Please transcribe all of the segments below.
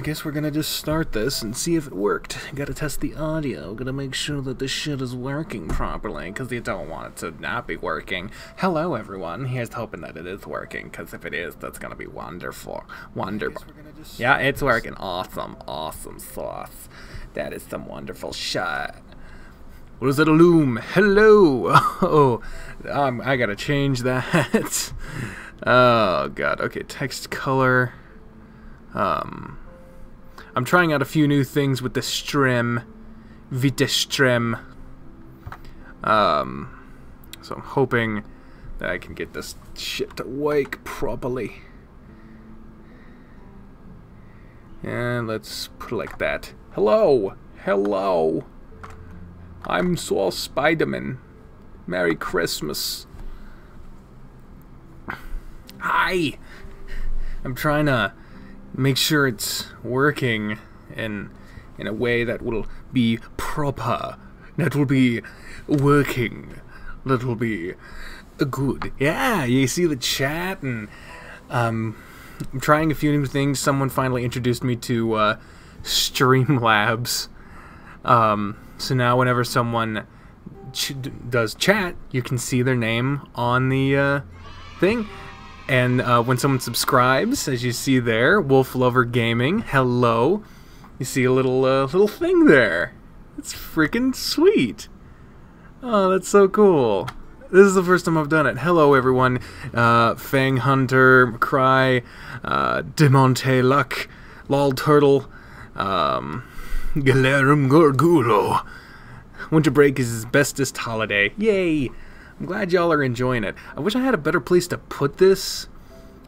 guess we're gonna just start this and see if it worked. Gotta test the audio. Gotta make sure that this shit is working properly, because you don't want it to not be working. Hello, everyone. Here's hoping that it is working, because if it is, that's gonna be wonderful. Wonderful. Yeah, it's working. Awesome. Awesome sauce. That is some wonderful shot. What is that, a loom? Hello! Oh, I gotta change that. Oh, God. Okay, text color. I'm trying out a few new things with the stream. So I'm hoping that I can get this shit to work properly. And let's put it like that. Hello! Hello! I'm Saul Spiderman. Merry Christmas. Hi! I'm trying to make sure it's working in a way that will be proper, that will be working, that will be good. Yeah, you see the chat, and I'm trying a few new things. Someone finally introduced me to StreamLabs. So now whenever someone does chat, you can see their name on the thing. And when someone subscribes, as you see there, Wolf Lover Gaming, hello, you see a little thing there. It's freaking sweet. Oh, that's so cool. This is the first time I've done it. Hello, everyone. Fang Hunter, McCurdy, Demonte Luck, Lol Turtle, Galerum Gorgulo. Winter break is his bestest holiday. Yay! I'm glad y'all are enjoying it. I wish I had a better place to put this.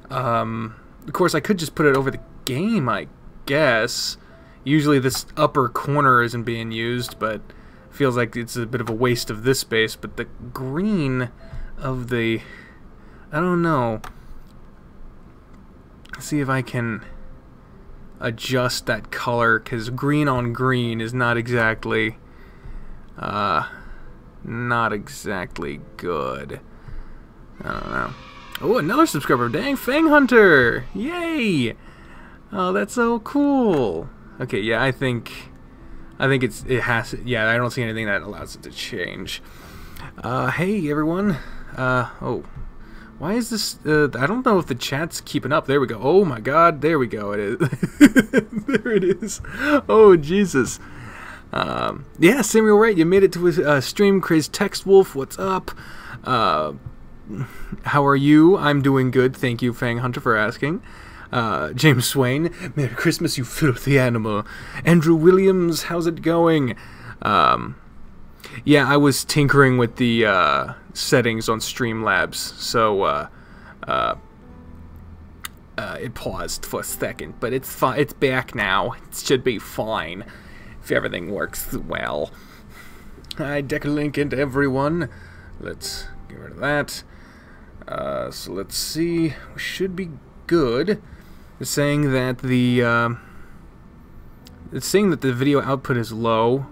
Of course, I could just put it over the game, I guess. Usually this upper corner isn't being used, but it feels like it's a bit of a waste of this space. But the green of the... I don't know. Let's see if I can adjust that color, because green on green is not exactly... not exactly good. I don't know. Oh, another subscriber. Dang, Fang Hunter! Yay! Oh, that's so cool. Okay, yeah, I think it has. Yeah, I don't see anything that allows it to change. Hey everyone. Oh, why is this? I don't know if the chat's keeping up. There we go. Oh my God, there we go. It is. There it is. Oh Jesus. Yeah, Samuel Wright, you made it to a stream. Crazy Text Wolf, what's up? How are you? I'm doing good, thank you, Fang Hunter, for asking. James Swain, Merry Christmas, you filthy animal. Andrew Williams, how's it going? Yeah, I was tinkering with the settings on StreamLabs, so it paused for a second, but it's fine. It's back now. It should be fine. If everything works well. Hi, Decalink and everyone. Let's get rid of that. So let's see. We should be good. It's saying that the video output is low.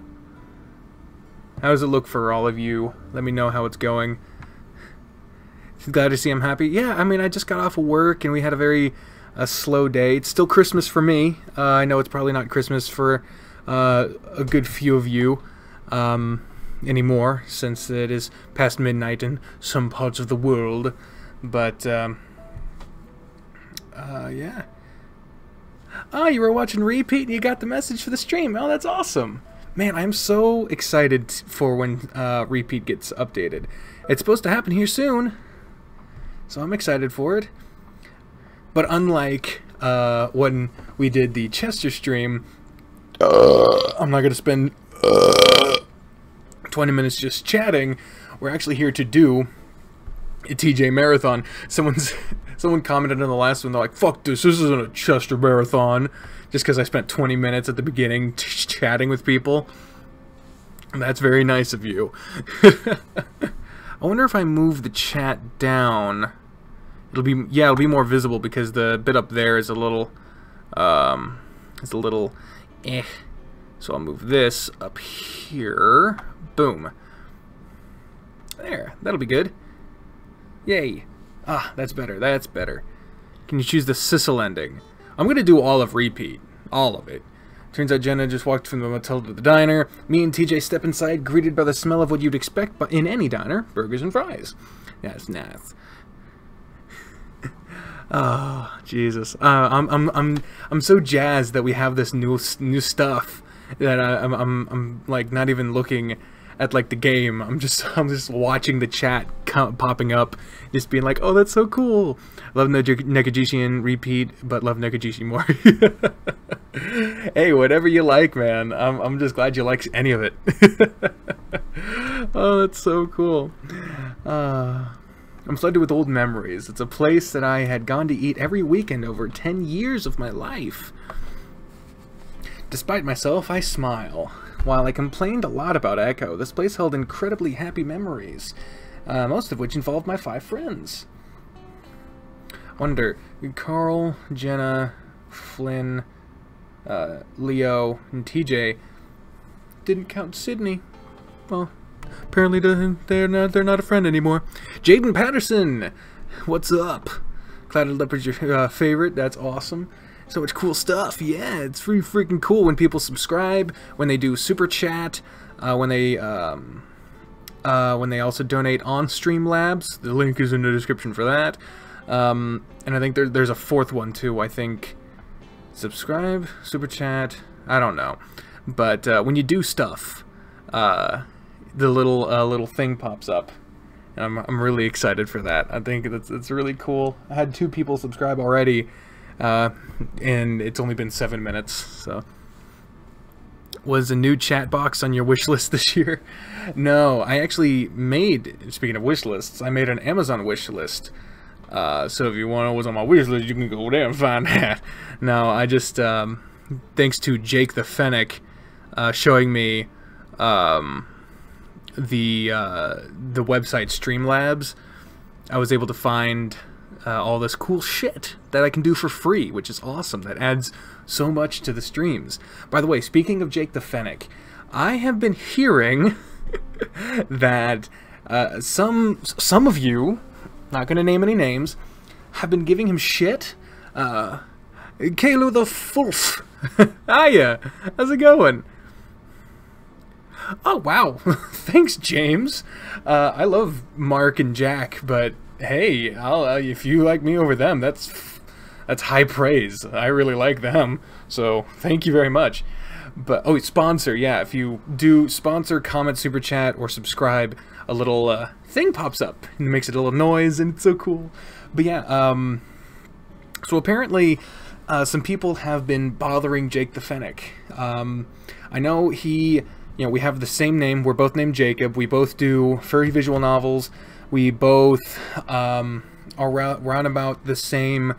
How does it look for all of you? Let me know how it's going. Glad to see I'm happy. Yeah, I mean, I just got off of work and we had a very slow day. It's still Christmas for me. I know it's probably not Christmas for a good few of you anymore, since it is past midnight in some parts of the world, but yeah. Oh, you were watching Repeat and you got the message for the stream. Oh, that's awesome. Man, I'm so excited for when Repeat gets updated. It's supposed to happen here soon, so I'm excited for it. But unlike when we did the Chester stream, I'm not going to spend 20 minutes just chatting. We're actually here to do a TJ marathon. Someone commented on the last one, they're like, fuck this isn't a Chester marathon. Just because I spent 20 minutes at the beginning chatting with people. And that's very nice of you. I wonder if I move the chat down. It'll be more visible because the bit up there is a little eh. So I'll move this up here. Boom. There. That'll be good. Yay. Ah, that's better. That's better. Can you choose the Sissel ending? I'm going to do all of Repeat. All of it. Turns out Jenna just walked from the motel to the diner. Me and TJ step inside, greeted by the smell of what you'd expect in any diner, burgers and fries. Yeah, it's nice. Oh, Jesus. I'm so jazzed that we have this new stuff that I'm like not even looking at like the game. I'm just watching the chat popping up, just being like, oh, that's so cool. Love Nekajishian repeat, but love Nekajishi more. Hey, whatever you like, man. I'm just glad you like any of it. Oh, that's so cool. I'm flooded with old memories. It's a place that I had gone to eat every weekend over 10 years of my life. Despite myself, I smile. While I complained a lot about Echo, this place held incredibly happy memories, most of which involved my 5 friends. Wonder, Carl, Jenna, Flynn, Leo, and TJ didn't count Sydney. Well, apparently they're not a friend anymore. Jaden Patterson, what's up? Clouded Leopard's your favorite. That's awesome. So much cool stuff. Yeah, it's pretty freaking cool when people subscribe, when they do super chat, when they also donate on StreamLabs. The link is in the description for that. And I think there's a 4th one too. I think subscribe, super chat. I don't know, but when you do stuff, the little thing pops up, and I'm really excited for that. I think it's really cool. I had 2 people subscribe already. And it's only been 7 minutes, so. Was a new chat box on your wish list this year? No, I actually made, speaking of wish lists, I made an Amazon wish list. So if you want to know what's on my wish list, you can go there and find that. No, I just, thanks to Jake the Fennec, showing me, the website StreamLabs, I was able to find all this cool shit that I can do for free, which is awesome. That adds so much to the streams. By the way, speaking of Jake the Fennec, I have been hearing that some of you, not going to name any names, have been giving him shit. Kaylu the Fulf. Hiya, how's it going? Oh, wow. Thanks, James. I love Mark and Jack, but hey, if you like me over them, that's high praise. I really like them, so thank you very much. But, oh, sponsor, yeah, if you do sponsor, comment, super chat, or subscribe, a little thing pops up, and it makes a little noise, and it's so cool. But yeah, so apparently, some people have been bothering Jake the Fennec. I know we have the same name, we're both named Jacob, we both do furry visual novels, we both are round about the same,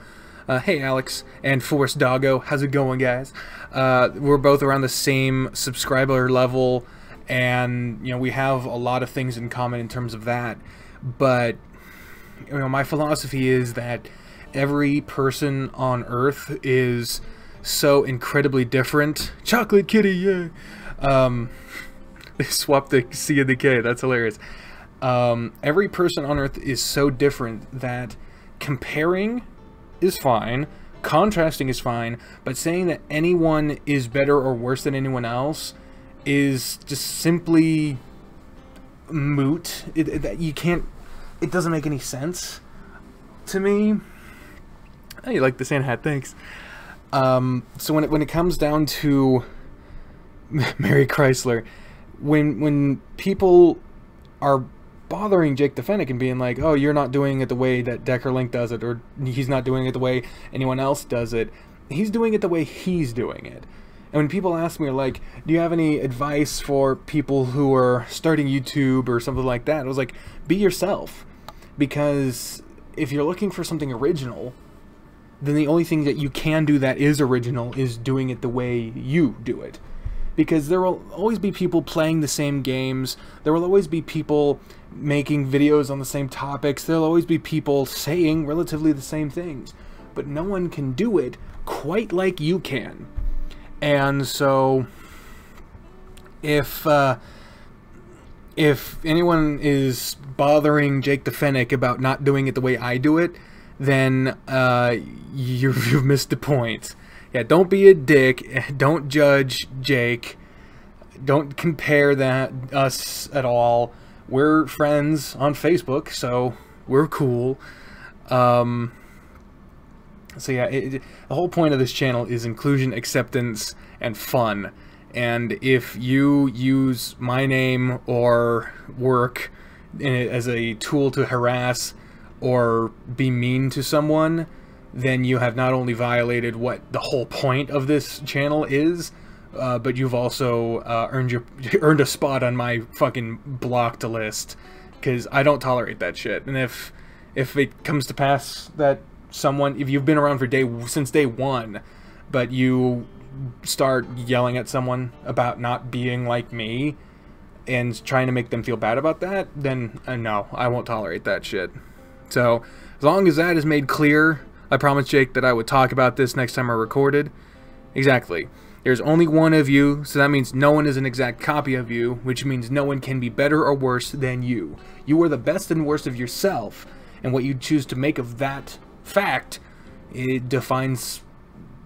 hey Alex, and Forrest Doggo, how's it going, guys? We're both around the same subscriber level, and, we have a lot of things in common in terms of that, but, my philosophy is that every person on Earth is so incredibly different. Chocolate Kitty, yeah! They swapped the C and the K, that's hilarious. Every person on Earth is so different that comparing is fine, contrasting is fine, but saying that anyone is better or worse than anyone else is just simply moot. It doesn't make any sense to me. Oh, you like the Santa hat, thanks. So when it comes down to Mary Chrysler, when people are bothering Jake the Fennec and being like, oh, you're not doing it the way that Decker Link does it, or he's not doing it the way anyone else does it, he's doing it the way he's doing it. And when people ask me, like, do you have any advice for people who are starting YouTube or something like that, I was like, be yourself. Because if you're looking for something original, then the only thing that you can do that is original is doing it the way you do it. Because there will always be people playing the same games, there will always be people making videos on the same topics, there will always be people saying relatively the same things, but no one can do it quite like you can. And so, if anyone is bothering Jake the Fennec about not doing it the way I do it, then you've missed the point. Yeah, don't be a dick. Don't judge Jake. Don't compare us at all. We're friends on Facebook, so we're cool. So yeah, the whole point of this channel is inclusion, acceptance, and fun. And if you use my name or work as a tool to harass or be mean to someone, then you have not only violated what the whole point of this channel is, but you've also earned a spot on my fucking blocked list, because I don't tolerate that shit. And if it comes to pass that if you've been around since day one, but you start yelling at someone about not being like me and trying to make them feel bad about that, then no, I won't tolerate that shit. So as long as that is made clear, I promised Jake that I would talk about this next time I recorded. Exactly. There's only one of you, so that means no one is an exact copy of you, which means no one can be better or worse than you. You are the best and worst of yourself, and what you choose to make of that fact, it defines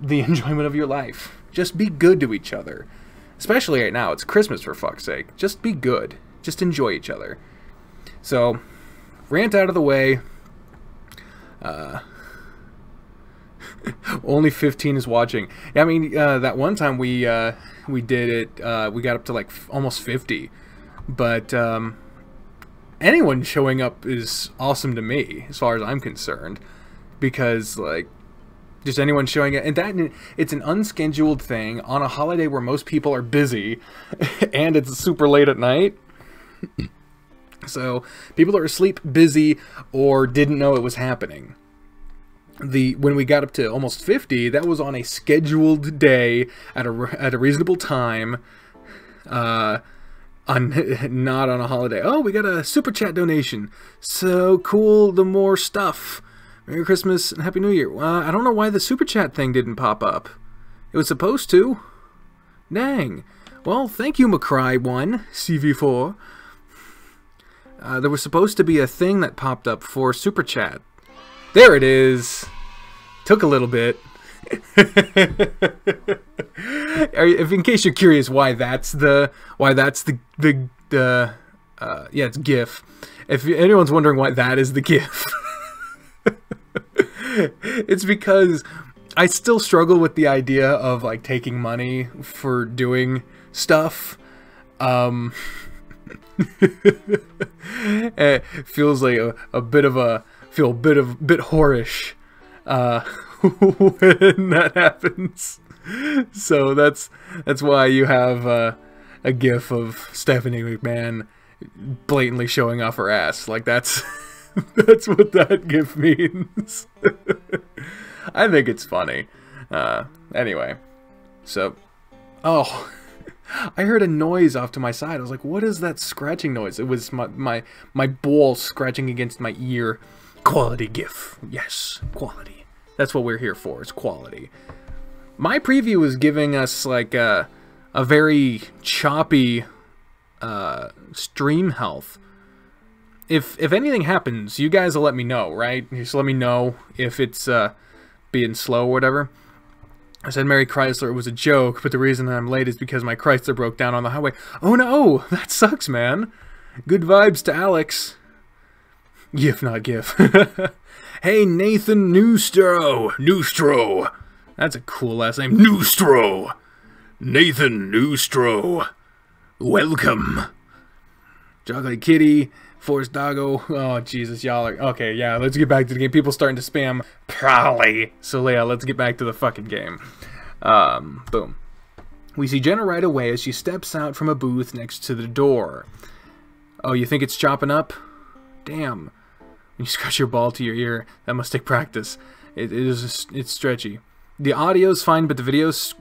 the enjoyment of your life. Just be good to each other. Especially right now, it's Christmas, for fuck's sake. Just be good. Just enjoy each other. So, rant out of the way. Only 15 is watching. I mean, that one time we did it, we got up to like almost 50. But anyone showing up is awesome to me, as far as I'm concerned, because like just anyone showing it, and that it's an unscheduled thing on a holiday where most people are busy, and it's super late at night. So people are asleep, busy, or didn't know it was happening. When we got up to almost 50, that was on a scheduled day at a reasonable time, not on a holiday. Oh, we got a super chat donation. So cool. The more stuff. Merry Christmas and Happy New Year. I don't know why the super chat thing didn't pop up. It was supposed to. Dang. Well, thank you, McCry1 CV4. There was supposed to be a thing that popped up for super chat. There it is. Took a little bit. In case you're curious why that's the yeah, it's GIF. If anyone's wondering why that is the GIF, it's because I still struggle with the idea of like taking money for doing stuff. It feels like a bit whorish when that happens. So that's why you have a gif of Stephanie McMahon blatantly showing off her ass. Like that's what that gif means. I think it's funny. Anyway, so I heard a noise off to my side. I was like, what is that scratching noise? It was my ball scratching against my ear. Quality GIF. Yes, quality. That's what we're here for, is quality. My preview is giving us like a very choppy stream health. If anything happens, you guys will let me know, right? Just let me know if it's being slow or whatever. I said Mary Chrysler, it was a joke, but the reason that I'm late is because my Chrysler broke down on the highway. Oh no, that sucks, man. Good vibes to Alex. GIF, not GIF. Hey, Nathan Newstro. That's a cool last name. Newstro. Nathan Newstro. Welcome. Chocolate Kitty. Forrest Doggo. Oh, Jesus, y'all are... Okay, yeah, let's get back to the game. People starting to spam Prolly. So, yeah, let's get back to the fucking game. Boom. We see Jenna right away as she steps out from a booth next to the door. Oh, you think it's chopping up? Damn. When you scratch your ball to your ear, that must take practice. It's stretchy. The audio's fine, but the video's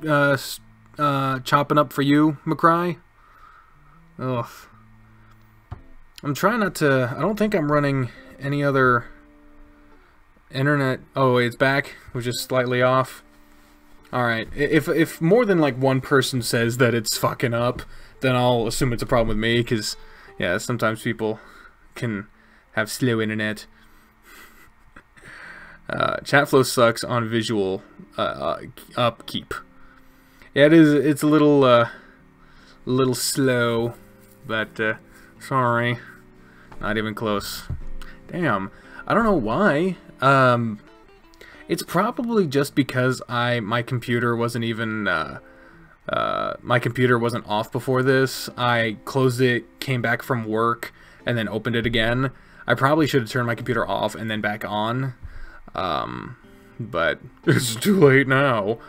chopping up for you, McCry? Ugh. I'm trying not to... I don't think I'm running any other internet... Oh, wait, it's back? It was just slightly off. Alright. If more than, like, one person says that it's fucking up, then I'll assume it's a problem with me, because, yeah, sometimes people can have slow internet. Chat flow sucks on visual upkeep. Yeah, it is. It's a little slow, but sorry, not even close. Damn, I don't know why. It's probably just because my computer wasn't even my computer wasn't off before this. I closed it, came back from work, and then opened it again. I probably should have turned my computer off and then back on. But it's too late now.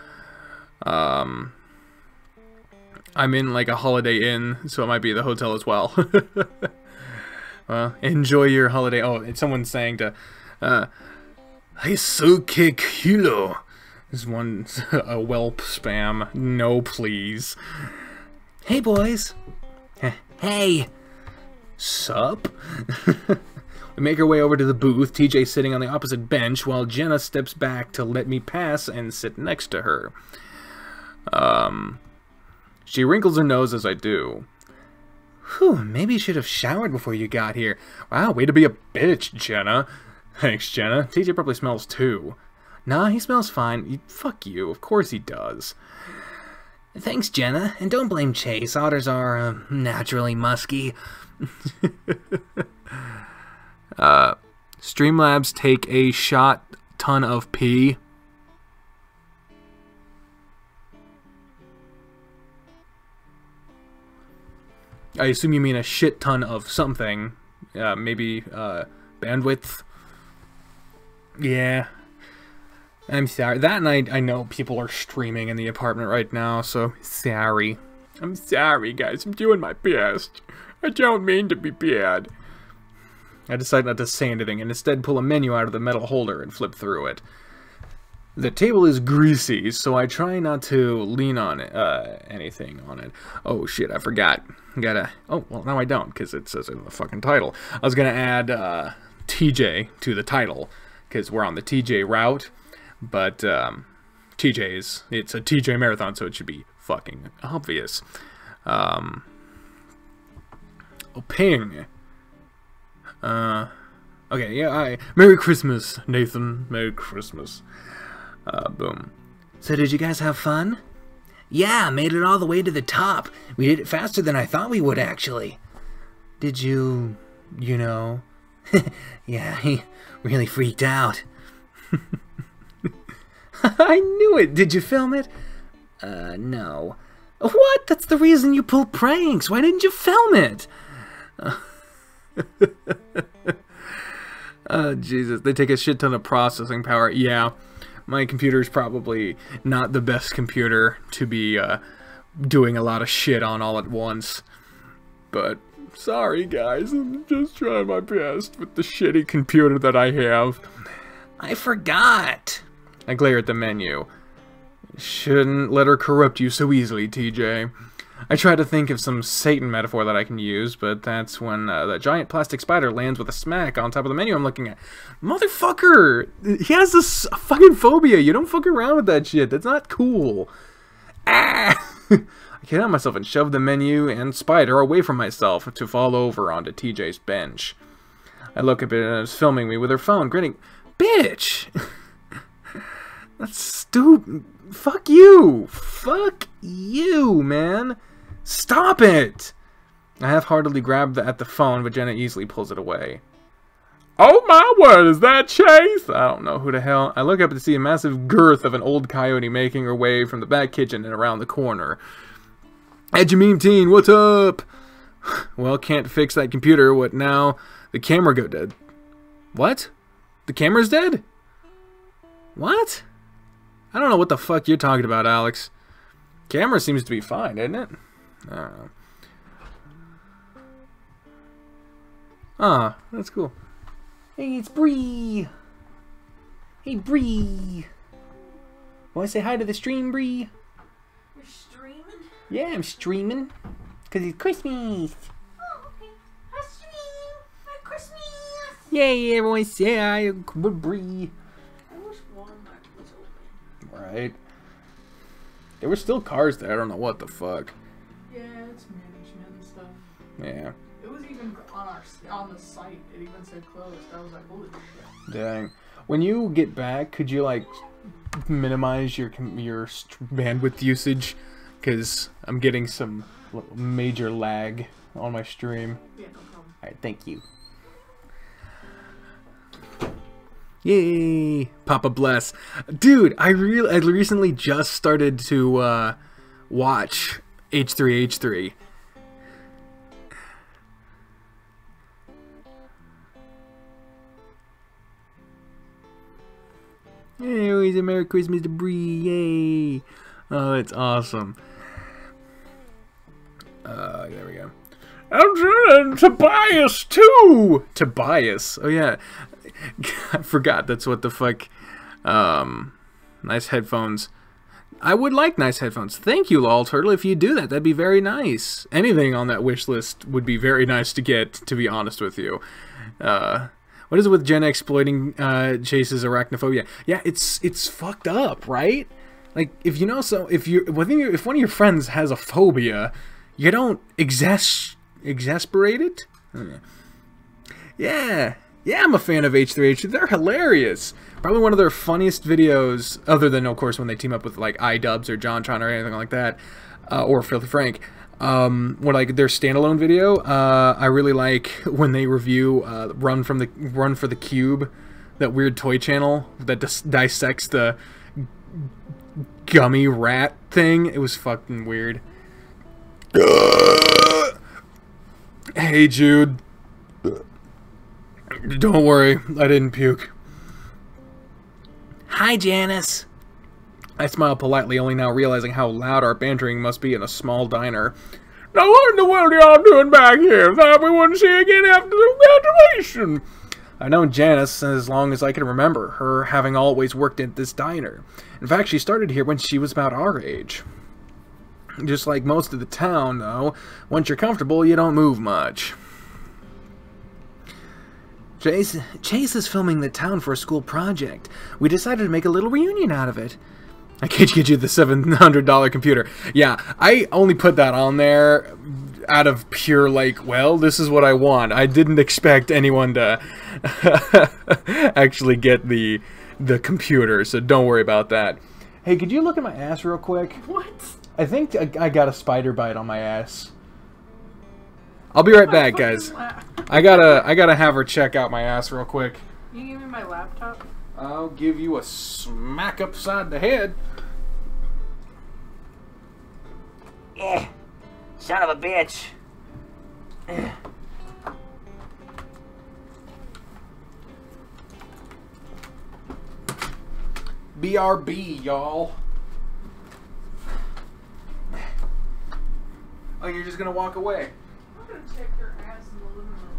I'm in like a Holiday Inn, so it might be the hotel as well. Well, enjoy your holiday. Oh, it's someone saying to, hey, so kick hilo. This one's a whelp spam. No, please. Hey, boys. Hey. Sup? We make our way over to the booth, TJ sitting on the opposite bench, while Jenna steps back to let me pass and sit next to her. She wrinkles her nose as I do. Whew, maybe you should have showered before you got here. Wow, way to be a bitch, Jenna. Thanks, Jenna. TJ probably smells too. Nah, he smells fine. Fuck you, of course he does. Thanks, Jenna, and don't blame Chase. Otters are, naturally musky. StreamLabs take a ton of pee. I assume you mean a shit ton of something. Maybe bandwidth. Yeah. I'm sorry. That night, I know people are streaming in the apartment right now, so sorry. I'm sorry, guys. I'm doing my best. I don't mean to be bad. I decide not to say anything and instead pull a menu out of the metal holder and flip through it. The table is greasy, so I try not to lean on it, anything on it. Oh shit, I forgot. Oh, well, now I don't, because it says it in the fucking title. I was gonna add TJ to the title, because we're on the TJ route, but it's a TJ marathon, so it should be fucking obvious. Oh, ping. Okay, yeah, Merry Christmas, Nathan. Merry Christmas. Boom. So did you guys have fun? Yeah, made it all the way to the top. We did it faster than I thought we would, actually. Did you know? Yeah, he really freaked out. I knew it. Did you film it? No. What? That's the reason you pull pranks. Why didn't you film it? Oh, Jesus. They take a shit ton of processing power. Yeah. My computer's probably not the best computer to be doing a lot of shit on all at once. But sorry, guys. I'm just trying my best with the shitty computer that I have. I forgot. I glare at the menu. Shouldn't let her corrupt you so easily, TJ. I try to think of some Satan metaphor that I can use, but that's when the giant plastic spider lands with a smack on top of the menu I'm looking at. Motherfucker! He has this fucking phobia. You don't fuck around with that shit. That's not cool. Ah! I can't help myself and shove the menu and spider away from myself to fall over onto TJ's bench. I look up at it and it's filming me with her phone, grinning. Bitch! That's stupid. Fuck you! Fuck you, man! Stop it! I half-heartedly grab at the phone, but Jenna easily pulls it away. Oh my word, is that Chase? I don't know who the hell. I look up to see a massive girth of an old coyote making her way from the back kitchen and around the corner. Hey, Jameen teen, what's up? Well, can't fix that computer. What now? The camera go dead. What? The camera's dead? What? I don't know what the fuck you're talking about, Alex. Camera seems to be fine, isn't it? I don't know. Ah, that's cool. Hey, it's Bree. Hey, Bree. Want to say hi to the stream, Bree? You're streaming? Yeah, I'm streaming. Because it's Christmas. Oh, okay. I stream for Christmas. Yay, everyone say hi to Bree. I wish Walmart was open. Right. There were still cars there. I don't know what the fuck. Yeah, it's management and stuff. Yeah. It was even even on the site. It even said closed. I was like, holy shit. Dang. When you get back, could you like minimize your bandwidth usage? Because I'm getting some major lag on my stream. Yeah, no problem. Alright, thank you. Yay! Papa bless. Dude, I recently just started to watch H3H3. Hey, always a Merry Christmas to Bri, yay! Oh, that's awesome. There we go. And Tobias too! Tobias, oh yeah. I forgot, that's what the fuck. Nice headphones. I would like nice headphones. Thank you, Lol Turtle. If you do that, that'd be very nice. Anything on that wish list would be very nice to get, to be honest with you. What is it with Jenna exploiting Chase's arachnophobia? Yeah, it's fucked up, right? Like, if you know, so if one of your friends has a phobia, you don't exasperate it. Yeah, I'm a fan of H3H3. They're hilarious. Probably one of their funniest videos, other than of course when they team up with like iDubbbz or JonTron or anything like that, or Filthy Frank. What, like their standalone video, I really like when they review Run for the Cube, that weird toy channel that dissects the gummy rat thing. It was fucking weird. Hey Jude, don't worry, I didn't puke. Hi Janice. I smile politely, only now realizing how loud our bantering must be in a small diner. Now what in the world are y'all doing back here? Thought we wouldn't see you again after the graduation. I've known Janice as long as I can remember, her having always worked at this diner. In fact, she started here when she was about our age. Just like most of the town, though, once you're comfortable, you don't move much. Chase is filming the town for a school project. We decided to make a little reunion out of it. I can't get you the $700 computer. Yeah, I only put that on there out of pure, like, well, this is what I want. I didn't expect anyone to actually get the computer, so don't worry about that. Hey, could you look at my ass real quick? What? I think I got a spider bite on my ass. I'll be right back, guys. I gotta have her check out my ass real quick. You give me my laptop? I'll give you a smack upside the head. Yeah, son of a bitch. BRB, y'all. Oh, you're just gonna walk away? I'm gonna check your ass in the living room.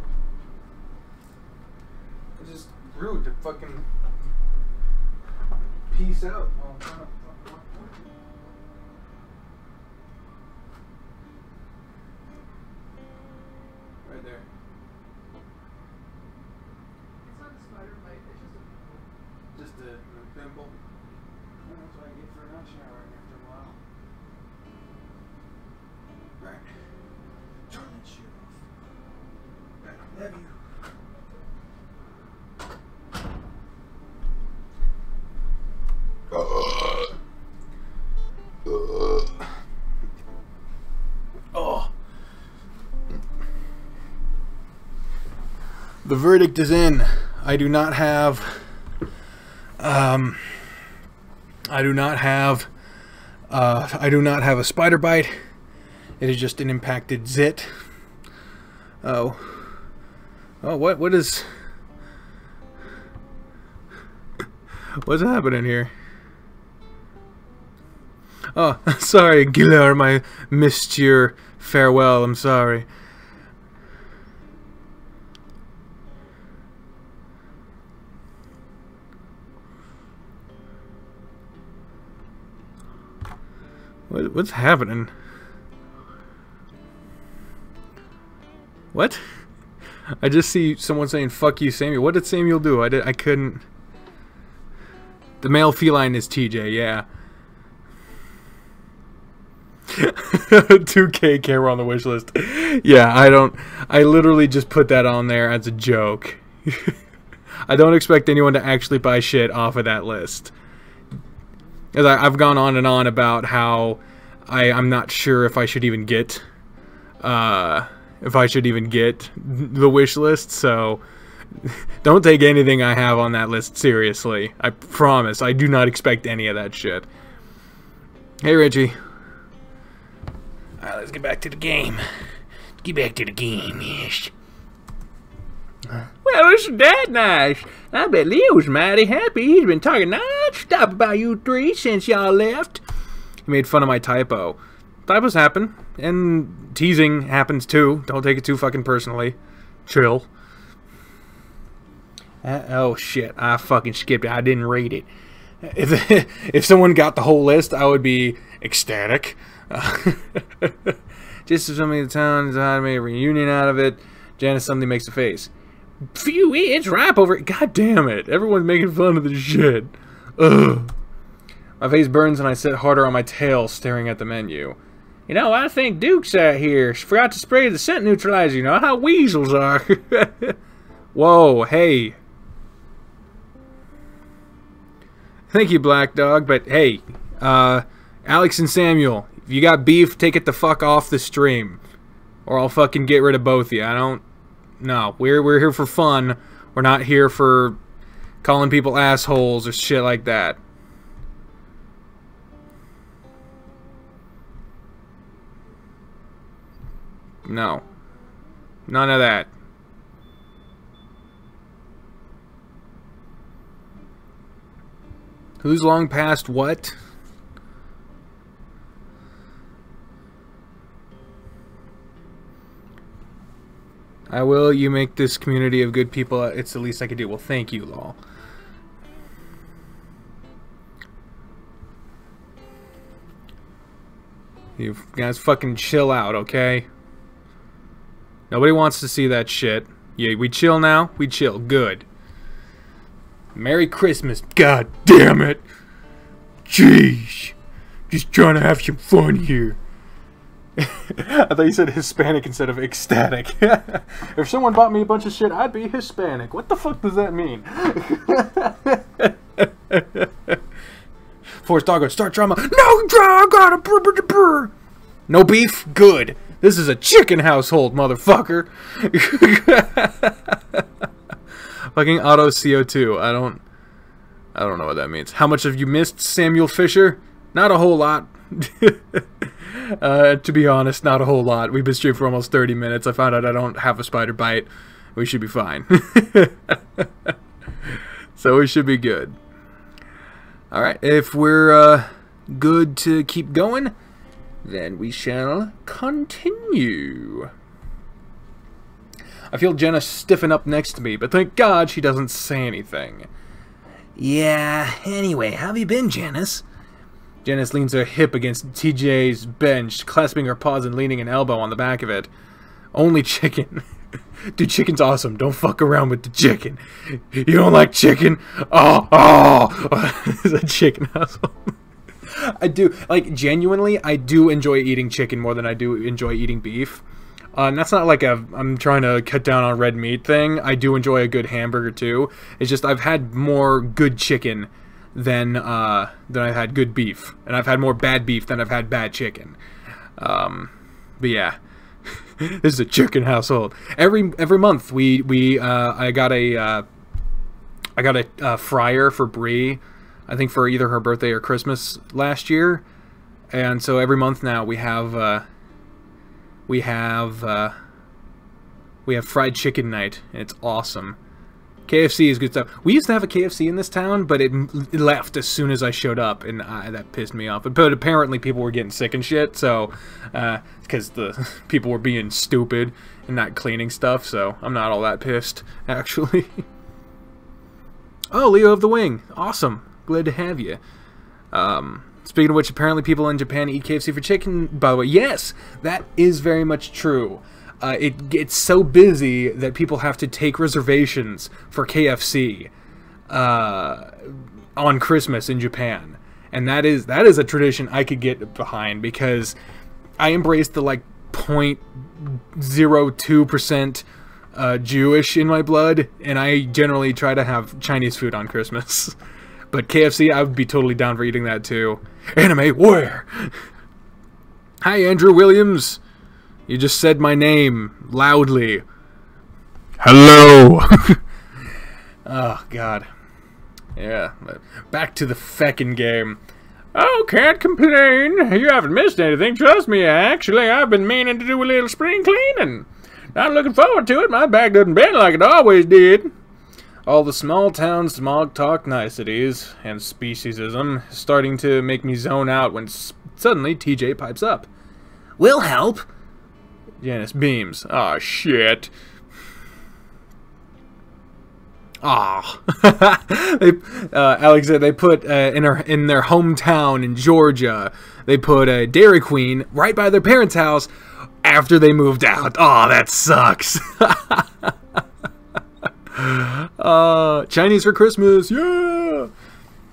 It's just rude to fucking peace out. Right there. It's not a spider bite, it's just a pimple. Just a pimple. Well, that's what I get for not showering after a while. Right. Turn that shit off. Right, I love you. Oh. The verdict is in. I do not have a spider bite. It is just an impacted zit. Oh. Oh, what is... What's happening here? Oh, sorry, Guillermo, I missed your farewell. I'm sorry. What's happening? What? I just see someone saying, fuck you, Samuel. What did Samuel do? I couldn't... The male feline is TJ, yeah. 2K camera on the wish list. Yeah, I literally just put that on there as a joke. I don't expect anyone to actually buy shit off of that list. As I've gone on and on about how I'm not sure if I should even get the wish list, so don't take anything I have on that list seriously. I promise, I do not expect any of that shit. Hey, Richie. Alright, let's get back to the game. Get back to the game, yes. Well, it's that nice. I bet Leo's mighty happy. He's been talking non-stop about you three since y'all left. He made fun of my typo. Typos happen, and teasing happens too. Don't take it too fucking personally. Chill. Oh shit, I fucking skipped it. I didn't read it. If someone got the whole list, I would be ecstatic. Just as somebody in the town decided to make a reunion out of it, Janice suddenly makes a face. Phew, it's ripe over it. God damn it. Everyone's making fun of this shit. Ugh. My face burns and I sit harder on my tail, staring at the menu. You know, I think Duke's out here. She forgot to spray the scent neutralizer. You know how weasels are. Whoa, hey. Thank you, Black Dog, but hey, Alex and Samuel, if you got beef, take it the fuck off the stream. Or I'll fucking get rid of both of you. No, we're here for fun. We're not here for calling people assholes or shit like that. No. None of that. Who's long past what? I will. You make this community of good people. It's the least I could do. Well, thank you, lol. You guys fucking chill out, okay? Nobody wants to see that shit. Yeah, we chill now? We chill. Good. Merry Christmas. God damn it. Jeez. Just trying to have some fun here. I thought you said Hispanic instead of ecstatic. If someone bought me a bunch of shit, I'd be Hispanic. What the fuck does that mean? Forced doggo, start drama. No, I got a brr. No beef? Good. This is a chicken household, motherfucker. Fucking auto CO2. I don't know what that means. How much have you missed, Samuel Fisher? Not a whole lot. To be honest, not a whole lot. We've been streaming for almost 30 minutes. I found out I don't have a spider bite. We should be fine. So we should be good. Alright, if we're good to keep going, then we shall continue. I feel Jenna stiffen up next to me, but thank God she doesn't say anything. Yeah, anyway, how have you been, Janice? Janice leans her hip against TJ's bench, clasping her paws and leaning an elbow on the back of it. Only chicken. Dude, chicken's awesome. Don't fuck around with the chicken. You don't like chicken? Oh. It's a chicken household. I do, like, genuinely, I do enjoy eating chicken more than I do enjoy eating beef. And that's not like I'm trying to cut down on red meat thing. I do enjoy a good hamburger too. It's just I've had more good chicken than I've had good beef, and I've had more bad beef than I've had bad chicken. But yeah, this is a chicken household. Every month I got a fryer for Bri, I think for either her birthday or Christmas last year, and so every month now we have fried chicken night, and it's awesome. KFC is good stuff. We used to have a KFC in this town, but it left as soon as I showed up, and that pissed me off. But apparently people were getting sick and shit, so because the people were being stupid and not cleaning stuff, so I'm not all that pissed, actually. Oh, Leo of the Wing. Awesome. Glad to have you. Speaking of which, apparently people in Japan eat KFC for chicken, by the way. Yes, that is very much true. It gets so busy that people have to take reservations for KFC on Christmas in Japan. And that is a tradition I could get behind, because I embrace the like 0.02% Jewish in my blood, and I generally try to have Chinese food on Christmas. But KFC, I would be totally down for eating that too. Anime, where? Hi, Andrew Williams. You just said my name loudly. Hello. Oh, God. Yeah, back to the feckin' game. Oh, can't complain. You haven't missed anything. Trust me, actually, I've been meaning to do a little spring cleaning. Not looking forward to it. My back doesn't bend like it always did. All the small town smog talk niceties and speciesism starting to make me zone out when suddenly TJ pipes up. We'll help. Janice beams. Aw, shit. Ah, Alex said they put in their hometown in Georgia. They put a Dairy Queen right by their parents' house after they moved out. Oh, that sucks. Chinese for Christmas, yeah.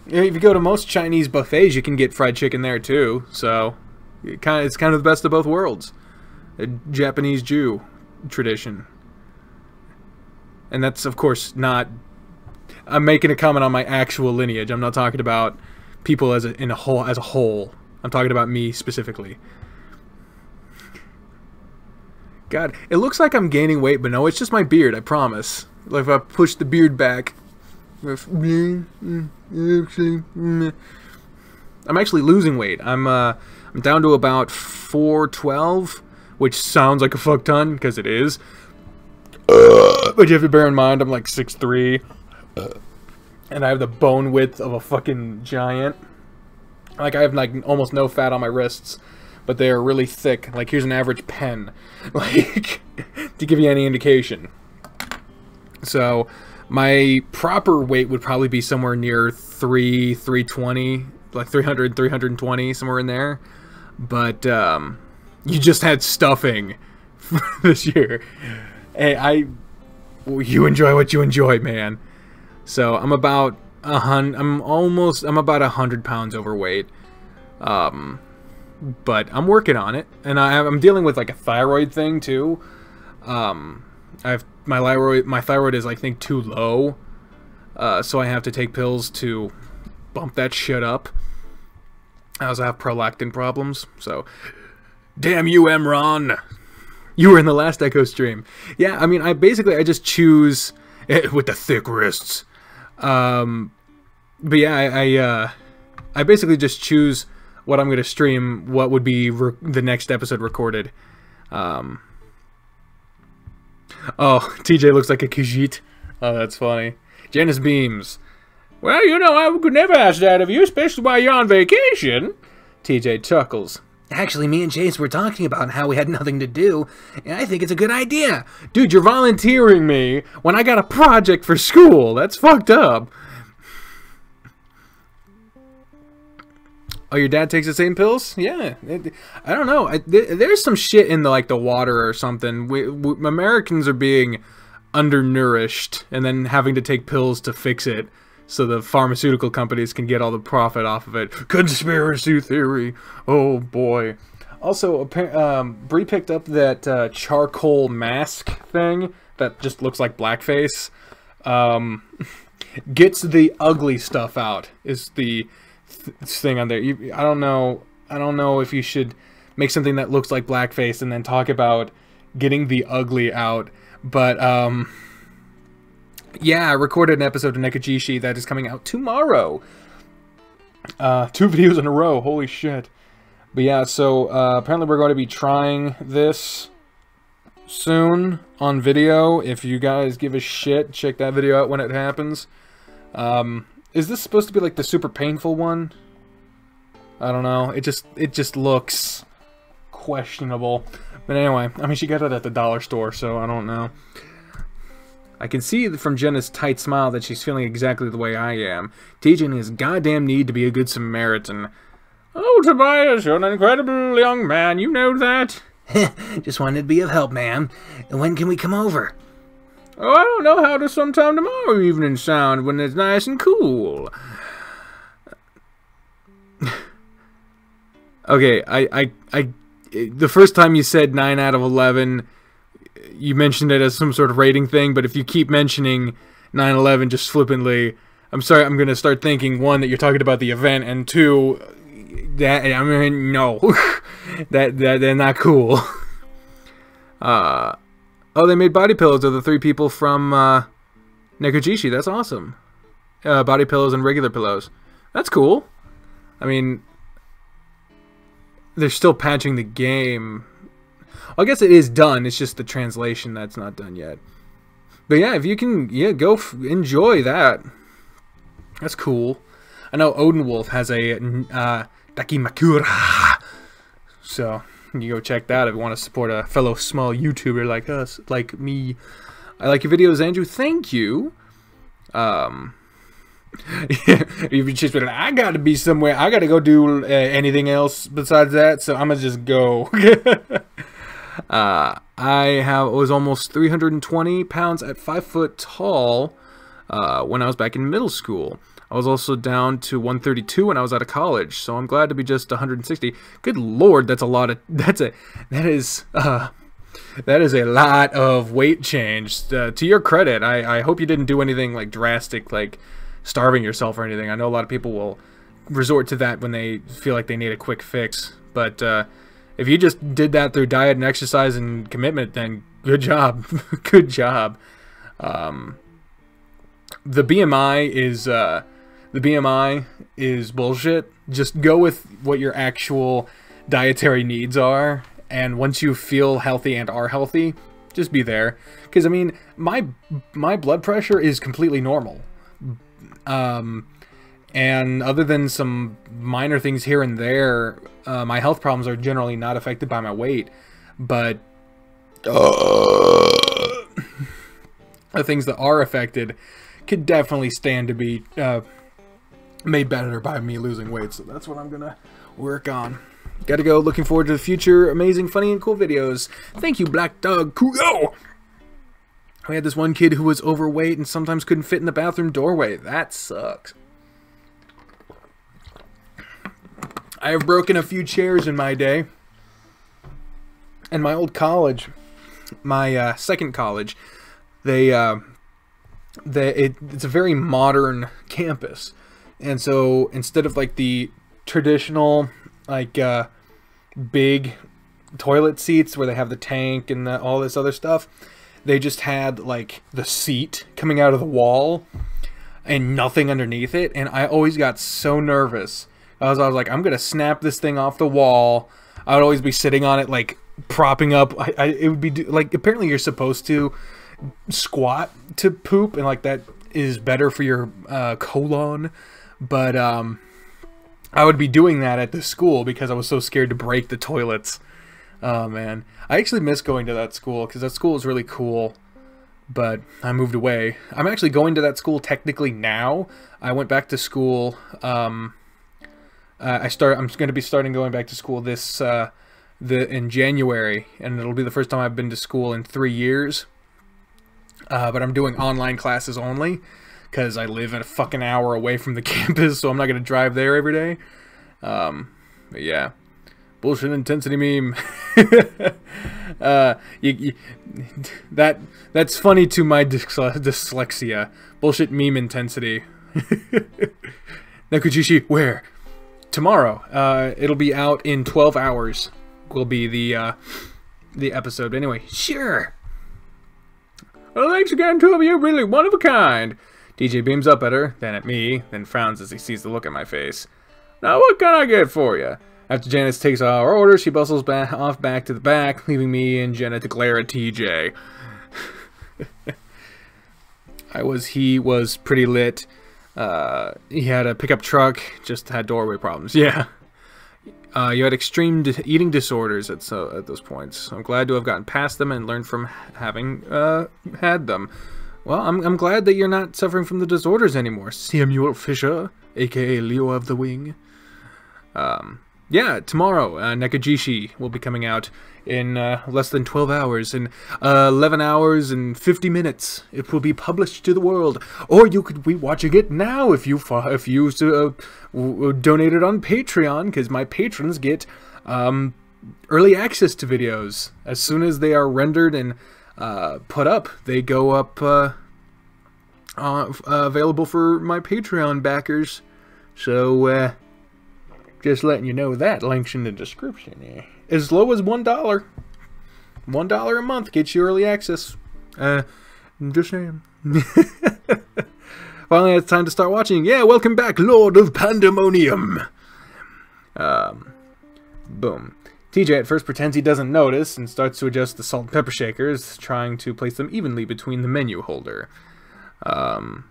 If you go to most Chinese buffets, you can get fried chicken there too. So it's kind of the best of both worlds. A Japanese Jew tradition. And that's, of course, not... I'm making a comment on my actual lineage. I'm not talking about people as a whole. I'm talking about me specifically. God, it looks like I'm gaining weight, but no, it's just my beard, I promise. Like if I push the beard back... I'm actually losing weight. I'm down to about 412, which sounds like a fuck ton, because it is. But you have to bear in mind, I'm like 6'3", and I have the bone width of a fucking giant. Like, I have like almost no fat on my wrists, but they are really thick. Like, here's an average pen, like, to give you any indication. So, my proper weight would probably be somewhere near 320, like 300, 320, somewhere in there. But, you just had stuffing this year. Hey, you enjoy what you enjoy, man. So I'm about 100 pounds overweight. But I'm working on it, and I'm dealing with like a thyroid thing too. My thyroid is, I think, too low, so I have to take pills to bump that shit up. I also have prolactin problems, so damn you, Emron. You were in the last Echo stream. Yeah, I mean, I just choose with the thick wrists. But yeah, I basically just choose what I'm going to stream, what would be the next episode recorded. Oh, TJ looks like a Khajiit. Oh, that's funny. Janice beams. Well, you know, I could never ask that of you, especially while you're on vacation. TJ chuckles. Actually, me and Chase were talking about how we had nothing to do, and I think it's a good idea. Dude, you're volunteering me when I got a project for school. That's fucked up. Oh, your dad takes the same pills? Yeah. I don't know. There's some shit in the water or something. Americans are being undernourished and then having to take pills to fix it, so the pharmaceutical companies can get all the profit off of it. Conspiracy theory. Oh, boy. Also, Bri picked up that charcoal mask thing that just looks like blackface. Gets the ugly stuff out is the thing on there. I don't know if you should make something that looks like blackface and then talk about getting the ugly out. But, yeah, I recorded an episode of Nekajishi that is coming out tomorrow. 2 videos in a row. Holy shit. But yeah, so apparently we're going to be trying this soon on video. If you guys give a shit, check that video out when it happens. Is this supposed to be like the super painful one? I don't know. It just looks questionable. But anyway, I mean, she got it at the dollar store, so I don't know. I can see from Jenna's tight smile that she's feeling exactly the way I am. Teaching his goddamn need to be a good Samaritan. Oh, Tobias, you're an incredible young man. You know that? Just wanted to be of help, ma'am. When can we come over? Oh, I don't know how does sometime tomorrow evening sound when it's nice and cool. Okay, the first time you said 9 out of 11, you mentioned it as some sort of rating thing, but if you keep mentioning 9/11 just flippantly, I'm sorry, I'm going to start thinking, one, that you're talking about the event, and two, that, I mean, no. that they're not cool. Oh, they made body pillows of the 3 people from Nekujishi. That's awesome. Body pillows and regular pillows. That's cool. I mean, they're still patching the game. Well, I guess it is done. It's just the translation that's not done yet. But yeah, if you can, yeah, go enjoy that. That's cool. I know Odin Wolf has a Dakimakura. So you go check that if you want to support a fellow small YouTuber like us, like me. I like your videos, Andrew. Thank you. You've just been like, I gotta be somewhere. I gotta go do anything else besides that. So I'm gonna just go. I was almost 320 pounds at 5 foot tall when I was back in middle school. I was also down to 132 when I was out of college. So I'm glad to be just 160. Good Lord, that's a lot of. That is a lot of weight change. To your credit, I hope you didn't do anything like drastic, like starving yourself or anything. I know a lot of people will resort to that when they feel like they need a quick fix. But if you just did that through diet and exercise and commitment, then good job. Good job. The BMI is bullshit. Just go with what your actual dietary needs are. And once you feel healthy and are healthy, just be there. Because, I mean, my blood pressure is completely normal. And other than some minor things here and there, my health problems are generally not affected by my weight. But the things that are affected could definitely stand to be made better by me losing weight. So that's what I'm going to work on. Gotta go. Looking forward to the future amazing, funny, and cool videos. Thank you, Black Dog Kugo. We had this one kid who was overweight and sometimes couldn't fit in the bathroom doorway. That sucks. I have broken a few chairs in my day. And my old college, my second college, it's a very modern campus. And so instead of like the traditional like big toilet seats where they have the tank and all this other stuff, they just had like the seat coming out of the wall and nothing underneath it. And I always got so nervous. I was like, I'm gonna snap this thing off the wall. I would always be sitting on it like propping up. It would be like, apparently you're supposed to squat to poop, and like that is better for your colon. But I would be doing that at the school because I was so scared to break the toilets. Oh man, I actually miss going to that school because that school is really cool. But I moved away. I'm actually going to that school technically now. I went back to school. I'm going to be starting going back to school this in January, and it'll be the first time I've been to school in 3 years. But I'm doing online classes only, because I live a fucking hour away from the campus, so I'm not going to drive there every day. But yeah. Bullshit intensity meme. That's funny to my dyslexia. Bullshit meme intensity. Nekujishi, where? Tomorrow. It'll be out in 12 hours. Will be the episode. But anyway, sure. Well, thanks again, two of you. Really one of a kind. DJ beams up at her, then at me, then frowns as he sees the look at my face. Now, what can I get for you? After Janice takes our order, she bustles off back to the back, leaving me and Jenna to glare at TJ. He was pretty lit. He had a pickup truck, just had doorway problems. Yeah. You had extreme eating disorders at those points. I'm glad to have gotten past them and learned from having had them. Well, I'm glad that you're not suffering from the disorders anymore, Samuel Fisher, aka Leo of the Wing. Yeah, tomorrow, Nekujishi will be coming out in less than 12 hours. In 11 hours and 50 minutes, it will be published to the world. Or you could be watching it now if you donated on Patreon, because my patrons get early access to videos. As soon as they are rendered and put up, they go up available for my Patreon backers. So, just letting you know that. Link's in the description. As low as $1. $1 a month gets you early access. Just saying. Finally, it's time to start watching. Yeah, welcome back, Lord of Pandemonium. Boom. TJ at first pretends he doesn't notice and starts to adjust the salt and pepper shakers, trying to place them evenly between the menu holder. God,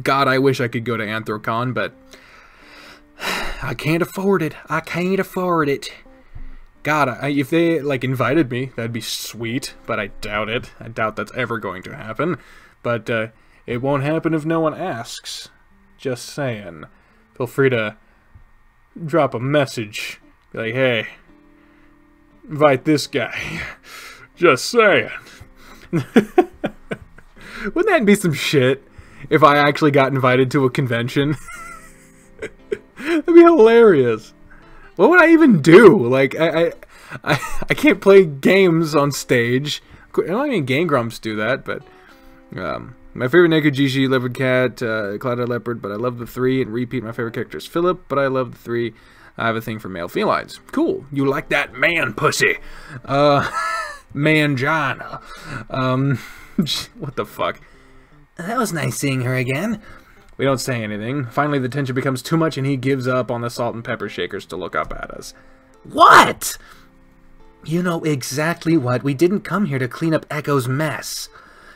I wish I could go to Anthrocon, but I can't afford it. I can't afford it. God, if they, like, invited me, that'd be sweet, but I doubt it. I doubt that's ever going to happen. But, it won't happen if no one asks. Just saying. Feel free to drop a message. Be like, hey, invite this guy. Just saying. Wouldn't that be some shit if I actually got invited to a convention? That'd be hilarious. What would I even do? Like, I can't play games on stage. I don't even Game Grumps do that, but my favorite Nekojishi, Leopard Cat, Clouded Leopard, but I love the 3, and repeat my favorite character is Philip, but I love the 3. I have a thing for male felines. Cool. You like that man pussy. Mangina. What the fuck? That was nice seeing her again. We don't say anything. Finally, the tension becomes too much, and he gives up on the salt and pepper shakers to look up at us. What? You know exactly what. We didn't come here to clean up Echo's mess.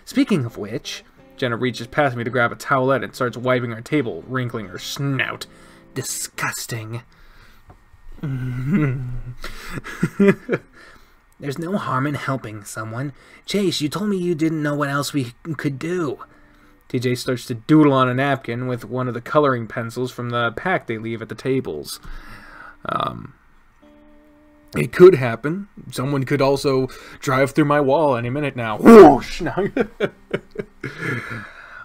Speaking of which... Jenna reaches past me to grab a towelette and starts wiping our table, wrinkling her snout. Disgusting. There's no harm in helping someone. Chase, you told me you didn't know what else we could do. TJ starts to doodle on a napkin with one of the coloring pencils from the pack they leave at the tables. It could happen. Someone could also drive through my wall any minute now. Whoosh!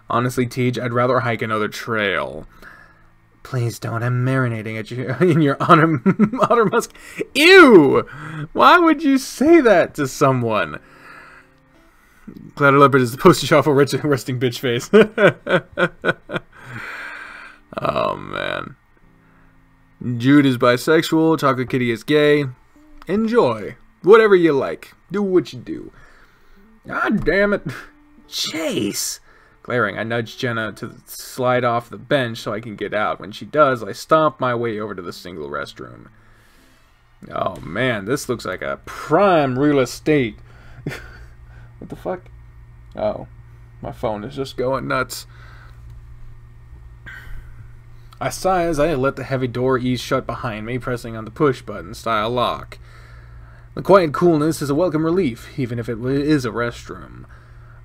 Honestly, Tej, I'd rather hike another trail. Please don't. I'm marinating at you in your otter musk. Ew! Why would you say that to someone? Clouded Leopard is the poster child for resting bitch face. Oh, man. Jude is bisexual. Chocolate Kitty is gay. Enjoy. Whatever you like. Do what you do. God damn it. Chase! Glaring, I nudge Jenna to slide off the bench so I can get out. When she does, I stomp my way over to the single restroom. Oh man, this looks like a prime real estate. What the fuck? Oh, my phone is just going nuts. I sigh as I let the heavy door ease shut behind me, pressing on the push button style lock. The quiet coolness is a welcome relief, even if it is a restroom.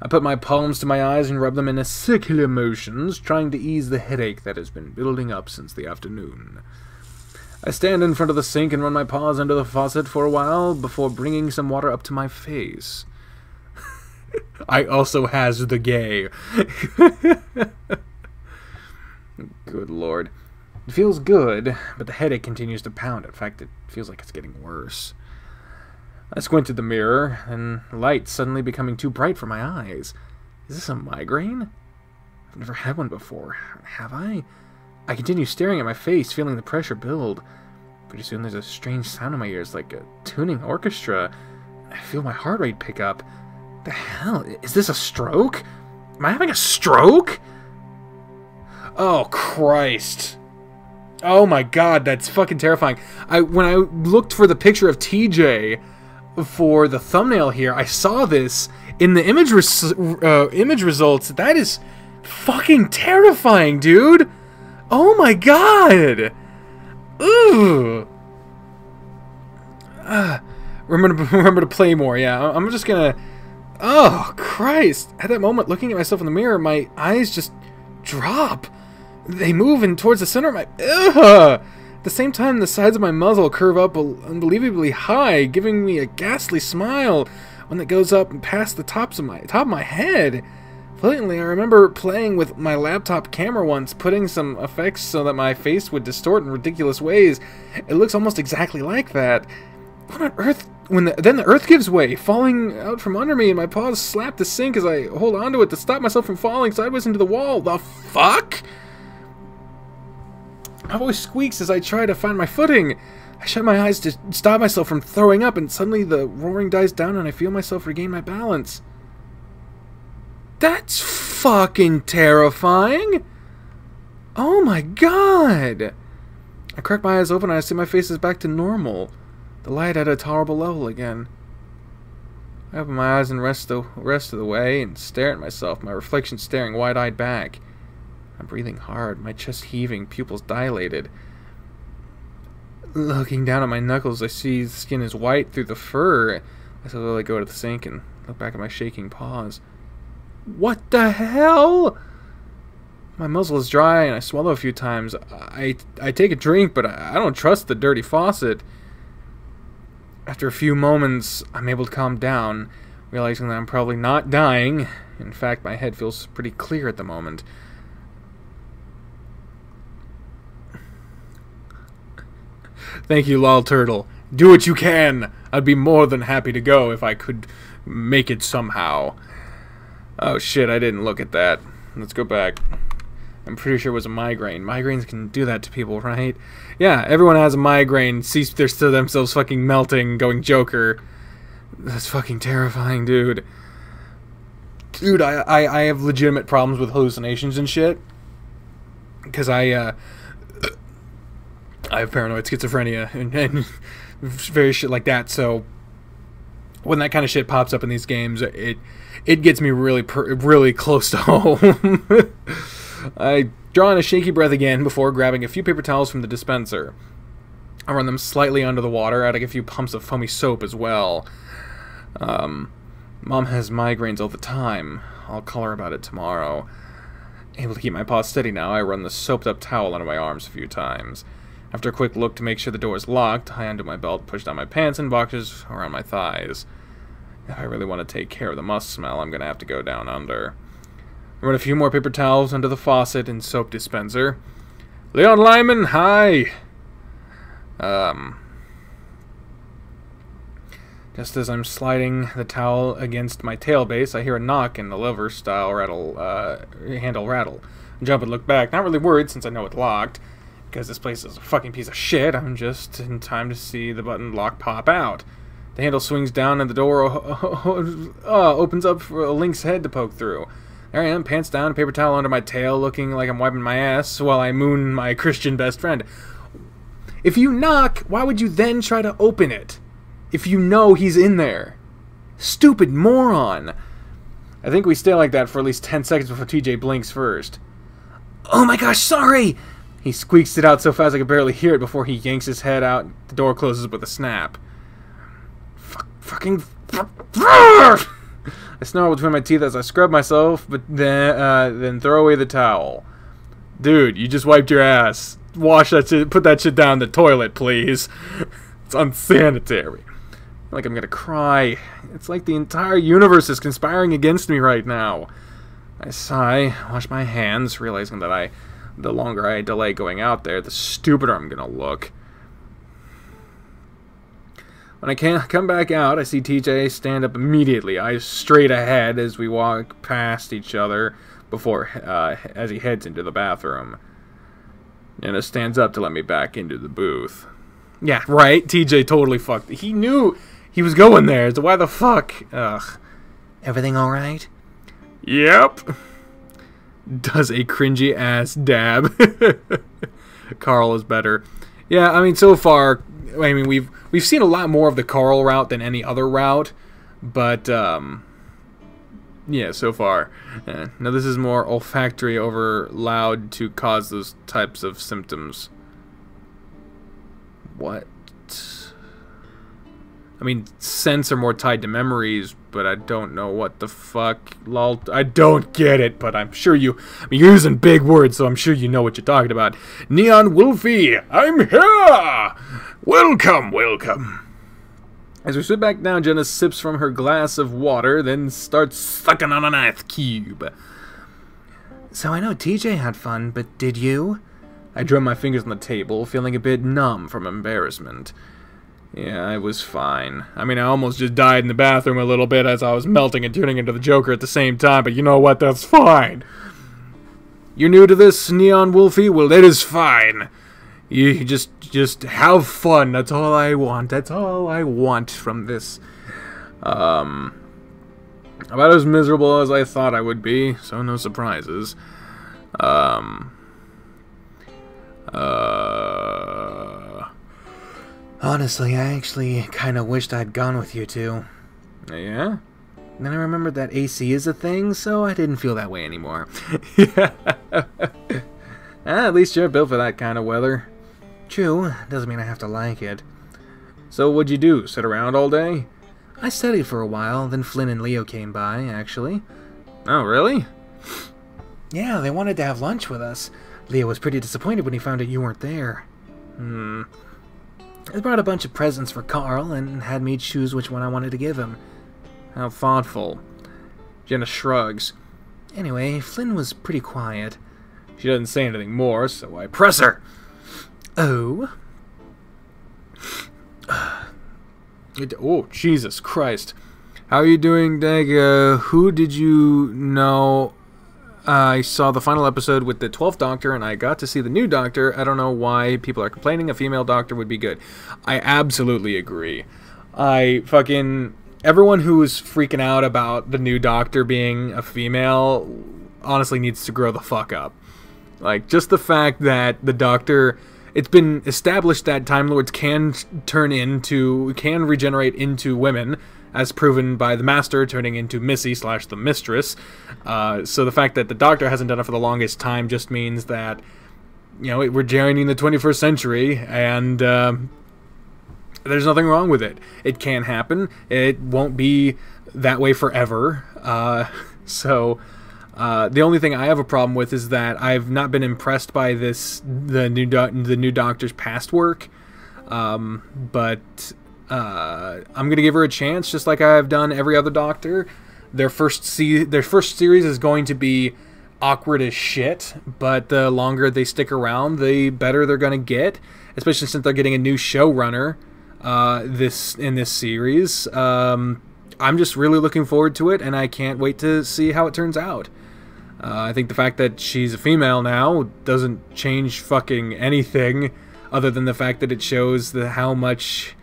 I put my palms to my eyes and rub them in circular motions, trying to ease the headache that has been building up since the afternoon. I stand in front of the sink and run my paws under the faucet for a while before bringing some water up to my face. I also has the gay. Good lord. It feels good, but the headache continues to pound. In fact, it feels like it's getting worse. I squint at the mirror, and light suddenly becoming too bright for my eyes. Is this a migraine? I've never had one before. Have I? I continue staring at my face, feeling the pressure build. Pretty soon there's a strange sound in my ears, like a tuning orchestra. I feel my heart rate pick up. The hell? Is this a stroke? Am I having a stroke? Oh, Christ. Oh my god, that's fucking terrifying. When I looked for the picture of TJ for the thumbnail here, I saw this in the image results. That is fucking terrifying, dude. Oh my god. Ooh. Remember to play more. Yeah, I'm just gonna... Oh, Christ. At that moment, looking at myself in the mirror, my eyes just drop. They move in towards the center of my... Ugh! At the same time, the sides of my muzzle curve up unbelievably high, giving me a ghastly smile, one that goes up and past the top of my head. Blatantly, I remember playing with my laptop camera once, putting some effects so that my face would distort in ridiculous ways. It looks almost exactly like that. What on earth? Then the earth gives way, falling out from under me, and my paws slap the sink as I hold onto it to stop myself from falling sideways into the wall. The fuck? My voice squeaks as I try to find my footing. I shut my eyes to stop myself from throwing up, and suddenly the roaring dies down and I feel myself regain my balance. That's fucking terrifying! Oh my god! I crack my eyes open and I see my face is back to normal. The light at a tolerable level again. I open my eyes and rest of the way and stare at myself, my reflection staring wide-eyed back. I'm breathing hard, my chest heaving, pupils dilated. Looking down at my knuckles, I see the skin is white through the fur. I slowly go to the sink and look back at my shaking paws. What the hell? My muzzle is dry and I swallow a few times. I take a drink, but I don't trust the dirty faucet. After a few moments, I'm able to calm down, realizing that I'm probably not dying. In fact, my head feels pretty clear at the moment. Thank you, Lol Turtle. Do what you can. I'd be more than happy to go if I could make it somehow. Oh shit, I didn't look at that. Let's go back. I'm pretty sure it was a migraine. Migraines can do that to people, right? Yeah, everyone has a migraine, sees themselves fucking melting, going Joker. That's fucking terrifying, dude. Dude, I have legitimate problems with hallucinations and shit. Because I have paranoid schizophrenia and various shit like that, so when that kind of shit pops up in these games, it gets me really close to home. I draw in a shaky breath again before grabbing a few paper towels from the dispenser. I run them slightly under the water, adding a few pumps of foamy soap as well. Mom has migraines all the time. I'll call her about it tomorrow. Able to keep my paws steady now, I run the soaped-up towel under my arms a few times. After a quick look to make sure the door is locked, I undo my belt, push down my pants and boxers around my thighs. If I really want to take care of the musk smell, I'm going to have to go down under. I run a few more paper towels under the faucet and soap dispenser. Leon Lyman, hi! Just as I'm sliding the towel against my tailbase, I hear a knock and the lever-style handle rattle. I jump and look back, not really worried since I know it's locked. Because this place is a fucking piece of shit, I'm just in time to see the button lock pop out. The handle swings down and the door opens up for a lynx head to poke through. There I am, pants down, paper towel under my tail, looking like I'm wiping my ass while I moon my Christian best friend. If you knock, why would you then try to open it? If you know he's in there. Stupid moron. I think we stay like that for at least 10 seconds before TJ blinks first. Oh my gosh, sorry! He squeaks it out so fast I can barely hear it before he yanks his head out. The door closes with a snap. I snarl between my teeth as I scrub myself, but then throw away the towel. Dude, you just wiped your ass. Wash that shit, put that shit down the toilet, please. It's unsanitary. I feel like I'm gonna cry. It's like the entire universe is conspiring against me right now. I sigh, wash my hands, realizing that the longer I delay going out there, the stupider I'm gonna look. When I come back out, I see TJ stand up immediately, eyes straight ahead as we walk past each other as he heads into the bathroom. Nana stands up to let me back into the booth. Yeah, right, TJ totally fucked. He knew he was going there, so why the fuck? Ugh. Everything alright? Yep. Does a cringy ass dab. Carl is better. Yeah, I mean, so far, I mean, we've seen a lot more of the Carl route than any other route, but yeah, so far. Now this is more olfactory over loud to cause those types of symptoms. What? I mean, scents are more tied to memories, but I don't know what the fuck. Lol, I don't get it, but I'm sure you're using big words, so I'm sure you know what you're talking about. Neon Wolfie, I'm here! Welcome, welcome. As we sit back down, Jenna sips from her glass of water, then starts sucking on an ice cube. So I know TJ had fun, but did you? I drum my fingers on the table, feeling a bit numb from embarrassment. Yeah, I was fine. I mean, I almost just died in the bathroom a little bit as I was melting and turning into the Joker at the same time, but you know what? That's fine. You're new to this, Neon Wolfie? Well, it is fine. You just have fun. That's all I want. That's all I want from this. About as miserable as I thought I would be, so no surprises. Honestly, I actually kind of wished I'd gone with you two. Yeah? Then I remembered that AC is a thing, so I didn't feel that way anymore. Yeah. At least you're built for that kind of weather. True, doesn't mean I have to like it. So what'd you do? Sit around all day? I studied for a while, then Flynn and Leo came by, actually. Oh, really? Yeah, they wanted to have lunch with us. Leo was pretty disappointed when he found out you weren't there. They brought a bunch of presents for Carl and had me choose which one I wanted to give him. How thoughtful. Jenna shrugs. Anyway, Flynn was pretty quiet. She doesn't say anything more, so I press her. Oh? Oh, Jesus Christ. How are you doing, Dag? Who did you know? I saw the final episode with the 12th Doctor, and I got to see the new Doctor. I don't know why people are complaining. A female Doctor would be good. I absolutely agree. Everyone who was freaking out about the new Doctor being a female honestly needs to grow the fuck up. Like, just the fact that the Doctor... It's been established that Time Lords can regenerate into women, as proven by the Master turning into Missy / the Mistress. So the fact that the Doctor hasn't done it for the longest time just means that, you know, we're joining the 21st century, and there's nothing wrong with it. It can happen. It won't be that way forever. The only thing I have a problem with is that I've not been impressed by the new Doctor's past work, but I'm gonna give her a chance, just like I've done every other Doctor. Their first series is going to be awkward as shit, but the longer they stick around, the better they're gonna get. Especially since they're getting a new showrunner in this series. I'm just really looking forward to it, and I can't wait to see how it turns out. I think the fact that she's a female now doesn't change fucking anything, other than the fact that it shows how much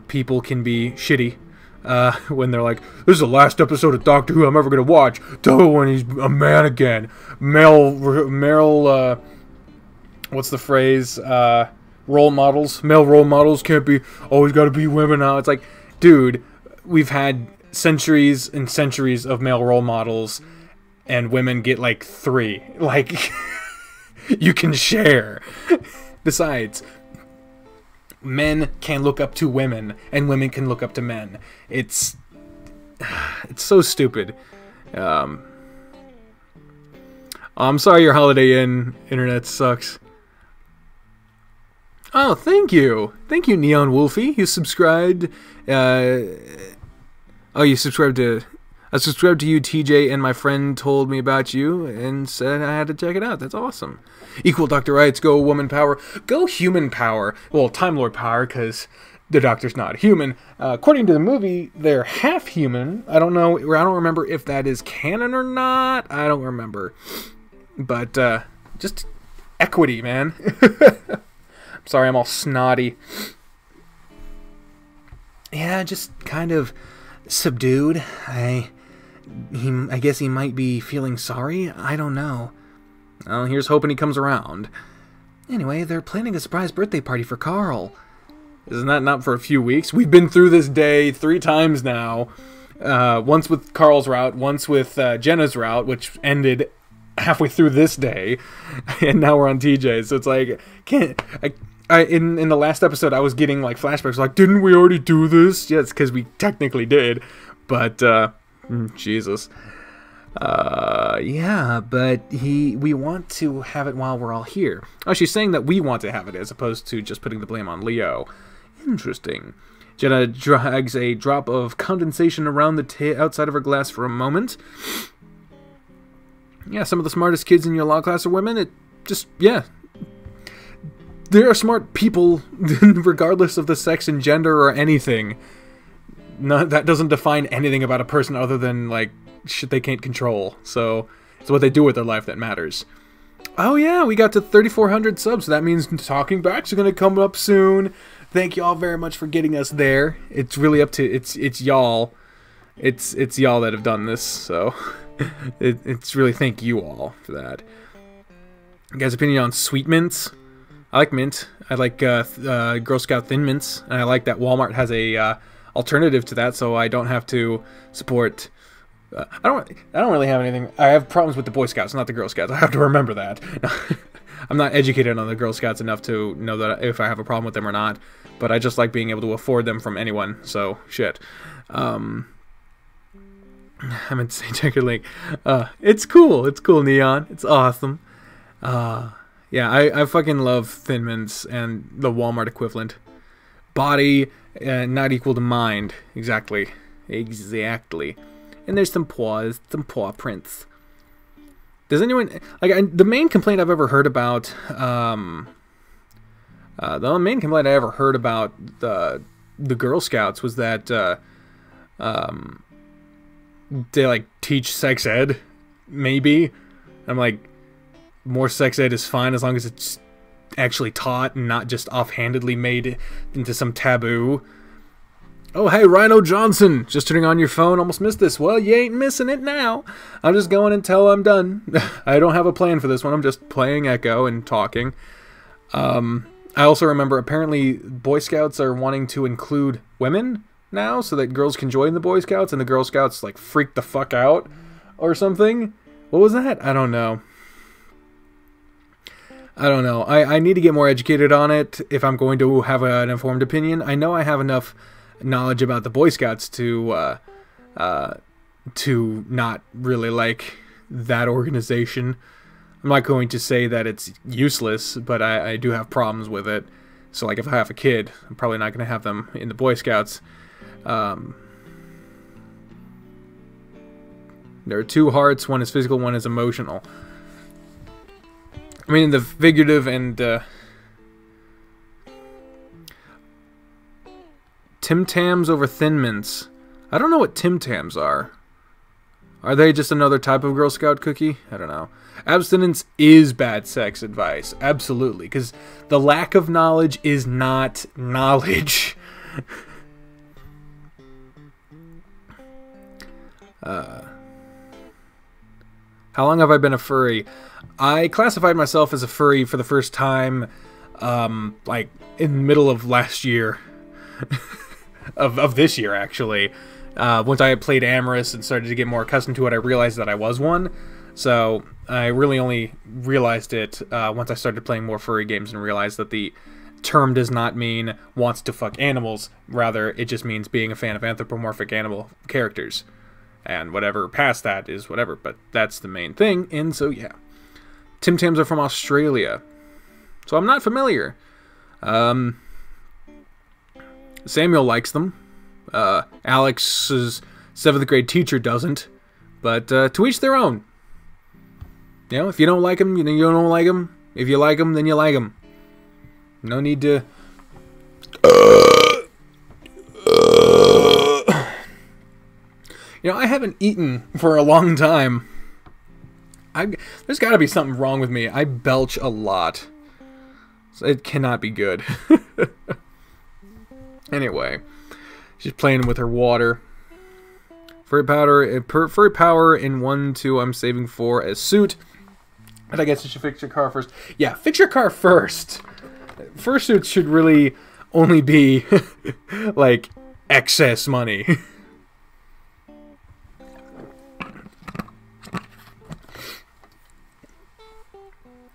people can be shitty when they're like, this is the last episode of Doctor Who I'm ever going to watch. Tell when he's a man again. Male, what's the phrase? Role models. Male role models can't be, always got to be women now. It's like, dude, we've had centuries and centuries of male role models, and women get like 3. Like, you can share. Besides, men can look up to women, and women can look up to men. It's so stupid. I'm sorry your Holiday Inn internet sucks. Oh, thank you. Thank you, Neon Wolfie. You subscribed. You subscribed to... I subscribed to you, TJ, and my friend told me about you and said I had to check it out. That's awesome. Equal Doctor rights. Go woman power. Go human power. Well, Time Lord power, because the Doctor's not human. According to the movie, they're half human. I don't know. I don't remember if that is canon or not. I don't remember. But, just equity, man. I'm sorry, I'm all snotty. Yeah, just kind of subdued. I guess he might be feeling sorry. I don't know. Well, here's hoping he comes around. Anyway, they're planning a surprise birthday party for Carl. Isn't that not for a few weeks? We've been through this day 3 times now. Once with Carl's route, once with Jenna's route, which ended halfway through this day, and now we're on TJ's. So it's like, in the last episode, I was getting like flashbacks, like, didn't we already do this? Yes, because we technically did, but Jesus. Yeah, but we want to have it while we're all here. Oh, she's saying that we want to have it as opposed to just putting the blame on Leo. Interesting. Jenna drags a drop of condensation around the outside of her glass for a moment. Yeah, some of the smartest kids in your law class are women. It just, yeah. There are smart people, regardless of the sex and gender or anything. No, that doesn't define anything about a person other than, like, shit they can't control. So, it's what they do with their life that matters. Oh yeah, we got to 3,400 subs, so that means Talking Backs are going to come up soon. Thank y'all very much for getting us there. It's really up to, it's y'all. It's y'all that have done this, so it's really thank you all for that. You guys' opinion on sweet mints? I like mint. I like Girl Scout Thin Mints, and I like that Walmart has a alternative to that, so I don't have to support. I don't really have anything. I have problems with the Boy Scouts, not the Girl Scouts. I have to remember that. I'm not educated on the Girl Scouts enough to know that if I have a problem with them or not. But I just like being able to afford them from anyone. So shit. I meant to say Checker Link. It's cool. It's cool, Neon. It's awesome. Yeah, I fucking love Thin Mints and the Walmart equivalent. Body not equal to mind. Exactly. Exactly. And there's some paws, some paw prints. Does anyone like the main complaint I've ever heard about? The main complaint I ever heard about the Girl Scouts was that they like teach sex ed, maybe. I'm like, more sex ed is fine as long as it's actually taught and not just offhandedly made into some taboo. Oh, hey, Rhino Johnson, just turning on your phone, almost missed this. Well, you ain't missing it now. I'm just going until I'm done. I don't have a plan for this one. I'm just playing Echo and talking. I also remember apparently Boy Scouts are wanting to include women now so that girls can join the Boy Scouts, and the Girl Scouts like freak the fuck out or something. What was that? I don't know. I need to get more educated on it if I'm going to have an informed opinion. I know I have enough knowledge about the Boy Scouts to not really like that organization. I'm not going to say that it's useless, but I do have problems with it. So like if I have a kid, I'm probably not going to have them in the Boy Scouts. There are two hearts, one is physical, one is emotional. I mean, the figurative and Tim Tams over Thin Mints. I don't know what Tim Tams are. Are they just another type of Girl Scout cookie? I don't know. Abstinence is bad sex advice. Absolutely. Because the lack of knowledge is not knowledge. How long have I been a furry? I classified myself as a furry for the first time, like, in the middle of last year. of this year, actually. Once I had played Amorous and started to get more accustomed to it, I realized that I was one. So, I really only realized it once I started playing more furry games and realized that the term does not mean wants to fuck animals. Rather, it just means being a fan of anthropomorphic animal characters. And whatever past that is whatever, but that's the main thing, and so yeah. Tim Tams are from Australia, so I'm not familiar. Samuel likes them. Alex's 7th grade teacher doesn't, but to each their own. You know, if you don't like them, you don't like them. If you like them, then you like them. No need to... You know, I haven't eaten for a long time. There's got to be something wrong with me. I belch a lot. So it cannot be good. Anyway, she's playing with her water. Furry power in 1-2 I'm saving for a suit. But I guess you should fix your car first. Yeah, fix your car first. Fursuits should really only be like excess money.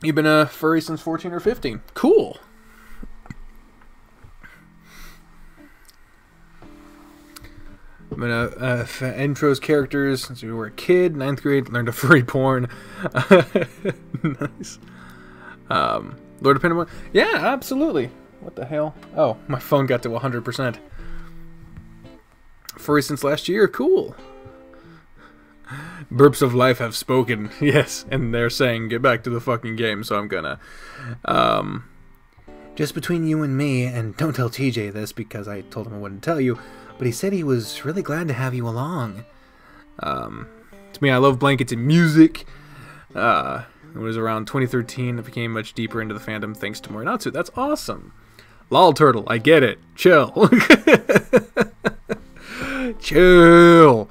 You've been a furry since 14 or 15. Cool. I've been intros characters since we were a kid. 9th grade, learned to furry porn. Nice. Lord of Pinamon. Yeah, absolutely. What the hell? Oh, my phone got to 100%. Furry since last year. Cool. Burps of life have spoken. Yes, and they're saying get back to the fucking game, so I'm gonna. Just between you and me, and don't tell TJ this because I told him I wouldn't tell you, but he said he was really glad to have you along. To me, I love blankets and music. It was around 2013 that became much deeper into the fandom thanks to Morinatsu. That's awesome. Lol Turtle, I get it. Chill. Chill.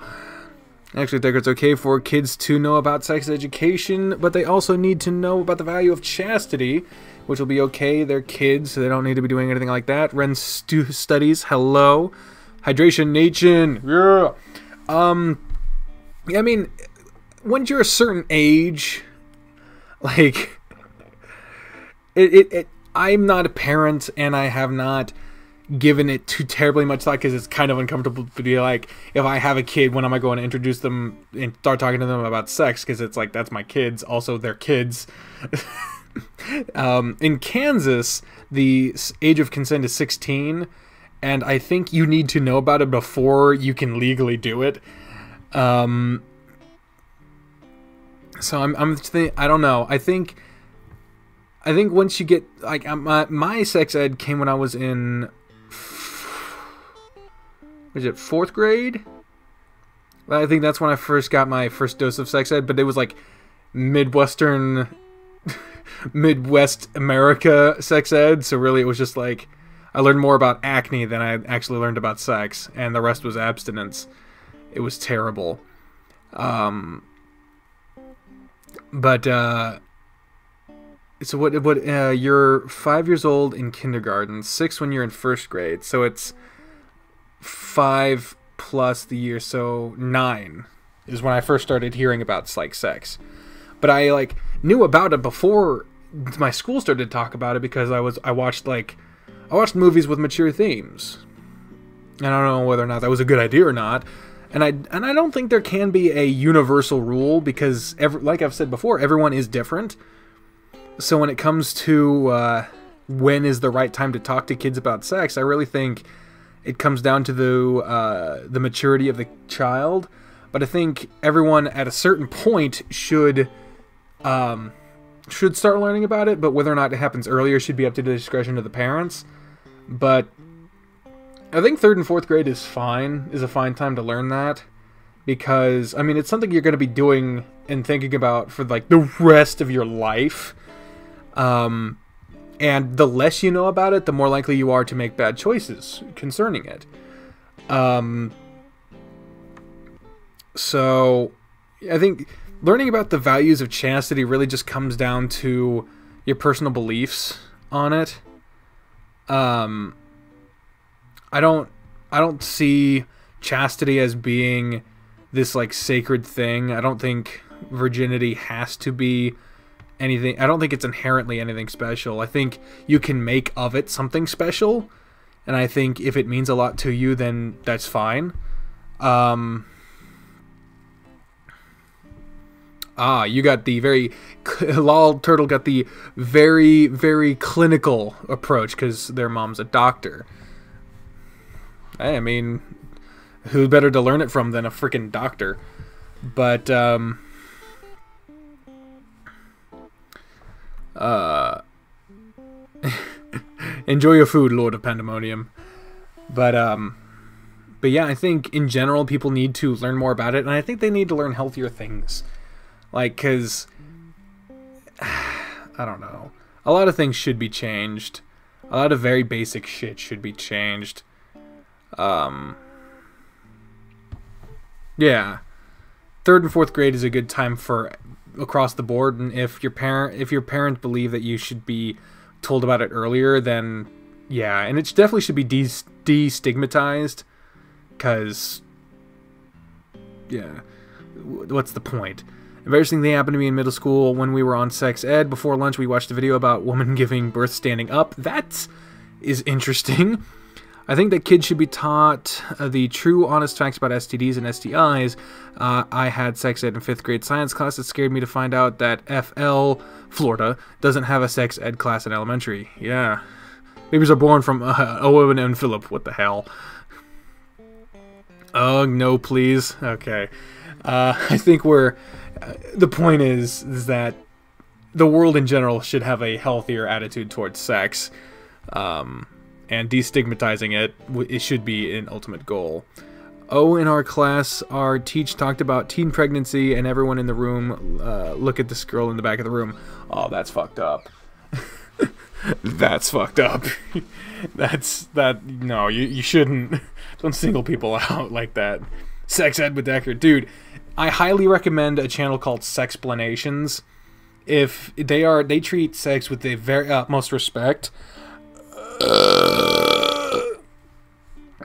I actually think it's okay for kids to know about sex education, but they also need to know about the value of chastity, which will be okay. They're kids, so they don't need to be doing anything like that. Ren studies, hello. Hydration Nation, yeah. I mean, once you're a certain age, like, I'm not a parent, and I have not given it too terribly much thought because it's kind of uncomfortable to be like, if I have a kid, when am I going to introduce them and start talking to them about sex? Because it's like, that's my kids. Also, they're kids. In Kansas, the age of consent is 16, and I think you need to know about it before you can legally do it. So I don't know. I think once you get, like, my sex ed came when I was in, was it 4th grade? I think that's when I first got my first dose of sex ed, but it was like Midwest America sex ed, so really it was just like, I learned more about acne than I actually learned about sex, and the rest was abstinence. It was terrible. So you're 5 years old in kindergarten, 6 when you're in 1st grade, so it's 5 plus the year, so 9 is when I first started hearing about, like, sex. But I, like, knew about it before my school started to talk about it because I watched movies with mature themes. And I don't know whether or not that was a good idea or not. And I don't think there can be a universal rule because, like I've said before, everyone is different. So when it comes to when is the right time to talk to kids about sex, I really think it comes down to the maturity of the child. But I think everyone at a certain point should start learning about it, but whether or not it happens earlier should be up to the discretion of the parents. But I think 3rd and 4th grade is a fine time to learn that, because, I mean, it's something you're going to be doing and thinking about for, like, the rest of your life. And the less you know about it, the more likely you are to make bad choices concerning it. So I think learning about the values of chastity really just comes down to your personal beliefs on it. I don't see chastity as being this, like, sacred thing. I don't think virginity has to be anything. I don't think it's inherently anything special. I think you can make of it something special, and I think if it means a lot to you, then that's fine. You got the very Lol Turtle got the very, very clinical approach because their mom's a doctor. I mean, who better to learn it from than a freaking doctor? But enjoy your food, Lord of Pandemonium. But yeah, I think in general people need to learn more about it, and I think they need to learn healthier things. Like, cause I don't know. A lot of things should be changed. A lot of very basic shit should be changed. Yeah. 3rd and 4th grade is a good time for across the board, and if your parents believe that you should be told about it earlier, then yeah, and it definitely should be destigmatized, because yeah, what's the point? Embarrassing thing happened to me in middle school when we were on sex ed. Before lunch, we watched a video about women giving birth standing up. That is interesting. I think that kids should be taught the true, honest facts about STDs and STIs. I had sex ed in 5th grade science class. It scared me to find out that FL, Florida, doesn't have a sex ed class in elementary. Yeah. Babies are born from Owen and Philip. What the hell? Oh, no, please. Okay. I think the point is that the world in general should have a healthier attitude towards sex. And destigmatizing it should be an ultimate goal. Oh, in our class, our teacher talked about teen pregnancy, and everyone in the room look at this girl in the back of the room. Oh, that's fucked up. That's fucked up. No, you shouldn't. Don't single people out like that. Sex ed with Decker. Dude, I highly recommend a channel called Sexplanations. If they treat sex with the very utmost respect.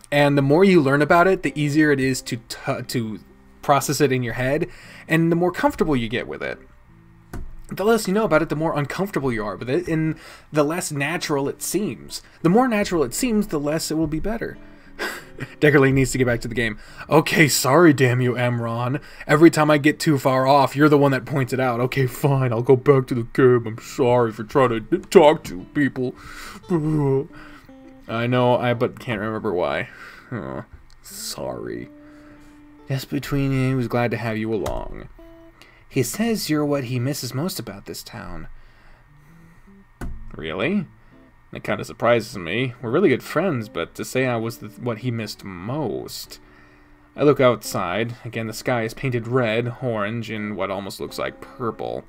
And the more you learn about it, the easier it is to process it in your head, and the more comfortable you get with it. The less you know about it, the more uncomfortable you are with it, and the less natural it seems. The more natural it seems, the less it will be better. Deckerling needs to get back to the game. Okay, sorry, damn you, Emron. Every time I get too far off, you're the one that points it out. Okay, fine, I'll go back to the game. I'm sorry for trying to talk to people. I know, but can't remember why. Oh, sorry. Just between you, he was glad to have you along. He says you're what he misses most about this town. Really? That kind of surprises me. We're really good friends, but to say I was what he missed most... I look outside. Again, the sky is painted red, orange, and what almost looks like purple.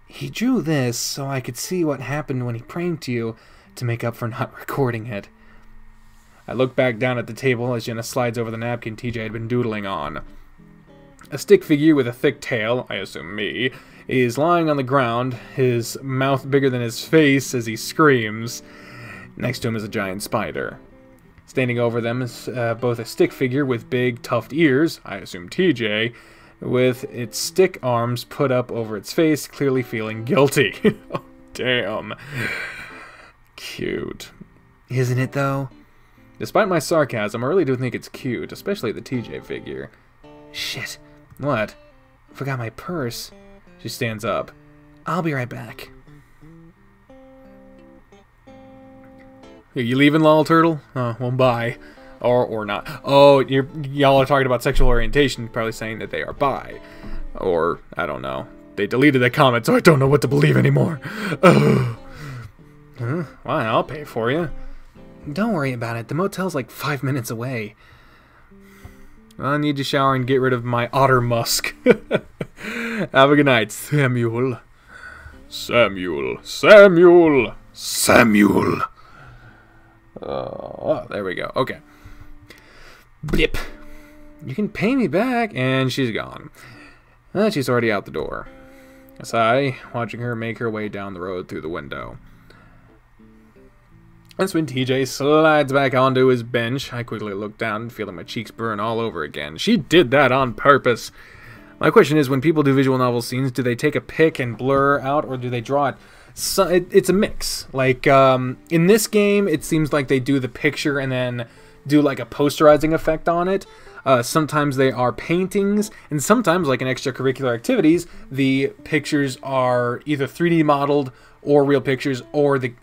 He drew this so I could see what happened when he pranked you to make up for not recording it. I look back down at the table as Jenna slides over the napkin TJ had been doodling on. A stick figure with a thick tail, I assume me, is lying on the ground, his mouth bigger than his face as he screams. Next to him is a giant spider. Standing over them is both a stick figure with big, tufted ears, I assume TJ, with its stick arms put up over its face, clearly feeling guilty. Oh, damn. Cute. Isn't it, though? Despite my sarcasm, I really do think it's cute, especially the TJ figure. Shit. What? Forgot my purse. She stands up. I'll be right back. Are you leaving, lol turtle? Oh, well, bye. Or not. Oh, y'all are talking about sexual orientation, probably saying that they are bi. Or, I don't know. They deleted that comment, so I don't know what to believe anymore. Ugh. Huh? Fine, I'll pay for you. Don't worry about it. The motel's like 5 minutes away. I need to shower and get rid of my otter musk. Have a good night, Samuel. Samuel. Samuel. Samuel. Oh, there we go. Okay. Blip. You can pay me back. And she's gone. She's already out the door. I sigh, watching her make her way down the road through the window. That's when TJ slides back onto his bench. I quickly look down, feeling my cheeks burn all over again. She did that on purpose. My question is, when people do visual novel scenes, do they take a pic and blur out, or do they draw it? So it's a mix. Like, in this game, it seems like they do the picture and then do like a posterizing effect on it. Sometimes they are paintings, and sometimes, like in extracurricular activities, the pictures are either 3D modeled or real pictures, or the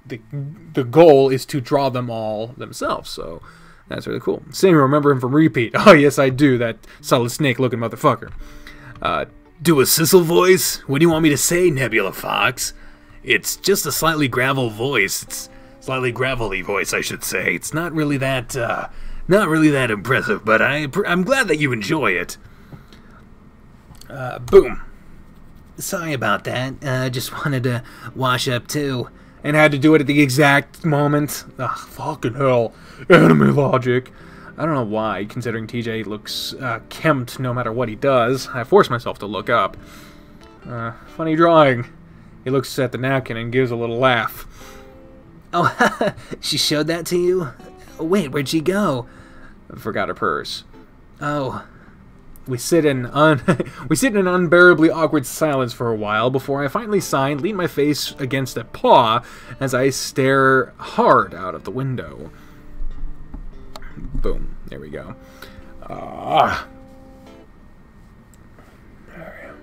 goal is to draw them all themselves. So that's really cool. Samuel, remember him from Repeat. Oh, yes, I do. That solid snake-looking motherfucker. Do a sizzle voice? What do you want me to say, Nebula Fox? It's just a slightly gravel voice. It's slightly gravelly voice, I should say. It's not really that impressive, but I'm glad that you enjoy it. Boom. Sorry about that. Just wanted to wash up too. And had to do it at the exact moment. Ugh, fucking hell. Enemy logic. I don't know why, considering TJ looks kempt no matter what he does. I force myself to look up. Funny drawing. He looks at the napkin and gives a little laugh. Oh, she showed that to you? Wait, where'd she go? I forgot her purse. Oh. We sit in an unbearably awkward silence for a while before I finally sigh and lean my face against a paw as I stare hard out of the window. Boom. There we go. There we go.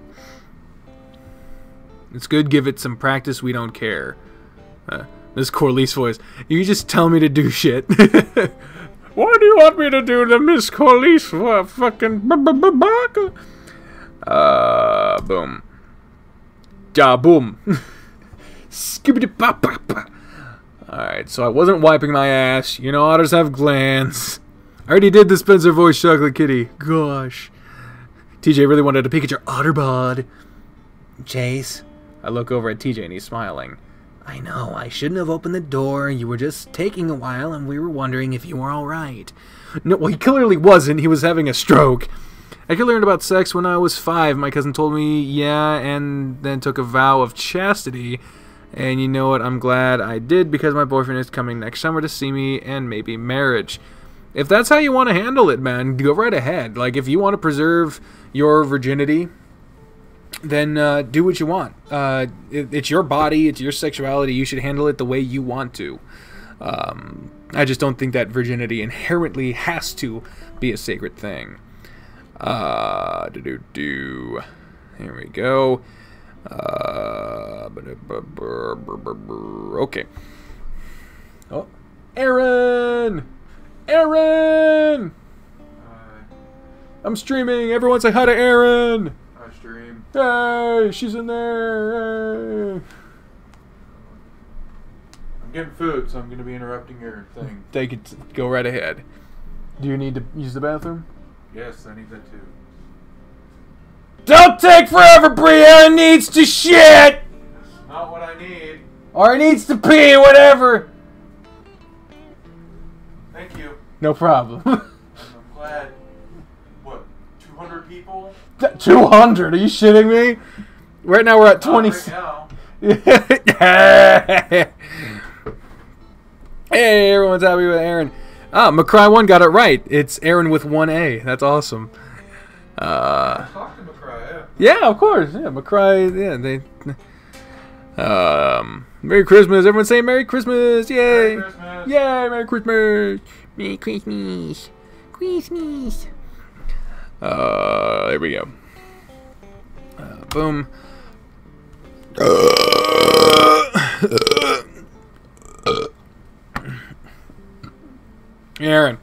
It's good. Give it some practice. We don't care. This Corliss voice. You just tell me to do shit. What do you want me to do to Miss Corliss for fucking boom. Ja, boom. Skibbity pop pop. Alright, so I wasn't wiping my ass. You know, otters have glands. I already did the Spencer voice, Chocolate Kitty. Gosh. TJ really wanted to peek at your otter bod. Chase. I look over at TJ and he's smiling. I know, I shouldn't have opened the door. You were just taking a while and we were wondering if you were alright. No, well, he clearly wasn't. He was having a stroke. I learned about sex when I was 5. My cousin told me, yeah, and then took a vow of chastity. And you know what? I'm glad I did because my boyfriend is coming next summer to see me and maybe marriage. If that's how you want to handle it, man, go right ahead. Like, if you want to preserve your virginity, then do what you want. It's your body. It's your sexuality. You should handle it the way you want to. I just don't think that virginity inherently has to be a sacred thing. Here we go. Okay. Oh, Aaron! Aaron! I'm streaming. Everyone say hi to Aaron. I stream. Hey, she's in there. Hey. I'm getting food, so I'm going to be interrupting your thing. Take it. Go right ahead. Do you need to use the bathroom? Yes, I need that too. Don't take forever, BriAnna needs to shit! That's not what I need. Or needs to pee, whatever. Thank you. No problem. I'm glad. What, 200 people? 200? Are you shitting me? Right now we're at 20. Right now. Hey, everyone's happy with Aaron. Ah, McCry1 got it right. It's Aaron with 1A. That's awesome. Talk to McCry, Yeah, of course. Yeah, McCry. Yeah, Merry Christmas. Everyone say Merry Christmas. Yay. Merry Christmas. Yay, Merry Christmas. Merry Christmas. Christmas. There we go. Boom. Aaron.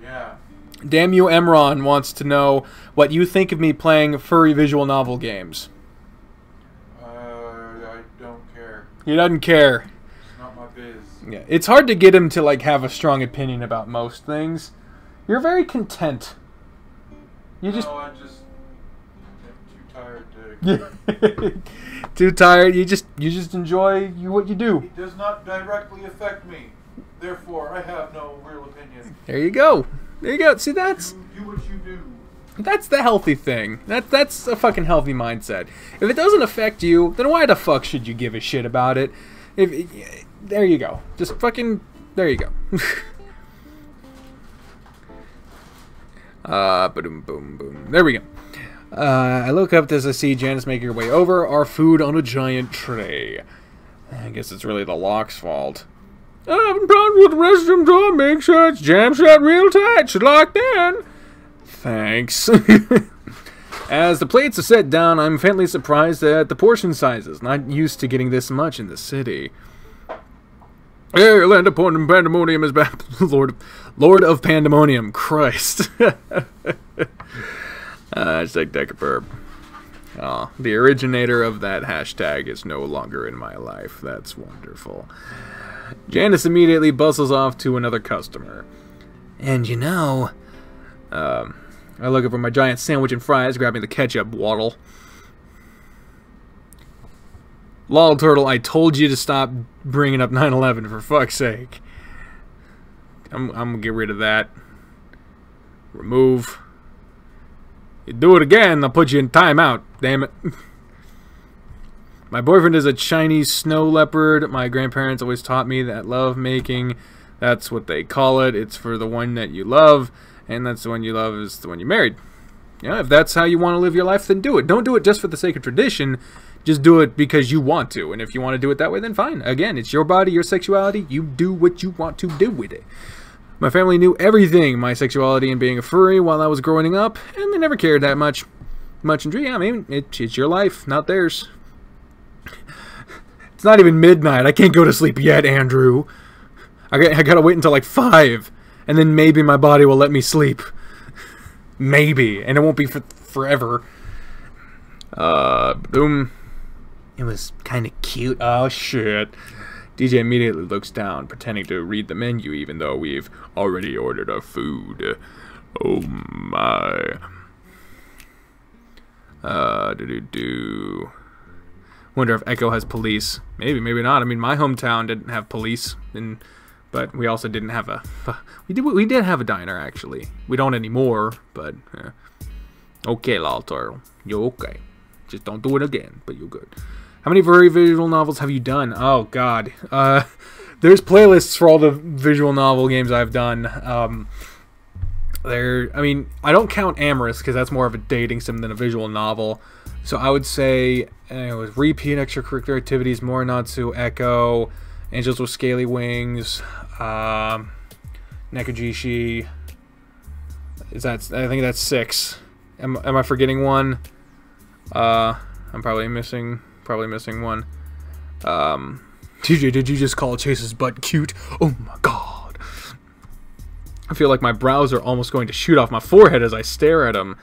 Yeah. Damn you, Emron wants to know what you think of me playing furry visual novel games. I don't care. He doesn't care. It's not my biz. Yeah, it's hard to get him to like have a strong opinion about most things. You're very content. You I'm too tired to. too tired. You just enjoy what you do. It does not directly affect me. Therefore, I have no real opinion. There you go. There you go. See, that's Do what you do. that's the healthy thing. That's a fucking healthy mindset. If it doesn't affect you, then why the fuck should you give a shit about it? There you go. Just fucking there you go. Boom, boom, boom. There we go. I look up as I see Janice making her way over. Our food on a giant tray. I guess it's really the lock's fault. I haven't problems with the restroom door. Make sure it's jammed shut real tight. Should locked in. Thanks. As the plates are set down, I'm faintly surprised at the portion sizes. Not used to getting this much in the city. Hey, land of Pandemonium is back. Lord of Pandemonium. Christ. Hashtag Deckerburb. Oh, the originator of that hashtag is no longer in my life. That's wonderful. Janice immediately bustles off to another customer. And you know... I look over my giant sandwich and fries, grabbing the ketchup waddle. Lol, Turtle, I told you to stop bringing up 9/11, for fuck's sake. I'm gonna get rid of that. Remove. You do it again, I'll put you in timeout, damn it. My boyfriend is a Chinese snow leopard. My grandparents always taught me that love making, that's what they call it. It's for the one that you love, and that's the one you love is the one you married. Yeah, if that's how you want to live your life, then do it. Don't do it just for the sake of tradition. Just do it because you want to. And if you want to do it that way, then fine. Again, it's your body, your sexuality. You do what you want to do with it. My family knew everything, my sexuality and being a furry while I was growing up, and they never cared that much. Yeah, I mean, it's your life, not theirs. It's not even midnight. I can't go to sleep yet, Andrew. I gotta wait until like 5, and then maybe my body will let me sleep. Maybe, and it won't be for forever. Boom. It was kind of cute. Oh shit. DJ immediately looks down, pretending to read the menu even though we've already ordered our food. Oh my. Wonder if Echo has police. Maybe, maybe not. I mean, my hometown didn't have police, but we also didn't have a... We did have a diner, actually. We don't anymore, but... Okay, Lol Turtle. You're okay. Just don't do it again, but you're good. How many visual novels have you done? Oh, God. There's playlists for all the visual novel games I've done. I mean, I don't count Amorous, because that's more of a dating sim than a visual novel. So I would say it was repeat extracurricular activities, Morinatsu, Echo, Angels with Scaly Wings, Nekajishi. I think that's 6. Am I forgetting one? I'm probably missing one. TJ, did you just call Chase's butt cute? Oh my god. I feel like my brows are almost going to shoot off my forehead as I stare at him.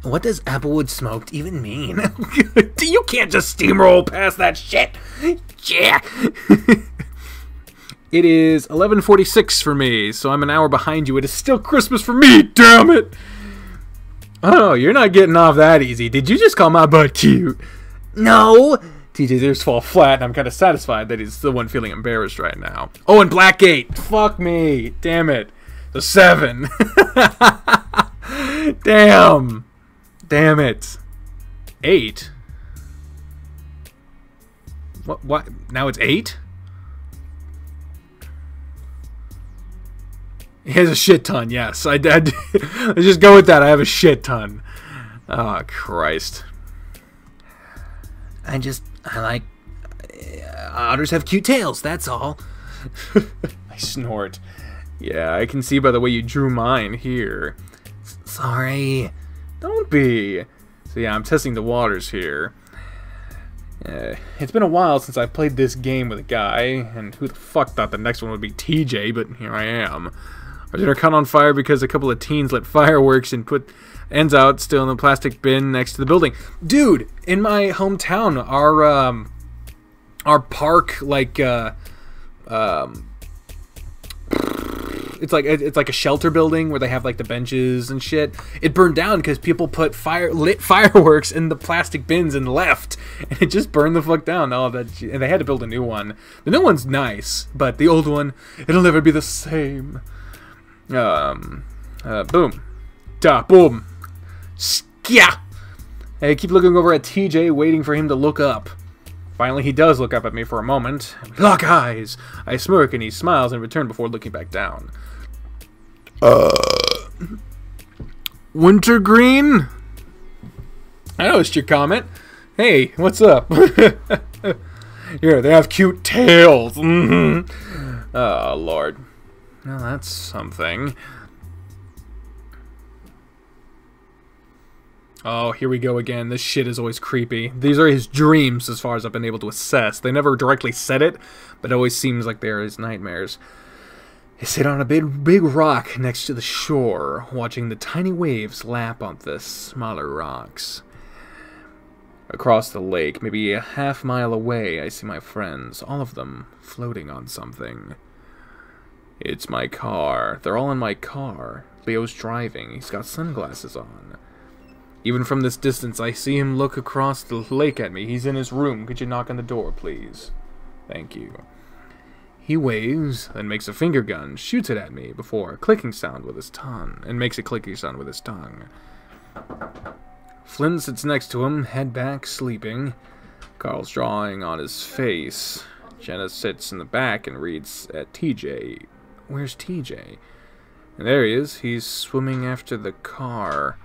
What does Applewood smoked even mean? You can't just steamroll past that shit. Yeah. It is 11:46 for me, so I'm an hour behind you. It is still Christmas for me, damn it. Oh, you're not getting off that easy. Did you just call my butt cute? No. TJ's ears fall flat, and I'm kind of satisfied that he's the one feeling embarrassed right now. Oh, and Blackgate. Fuck me. Damn it. The 7. Damn. Damn it. 8? What? Now it's 8? He has a shit ton, yes. Let's just go with that. I have a shit ton. Oh, Christ. I like... otters have cute tails, that's all. I snort. Yeah, I can see by the way you drew mine here. Sorry. Don't be. So yeah, I'm testing the waters here. It's been a while since I played this game with a guy, and who the fuck thought the next one would be TJ, but here I am. Our dinner caught on fire because a couple of teens lit fireworks and put ends out still in the plastic bin next to the building. Dude, in my hometown, our park, like, it's like a shelter building where they have like the benches and shit. It burned down because people put lit fireworks in the plastic bins and left, and it just burned the fuck down. And they had to build a new one. The new one's nice, but the old one, it'll never be the same. Boom, da boom, skya. I keep looking over at TJ, waiting for him to look up. Finally, he does look up at me for a moment. We lock eyes. I smirk, and he smiles in return before looking back down. Wintergreen? I noticed your comment. Hey, what's up? Here, they have cute tails. Oh, Lord. Well, that's something. Oh, here we go again. This shit is always creepy. These are his dreams as far as I've been able to assess. They never directly said it, but it always seems like they're his nightmares. I sit on a big rock next to the shore, watching the tiny waves lap on the smaller rocks. Across the lake, maybe a half-mile away, I see my friends, all of them floating on something. It's my car. They're all in my car. Leo's driving. He's got sunglasses on. Even from this distance, I see him look across the lake at me. He's in his room. Could you knock on the door, please? Thank you. He waves, then makes a finger gun, shoots it at me before a clicking sound with his tongue, and makes a clicking sound with his tongue. Flynn sits next to him, head back, sleeping. Carl's drawing on his face. Jenna sits in the back and reads at TJ. Where's TJ? And there he is. He's swimming after the car.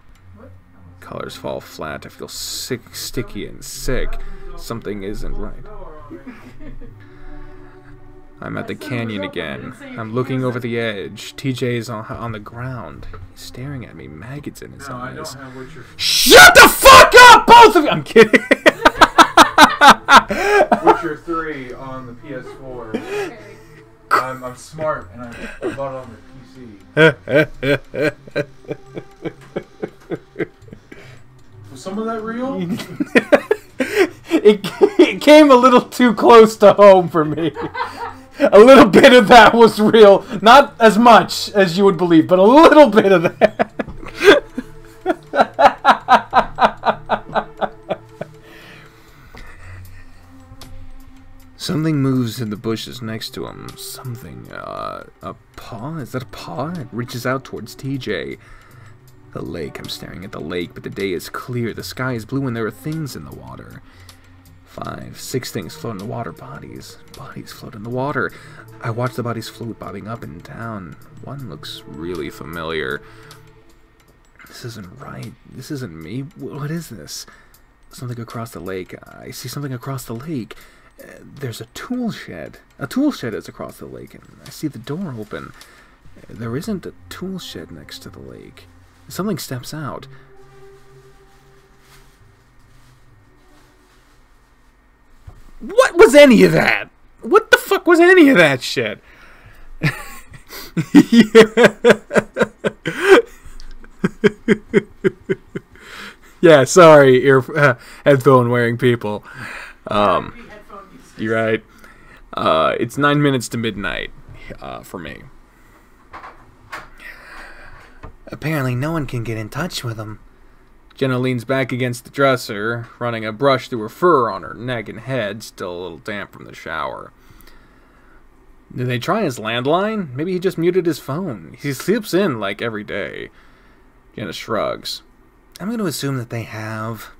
Colors fall flat. I feel sick, sticky, and sick. Something isn't right. I'm at the canyon again. I'm looking over the edge. TJ's on the ground. He's staring at me, maggots in his eyes. Shut the fuck up, both of you! I'm kidding. Witcher 3 on the PS4. Okay. I'm smart, and I bought it on the PC. Was some of that real? It came a little too close to home for me. A little bit of that was real. Not as much as you would believe, but a little bit of that. Something moves in the bushes next to him. Something, a paw? Is that a paw? It reaches out towards TJ. The lake. I'm staring at the lake, but the day is clear. The sky is blue and there are things in the water. 5, 6 things float in the water. Bodies. Bodies float in the water. I watch the bodies float, bobbing up and down. One looks really familiar. This isn't right. This isn't me. What is this? Something across the lake. I see something across the lake. There's a tool shed. A tool shed is across the lake, and I see the door open. There isn't a tool shed next to the lake. Something steps out. What was any of that? What the fuck was any of that shit? Yeah, sorry, headphone wearing people. You're right. It's 9 minutes to midnight for me. Apparently no one can get in touch with him. Jenna leans back against the dresser, running a brush through her fur on her neck and head, still a little damp from the shower. Did they try his landline? Maybe he just muted his phone. He sleeps in like every day. Jenna shrugs. I'm going to assume that they have.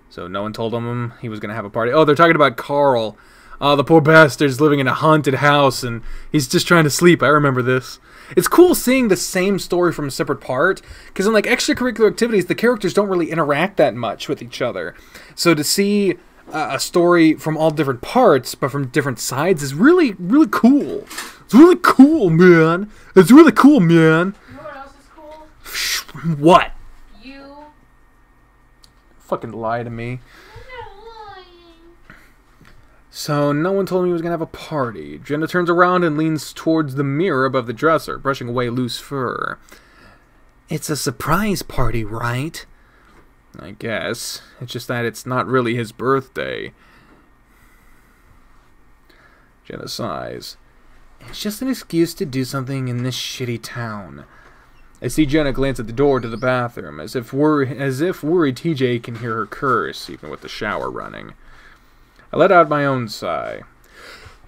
So no one told him he was going to have a party. Oh, they're talking about Carl. Oh, the poor bastard's living in a haunted house and he's just trying to sleep. I remember this. It's cool seeing the same story from a separate part, because in like extracurricular activities, the characters don't really interact that much with each other. So to see a story from all different parts, but from different sides, is really, really cool. It's really cool, man. It's really cool, man. You know what else is cool? What? You. Fucking lie to me. I'm not lying. So, no one told me he was going to have a party. Jenna turns around and leans towards the mirror above the dresser, brushing away loose fur. It's a surprise party, right? I guess. It's just that it's not really his birthday. Jenna sighs. It's just an excuse to do something in this shitty town. I see Jenna glance at the door to the bathroom, as if worried TJ can hear her curse, even with the shower running. I let out my own sigh.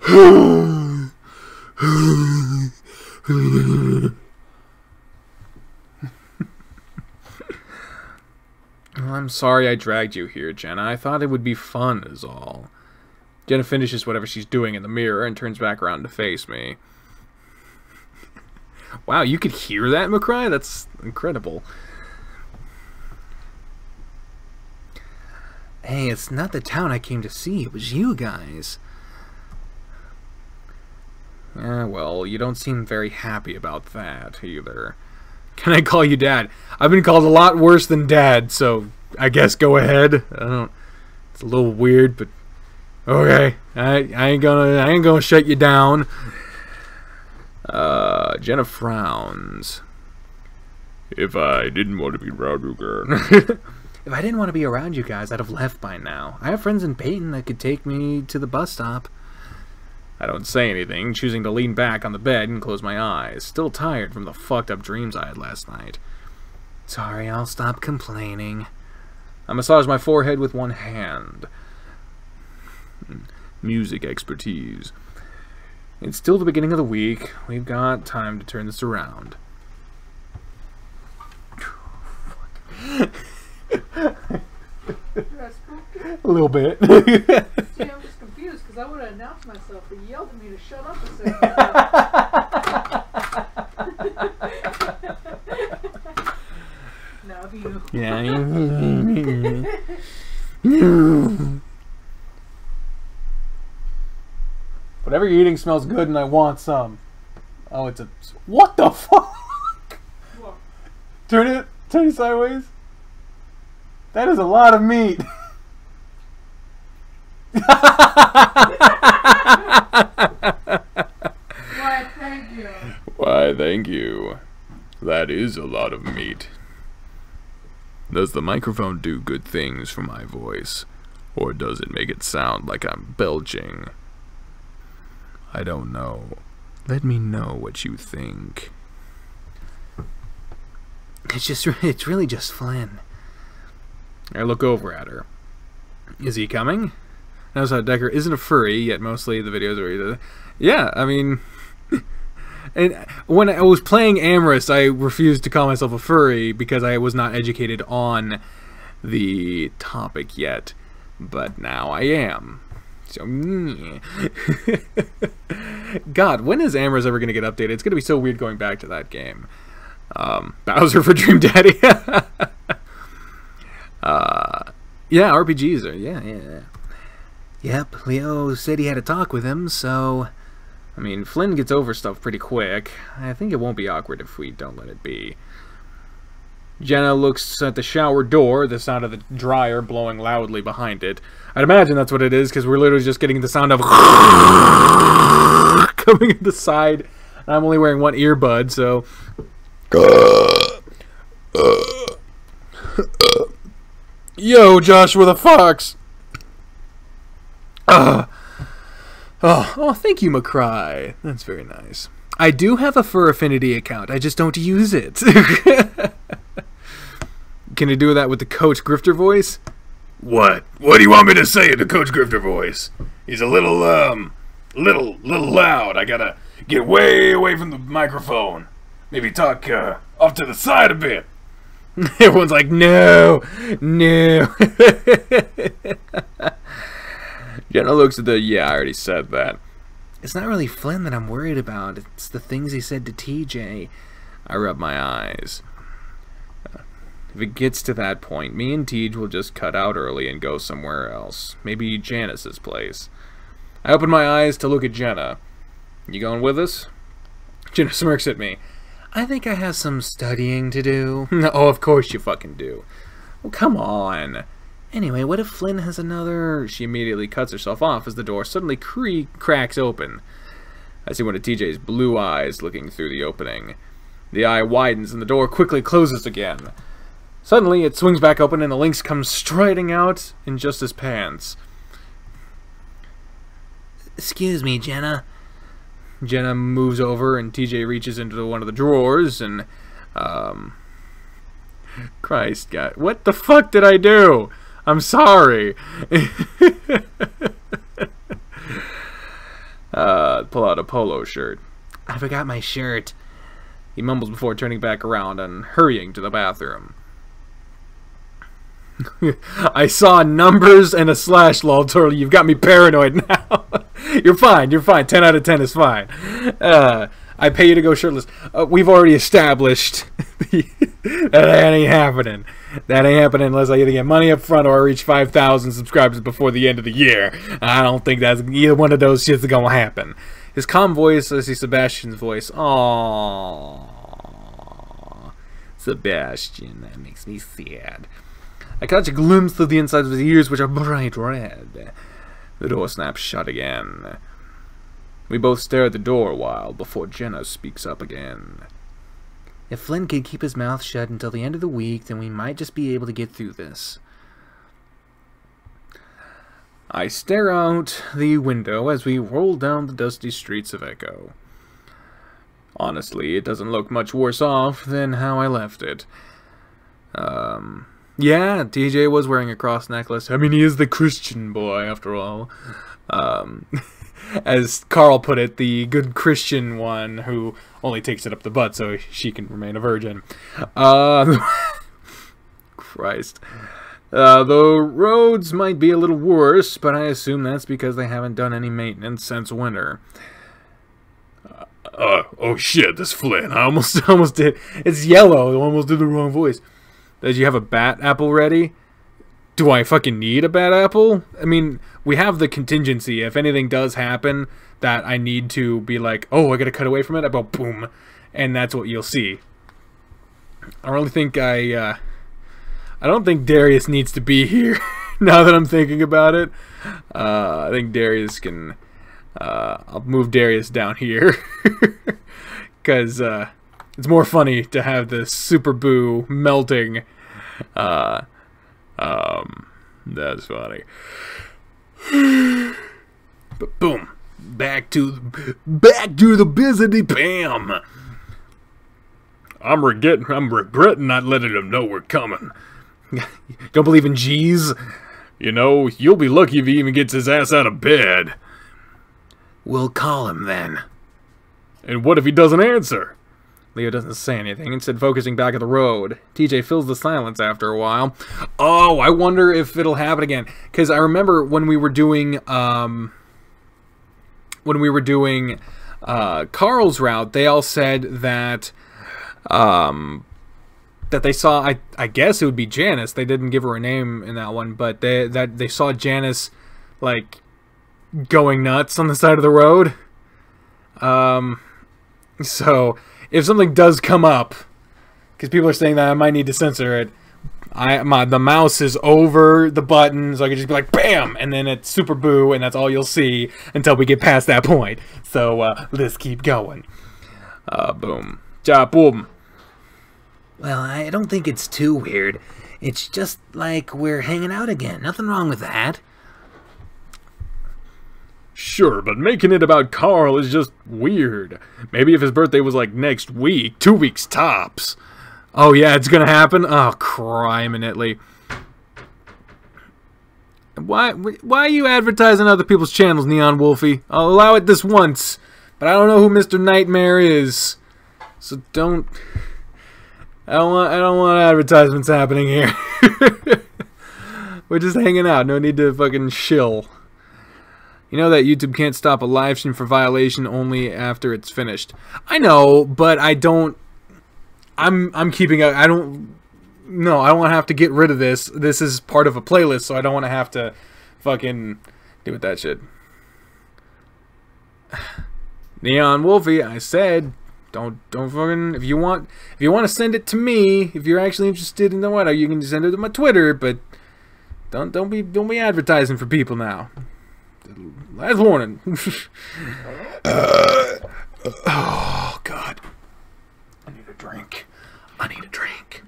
Well, I'm sorry I dragged you here, Jenna. I thought it would be fun, is all. Jenna finishes whatever she's doing in the mirror and turns back around to face me. Wow, you could hear that, McCurdy? That's incredible. Hey, it's not the town I came to see. It was you guys. Yeah, well, you don't seem very happy about that, either. Can I call you Dad? I've been called a lot worse than Dad, so I guess go ahead. I don't. It's a little weird, but okay. I ain't gonna shut you down. Jenna frowns. If I didn't want to be around you again. If I didn't want to be around you guys, I'd have left by now. I have friends in Peyton that could take me to the bus stop. I don't say anything, choosing to lean back on the bed and close my eyes, still tired from the fucked up dreams I had last night. Sorry, I'll stop complaining. I massage my forehead with one hand. Music expertise. It's still the beginning of the week. We've got time to turn this around. A little bit. See, I'm just confused because I would have announced myself, but you yelled at me to shut up a second. Love you. Yeah. Whatever you're eating smells good and I want some. Oh, it's a... What the fuck? What? Turn it sideways. That is a lot of meat. Why, thank you. Why, thank you. That is a lot of meat. Does the microphone do good things for my voice? Or does it make it sound like I'm belching? I don't know. Let me know what you think. It's really just Flynn. I look over at her. Is he coming? Notice how Decker isn't a furry, yet mostly the videos are either. Yeah, I mean... And when I was playing Amherst, I refused to call myself a furry because I was not educated on the topic yet. But now I am. So, God, when is Amherst ever going to get updated? It's going to be so weird going back to that game. Bowser for Dream Daddy. Yeah, RPGs are, yeah. Yep, Leo said he had a talk with him, so... I mean, Flynn gets over stuff pretty quick. I think it won't be awkward if we don't let it be. Jenna looks at the shower door, the sound of the dryer blowing loudly behind it. I'd imagine that's what it is, because we're literally just getting the sound of coming in the side. I'm only wearing one earbud, so... Yo, Joshua the Fox! Oh, thank you, McCurdy. That's very nice. I do have a Fur Affinity account. I just don't use it. Can you do that with the Coach Grifter voice? What? What do you want me to say in the Coach Grifter voice? He's a little loud. I gotta get way away from the microphone. Maybe talk off to the side a bit. Everyone's like, no. Jenna looks at the, yeah, I already said that. It's not really Flynn that I'm worried about. It's the things he said to TJ. I rub my eyes. If it gets to that point, me and Tej will just cut out early and go somewhere else. Maybe Janice's place. I open my eyes to look at Jenna. You going with us? Jenna smirks at me. I think I have some studying to do. Oh, of course you fucking do. Well, come on. Anyway, what if Flynn has another... She immediately cuts herself off as the door suddenly cracks open. I see one of TJ's blue eyes looking through the opening. The eye widens and the door quickly closes again. Suddenly, it swings back open and the Lynx comes striding out in just his pants. Excuse me, Jenna. Jenna moves over and TJ reaches into one of the drawers and... Christ, God. What the fuck did I do? I'm sorry. Pull out a polo shirt. I forgot my shirt. He mumbles before turning back around and hurrying to the bathroom. I saw numbers and a slash, lol, Turtle. You've got me paranoid now. You're fine. 10 out of 10 is fine. I pay you to go shirtless. We've already established that ain't happening. That ain't happening unless I either get money up front or I reach 5,000 subscribers before the end of the year. I don't think that's either one of those shit's gonna happen. His calm voice, I see Sebastian's voice. Aww. Sebastian, that makes me sad. I catch a glimpse of the insides of his ears, which are bright red. The door snaps shut again. We both stare at the door a while before Jenna speaks up again. If Flynn could keep his mouth shut until the end of the week, then we might just be able to get through this. I stare out the window as we roll down the dusty streets of Echo. Honestly, it doesn't look much worse off than how I left it. Yeah, TJ was wearing a cross necklace. I mean, he is the Christian boy, after all. As Carl put it, the good Christian one who only takes it up the butt so she can remain a virgin. Christ. The roads might be a little worse, but I assume that's because they haven't done any maintenance since winter. Oh shit, this Flynn. I almost did. It's yellow. I almost did the wrong voice. Did you have a bat apple ready? Do I fucking need a bat apple? I mean, we have the contingency. If anything does happen that I need to be like, oh, I gotta cut away from it, I go boom. And that's what you'll see. I really think I don't think Darius needs to be here, now that I'm thinking about it. I think Darius can... I'll move Darius down here. Because it's more funny to have this Super Boo melting That's funny. But boom. Back to the busy Pam. I'm regretting not letting him know we're coming. Don't believe in G's? You know, you'll be lucky if he even gets his ass out of bed. We'll call him then. And what if he doesn't answer? Leo doesn't say anything, instead focusing back at the road. TJ fills the silence after a while. Oh, I wonder if it'll happen again. Because I remember when we were doing, Carl's route, they all said that, that they saw, I guess it would be Janice. They didn't give her a name in that one, but they saw Janice, like, going nuts on the side of the road. So if something does come up, because people are saying that I might need to censor it, the mouse is over the button, so I can just be like, BAM! And then it's super boo, and that's all you'll see until we get past that point. So, let's keep going. Boom. Ja, boom. Well, I don't think it's too weird. It's just like we're hanging out again. Nothing wrong with that. Sure, but making it about Carl is just weird. Maybe if his birthday was like next week, 2 weeks tops. Oh yeah, it's gonna happen? Oh, criminally. Why are you advertising other people's channels, Neon Wolfie? I'll allow it this once, but I don't know who Mr. Nightmare is. So don't... I don't want advertisements happening here. We're just hanging out. No need to fucking shill. You know that YouTube can't stop a live stream for violation only after it's finished. I know, but I don't... I'm keeping a... I don't want to have to get rid of this. This is part of a playlist, so I don't want to have to fucking deal with that shit. Neon Wolfie, I said, don't fucking... If you want to send it to me, if you're actually interested in the what, you can send it to my Twitter, but don't be advertising for people now. Last warning. Oh God. I need a drink. I need a drink.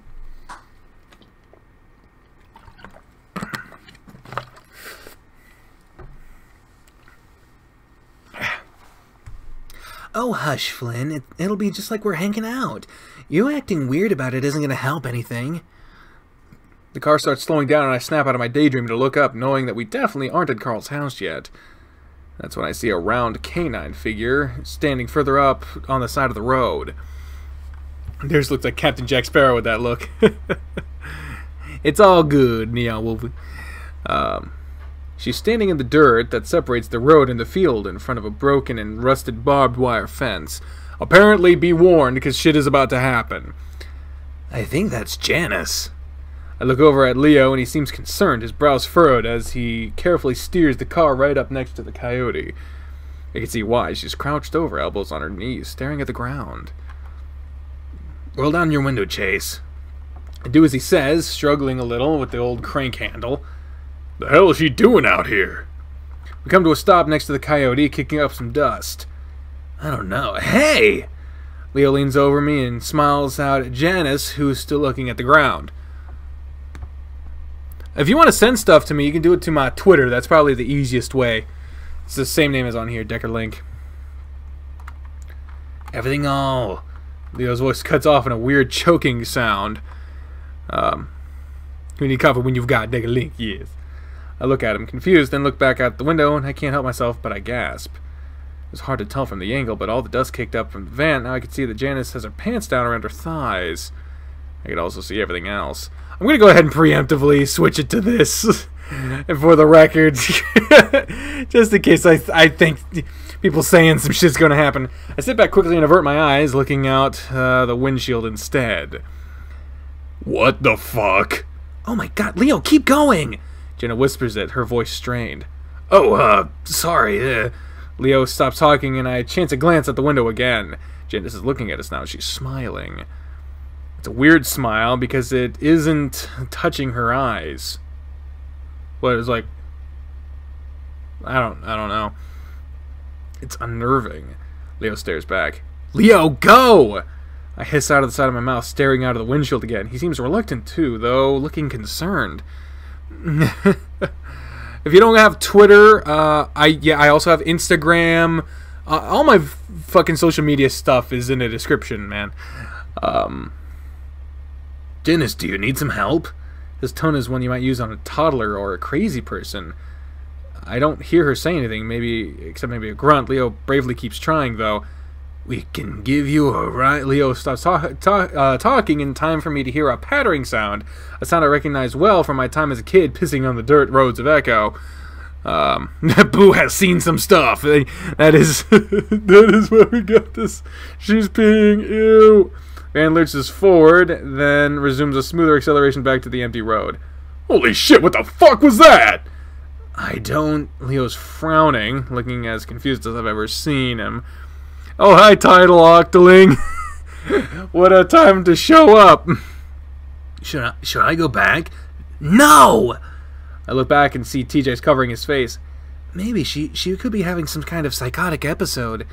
Oh, hush, Flynn. It'll be just like we're hanging out. You acting weird about it isn't going to help anything. The car starts slowing down and I snap out of my daydream to look up, knowing that we definitely aren't at Carl's house yet. That's when I see a round canine figure standing further up on the side of the road. Theirs looks like Captain Jack Sparrow with that look. It's all good, Neon Wolfie. She's standing in the dirt that separates the road and the field in front of a broken and rusted barbed wire fence. Apparently be warned, because shit is about to happen. I think that's Janice. I look over at Leo and he seems concerned, his brows furrowed as he carefully steers the car right up next to the coyote. I can see why. She's crouched over, elbows on her knees, staring at the ground. Roll down your window, Chase. I do as he says, struggling a little with the old crank handle. The hell is she doing out here? We come to a stop next to the coyote, kicking up some dust. I don't know. Hey! Leo leans over me and smiles out at Janice, who's still looking at the ground. If you want to send stuff to me, you can do it to my Twitter. That's probably the easiest way. It's the same name as on here, Decker Link. Everything all... Leo's voice cuts off in a weird choking sound. You need coffee when you've got Decker Link, yes. I look at him, confused, then look back out the window, and I can't help myself, but I gasp. It was hard to tell from the angle, but all the dust kicked up from the vent. Now I could see that Janice has her pants down around her thighs. I could also see everything else. I'm going to go ahead and preemptively switch it to this. And for the record, just in case I think people saying some shit's going to happen. I sit back quickly and avert my eyes, looking out the windshield instead. What the fuck? Oh my God, Leo, keep going! Jenna whispers it, her voice strained. Oh, sorry. Leo stops talking and I chance a glance at the window again. Janice is looking at us now. She's smiling. It's a weird smile because it isn't touching her eyes. But it's like... I don't know. It's unnerving. Leo stares back. Leo, go! I hiss out of the side of my mouth, staring out of the windshield again. He seems reluctant too, though looking concerned. If you don't have Twitter, I also have Instagram. All my fucking social media stuff is in the description, man. Dennis, do you need some help? This tone is one you might use on a toddler or a crazy person. I don't hear her say anything, except maybe a grunt. Leo bravely keeps trying, though. We can give you a ride. Leo stops talking in time for me to hear a pattering sound. A sound I recognize well from my time as a kid pissing on the dirt roads of Echo. Boo has seen some stuff. That is where we got this. She's peeing. Ew. Van lurches forward, then resumes a smoother acceleration back to the empty road. Holy shit, what the fuck was that? Leo's frowning, looking as confused as I've ever seen him. Oh, hi, Tidal Octoling. What a time to show up. Should I go back? No! I look back and see TJ's covering his face. Maybe she could be having some kind of psychotic episode.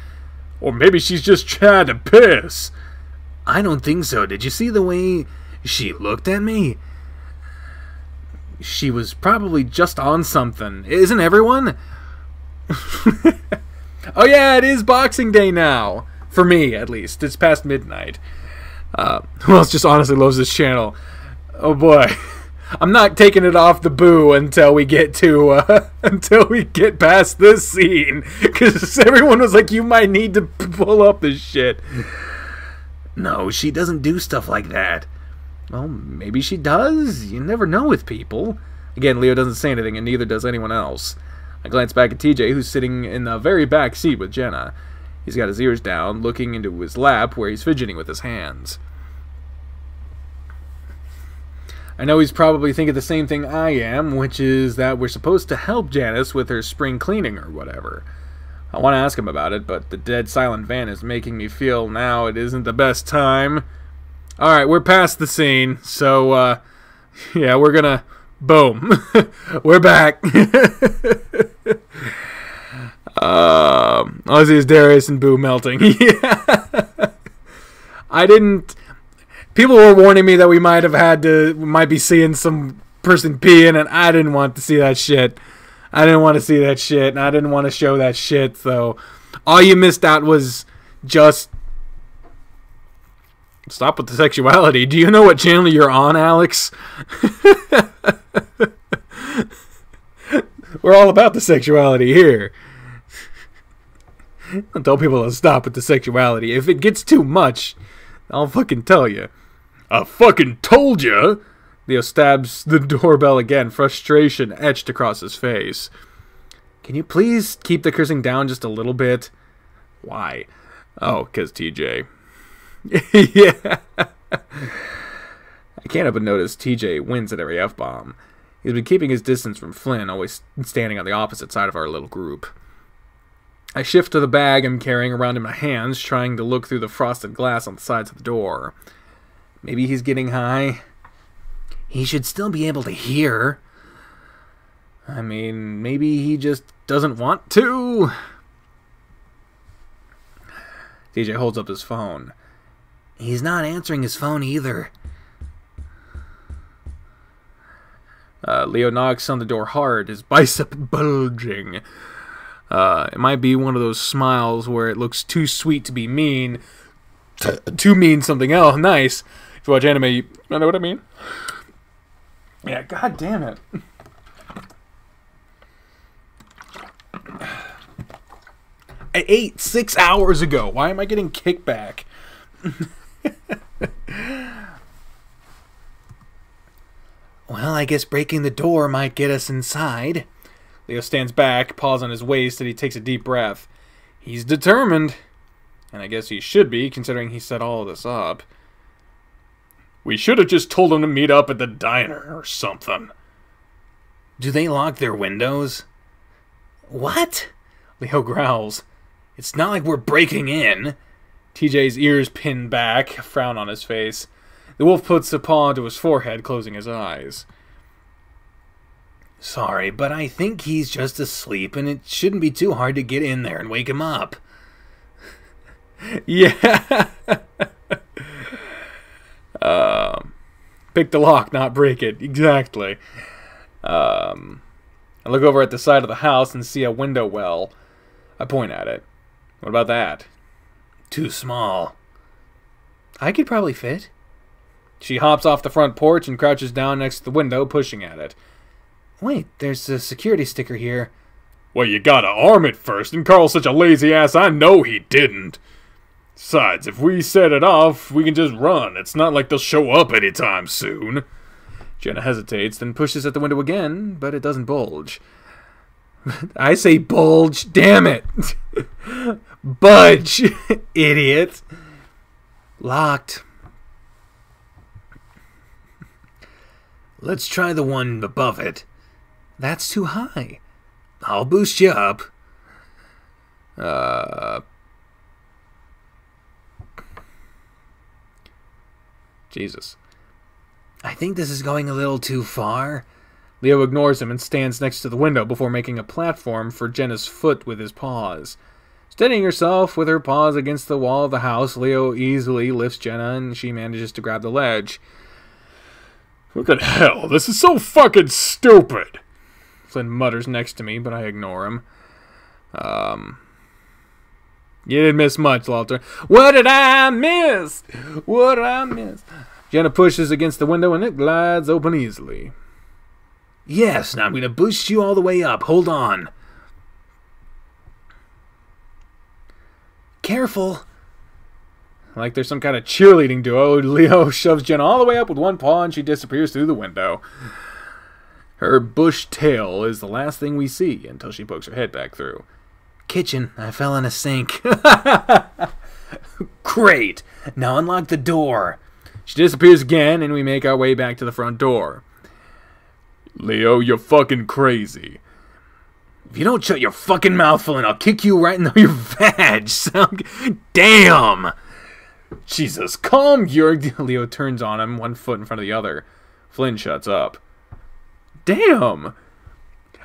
Or maybe she's just trying to piss. I don't think so. Did you see the way she looked at me? She was probably just on something. Isn't everyone? Oh yeah, it is Boxing Day now. For me, at least. It's past midnight. Who else just honestly loves this channel? Oh boy. I'm not taking it off the boo until we get to, until we get past this scene. Because everyone was like, you might need to pull up this shit. No, she doesn't do stuff like that. Well, maybe she does. You never know with people. Again, Leo doesn't say anything, and neither does anyone else. I glance back at TJ, who's sitting in the very back seat with Jenna. He's got his ears down, looking into his lap, where he's fidgeting with his hands. I know he's probably thinking the same thing I am, which is that we're supposed to help Janice with her spring cleaning or whatever. I want to ask him about it, but the dead silent van is making me feel now it isn't the best time. Alright, we're past the scene, so, yeah, we're gonna... Boom. We're back. All I see is Darius and Boo melting. Yeah. I didn't... People were warning me that we might be seeing some person peeing, and I didn't want to see that shit. I didn't want to see that shit, and I didn't want to show that shit, so... All you missed out was just... Stop with the sexuality. Do you know what channel you're on, Alex? We're all about the sexuality here. Don't tell people to stop with the sexuality. If it gets too much, I'll fucking tell you. I fucking told ya! Leo stabs the doorbell again, frustration etched across his face. Can you please keep the cursing down just a little bit? Why? Oh, 'cause TJ. Yeah. I can't help but notice TJ wins at every F-bomb. He's been keeping his distance from Flynn, always standing on the opposite side of our little group. I shift to the bag I'm carrying around in my hands, trying to look through the frosted glass on the sides of the door. Maybe he's getting high. He should still be able to hear. I mean, maybe he just doesn't want to. TJ holds up his phone. He's not answering his phone either. Leo knocks on the door hard, his bicep bulging. It might be one of those smiles where it looks too sweet to be mean, to mean something else nice. If you watch anime, you know what I mean? Yeah, god damn it. I ate 6 hours ago. Why am I getting kickback? Well, I guess breaking the door might get us inside. Leo stands back, paws on his waist, and he takes a deep breath. He's determined. And I guess he should be, considering he set all of this up. We should have just told him to meet up at the diner or something. Do they lock their windows? What? Leo growls. It's not like we're breaking in. TJ's ears pin back, a frown on his face. The wolf puts a paw onto his forehead, closing his eyes. Sorry, but I think he's just asleep, and it shouldn't be too hard to get in there and wake him up. Yeah. Pick the lock, not break it. Exactly. I look over at the side of the house and see a window well. I point at it. What about that? Too small. I could probably fit. She hops off the front porch and crouches down next to the window, pushing at it. Wait, there's a security sticker here. Well, you gotta arm it first, and Carl's such a lazy ass, I know he didn't. Besides, if we set it off, we can just run. It's not like they'll show up anytime soon. Jenna hesitates, then pushes at the window again, but it doesn't bulge. I say bulge, damn it! Budge, idiot! Locked. Let's try the one above it. That's too high. I'll boost you up. Jesus. I think this is going a little too far. Leo ignores him and stands next to the window before making a platform for Jenna's foot with his paws. Steadying herself with her paws against the wall of the house, Leo easily lifts Jenna and she manages to grab the ledge. Fucking hell, this is so fucking stupid! Flynn mutters next to me, but I ignore him. You didn't miss much, Walter. What did I miss? What did I miss? Jenna pushes against the window and it glides open easily. Yes, now I'm going to boost you all the way up. Hold on. Careful. Like there's some kind of cheerleading duo, Leo shoves Jenna all the way up with one paw and she disappears through the window. Her bush tail is the last thing we see until she pokes her head back through. Kitchen. I fell in a sink. Great. Now unlock the door. She disappears again and we make our way back to the front door. Leo, you're fucking crazy. If you don't shut your fucking mouth full and I'll kick you right in your vag. Damn. Jesus, calm your... Leo turns on him, one foot in front of the other. Flynn shuts up. Damn.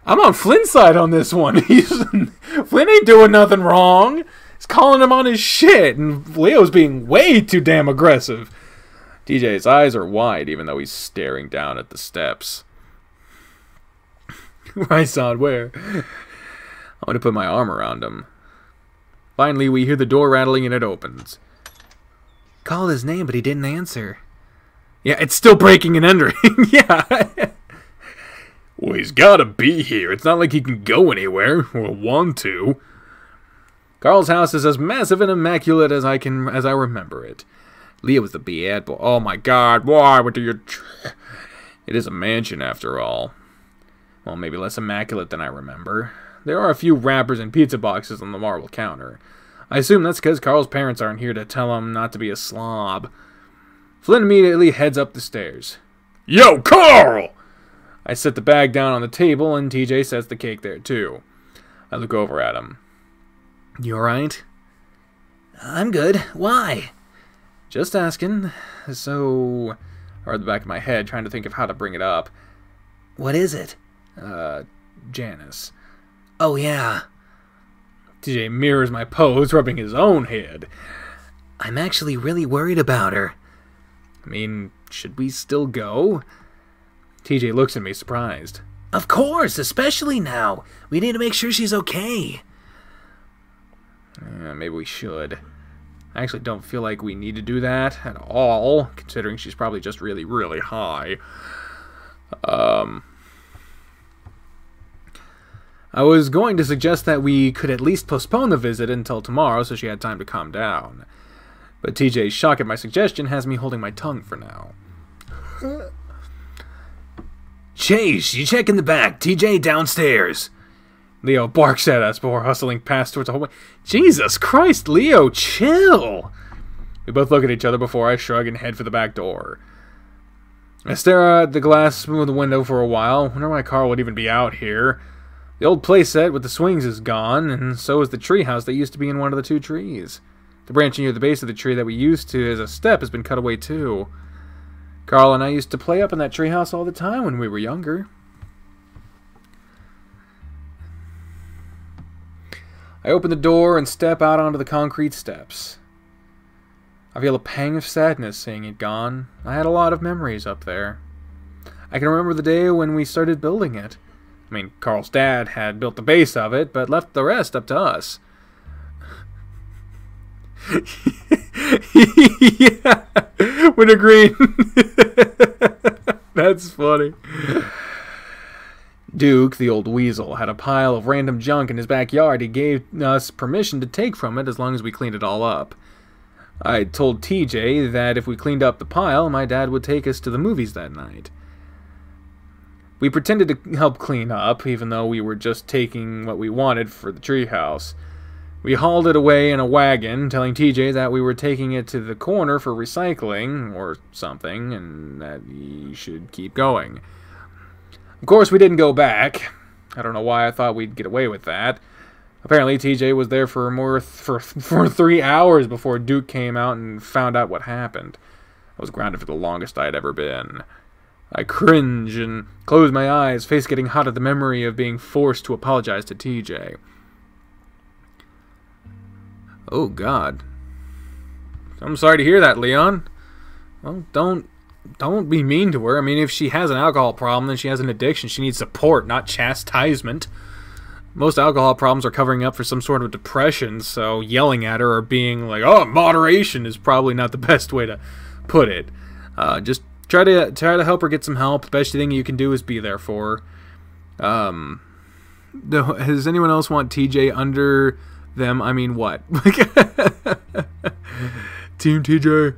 I'm on Flynn's side on this one. Flynn ain't doing nothing wrong. He's calling him on his shit, and Leo's being way too damn aggressive. DJ's eyes are wide, even though he's staring down at the steps. Right side where? I'm going to put my arm around him. Finally, we hear the door rattling and it opens. Called his name, but he didn't answer. Yeah, it's still breaking and entering. Yeah. Well, he's got to be here. It's not like he can go anywhere or want to. Carl's house is as massive and immaculate as I remember it. Leo was the bad boy. Oh my God! Why? What do you? It is a mansion after all. Well, maybe less immaculate than I remember. There are a few wrappers and pizza boxes on the marble counter. I assume that's because Carl's parents aren't here to tell him not to be a slob. Flynn immediately heads up the stairs. Yo, Carl! I set the bag down on the table, and TJ sets the cake there, too. I look over at him. You alright? I'm good. Why? Just asking. So... I read the back of my head, trying to think of how to bring it up. What is it? Janice. Oh, yeah. TJ mirrors my pose, rubbing his own head. I'm actually really worried about her. I mean, should we still go? TJ looks at me, surprised. Of course, especially now. We need to make sure she's okay. Yeah, maybe we should. I actually don't feel like we need to do that at all, considering she's probably just really, really high. I was going to suggest that we could at least postpone the visit until tomorrow so she had time to calm down. But TJ's shock at my suggestion has me holding my tongue for now. Chase, you check in the back. TJ downstairs. Leo barks at us before hustling past towards the hallway. Jesus Christ, Leo, chill! We both look at each other before I shrug and head for the back door. I stare at the glass through the window for a while. Wonder why Carl would even be out here. The old playset with the swings is gone, and so is the treehouse that used to be in one of the two trees. The branch near the base of the tree that we used to as a step has been cut away too. Carl and I used to play up in that treehouse all the time when we were younger. I open the door and step out onto the concrete steps. I feel a pang of sadness seeing it gone. I had a lot of memories up there. I can remember the day when we started building it. I mean, Carl's dad had built the base of it, but left the rest up to us. Yeah, when agreeing. That's funny. Duke, the old weasel, had a pile of random junk in his backyard. He gave us permission to take from it as long as we cleaned it all up. I told TJ that if we cleaned up the pile, my dad would take us to the movies that night. We pretended to help clean up, even though we were just taking what we wanted for the treehouse. We hauled it away in a wagon, telling TJ that we were taking it to the corner for recycling, or something, and that he should keep going. Of course, we didn't go back. I don't know why I thought we'd get away with that. Apparently, TJ was there for 3 hours before Duke came out and found out what happened. I was grounded for the longest I'd ever been. I cringe and close my eyes, face getting hot at the memory of being forced to apologize to TJ. Oh, God. I'm sorry to hear that, Leon. Well, don't be mean to her. I mean, if she has an alcohol problem, then she has an addiction. She needs support, not chastisement. Most alcohol problems are covering up for some sort of depression, so yelling at her or being like, oh, moderation is probably not the best way to put it. Just try to help her get some help. The best thing you can do is be there for her. Does anyone else want TJ under them? I mean, what? Team TJ.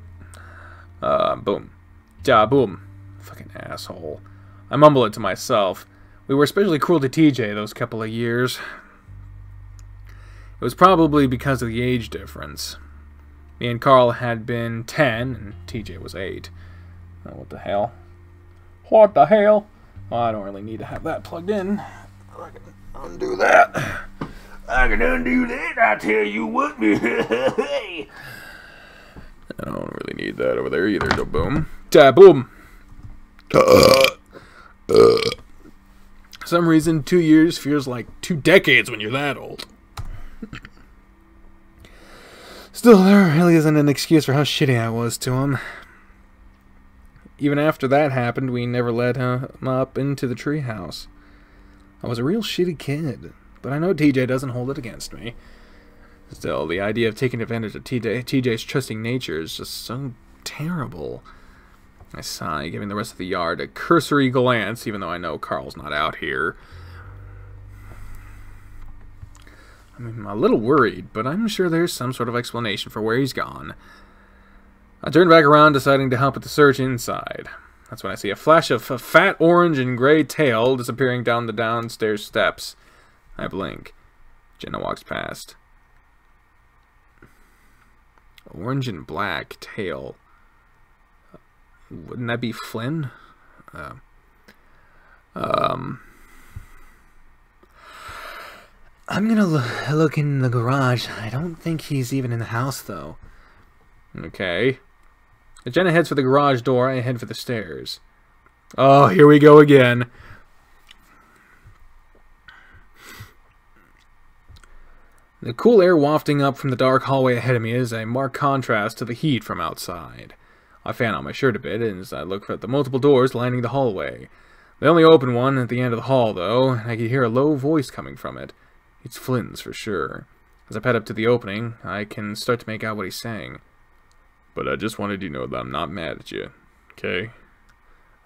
Boom. Ja, boom. Fucking asshole. I mumble it to myself. We were especially cruel to TJ those couple of years. It was probably because of the age difference. Me and Carl had been 10, and TJ was 8. Oh, what the hell? What the hell? Well, I don't really need to have that plugged in. I can undo that. I can undo that, I tell you what. I don't really need that over there either, so boom. Ta-boom. For some reason, 2 years feels like 2 decades when you're that old. Still, there really isn't an excuse for how shitty I was to him. Even after that happened, we never let him up into the treehouse. I was a real shitty kid, but I know TJ doesn't hold it against me. Still, the idea of taking advantage of TJ's trusting nature is just so terrible. I sigh, giving the rest of the yard a cursory glance, even though I know Carl's not out here. I'm a little worried, but I'm sure there's some sort of explanation for where he's gone. I turn back around, deciding to help with the search inside. That's when I see a flash of a fat orange and gray tail disappearing down the downstairs steps. I blink. Jenna walks past. Orange and black tail. Wouldn't that be Flynn? I'm gonna look in the garage. I don't think he's even in the house, though. Okay. As Jenna heads for the garage door, I head for the stairs. Oh, here we go again. The cool air wafting up from the dark hallway ahead of me is a marked contrast to the heat from outside. I fan out my shirt a bit as I look at the multiple doors lining the hallway. The only open one at the end of the hall, though, and I can hear a low voice coming from it. It's Flynn's for sure. As I pad up to the opening, I can start to make out what he's saying. But I just wanted you to know that I'm not mad at you, okay?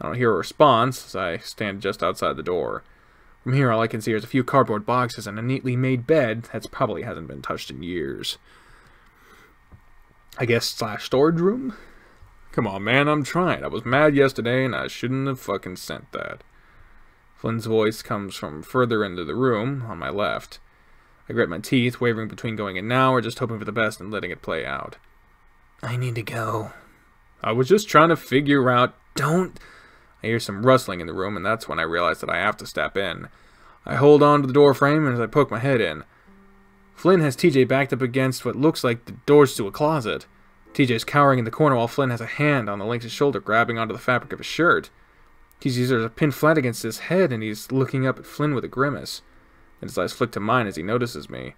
I don't hear a response as I stand just outside the door. From here, all I can see is a few cardboard boxes and a neatly made bed that's probably hasn't been touched in years. I guess / storage room? Come on, man, I'm trying. I was mad yesterday, and I shouldn't have fucking sent that. Flynn's voice comes from further into the room, on my left. I grit my teeth, wavering between going in now or just hoping for the best and letting it play out. I need to go. I was just trying to figure out... Don't... I hear some rustling in the room, and that's when I realize that I have to step in. I hold on to the door frame as I poke my head in. Flynn has TJ backed up against what looks like the doors to a closet. TJ's cowering in the corner while Flynn has a hand on the lynx's shoulder grabbing onto the fabric of his shirt. TJ's ears are pinned flat against his head and he's looking up at Flynn with a grimace. Then his eyes flick to mine as he notices me.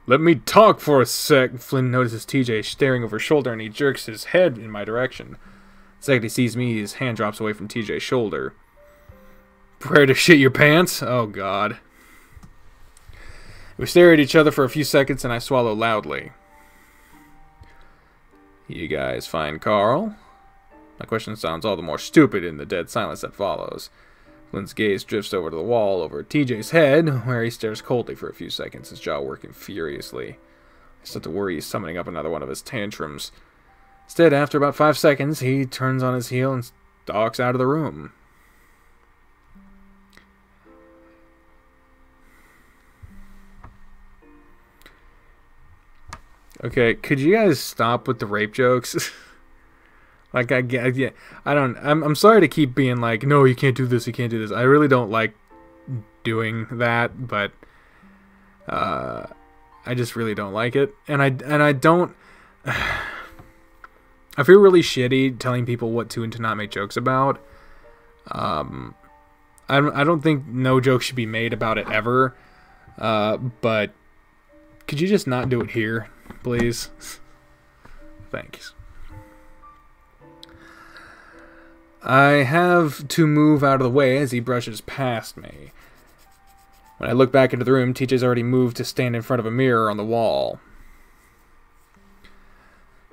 Let me talk for a sec. Flynn notices TJ staring over his shoulder and he jerks his head in my direction. The second he sees me, his hand drops away from TJ's shoulder. Prepare to shit your pants? Oh, God. We stare at each other for a few seconds, and I swallow loudly. You guys find Carl? My question sounds all the more stupid in the dead silence that follows. Flynn's gaze drifts over to the wall over TJ's head, where he stares coldly for a few seconds, his jaw working furiously. I start to worry he's summoning up another one of his tantrums. Instead, after about 5 seconds, he turns on his heel and stalks out of the room. Okay, could you guys stop with the rape jokes? Like, I'm sorry to keep being like, no, you can't do this, you can't do this. I really don't like doing that, but I just really don't like it. And I don't... I feel really shitty telling people what to and to not make jokes about. I don't think no joke should be made about it ever. But could you just not do it here, please? Thanks. I have to move out of the way as he brushes past me. When I look back into the room, TJ's already moved to stand in front of a mirror on the wall.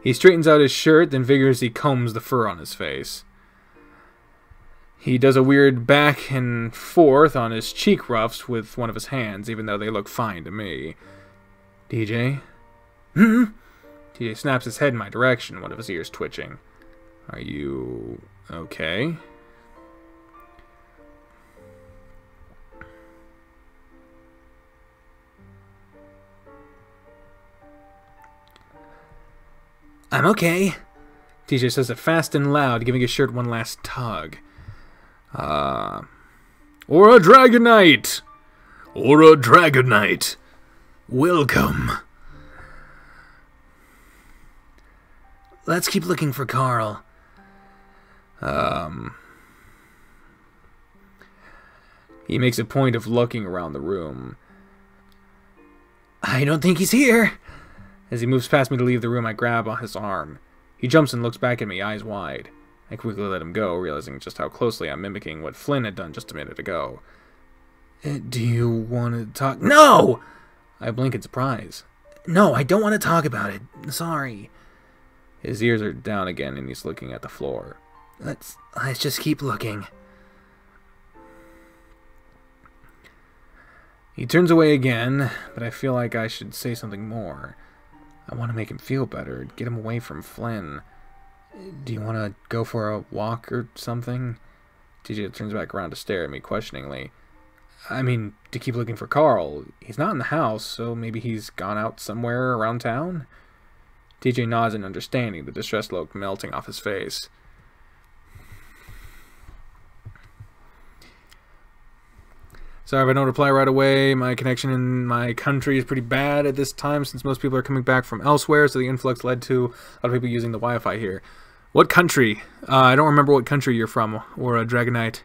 He straightens out his shirt, then vigorously combs the fur on his face. He does a weird back and forth on his cheek ruffs with one of his hands, even though they look fine to me. TJ? TJ snaps his head in my direction, one of his ears twitching. Are you okay? I'm okay. TJ says it fast and loud, giving his shirt one last tug. Or a Dragonite! Or a Dragonite! Welcome. Let's keep looking for Carl. He makes a point of looking around the room. I don't think he's here. As he moves past me to leave the room, I grab on his arm. He jumps and looks back at me, eyes wide. I quickly let him go, realizing just how closely I'm mimicking what Flynn had done just a minute ago. Do you want to talk? No! I blink in surprise. No, I don't want to talk about it. Sorry. His ears are down again, and he's looking at the floor. Let's just keep looking. He turns away again, but I feel like I should say something more. I want to make him feel better, get him away from Flynn. Do you want to go for a walk or something? TJ turns back around to stare at me questioningly. I mean, to keep looking for Carl. He's not in the house, so maybe he's gone out somewhere around town? TJ nods in understanding, the distressed look melting off his face. Sorry if I don't reply right away. My connection in my country is pretty bad at this time since most people are coming back from elsewhere, so the influx led to a lot of people using the Wi-Fi here. What country? I don't remember what country you're from, or a Dragonite.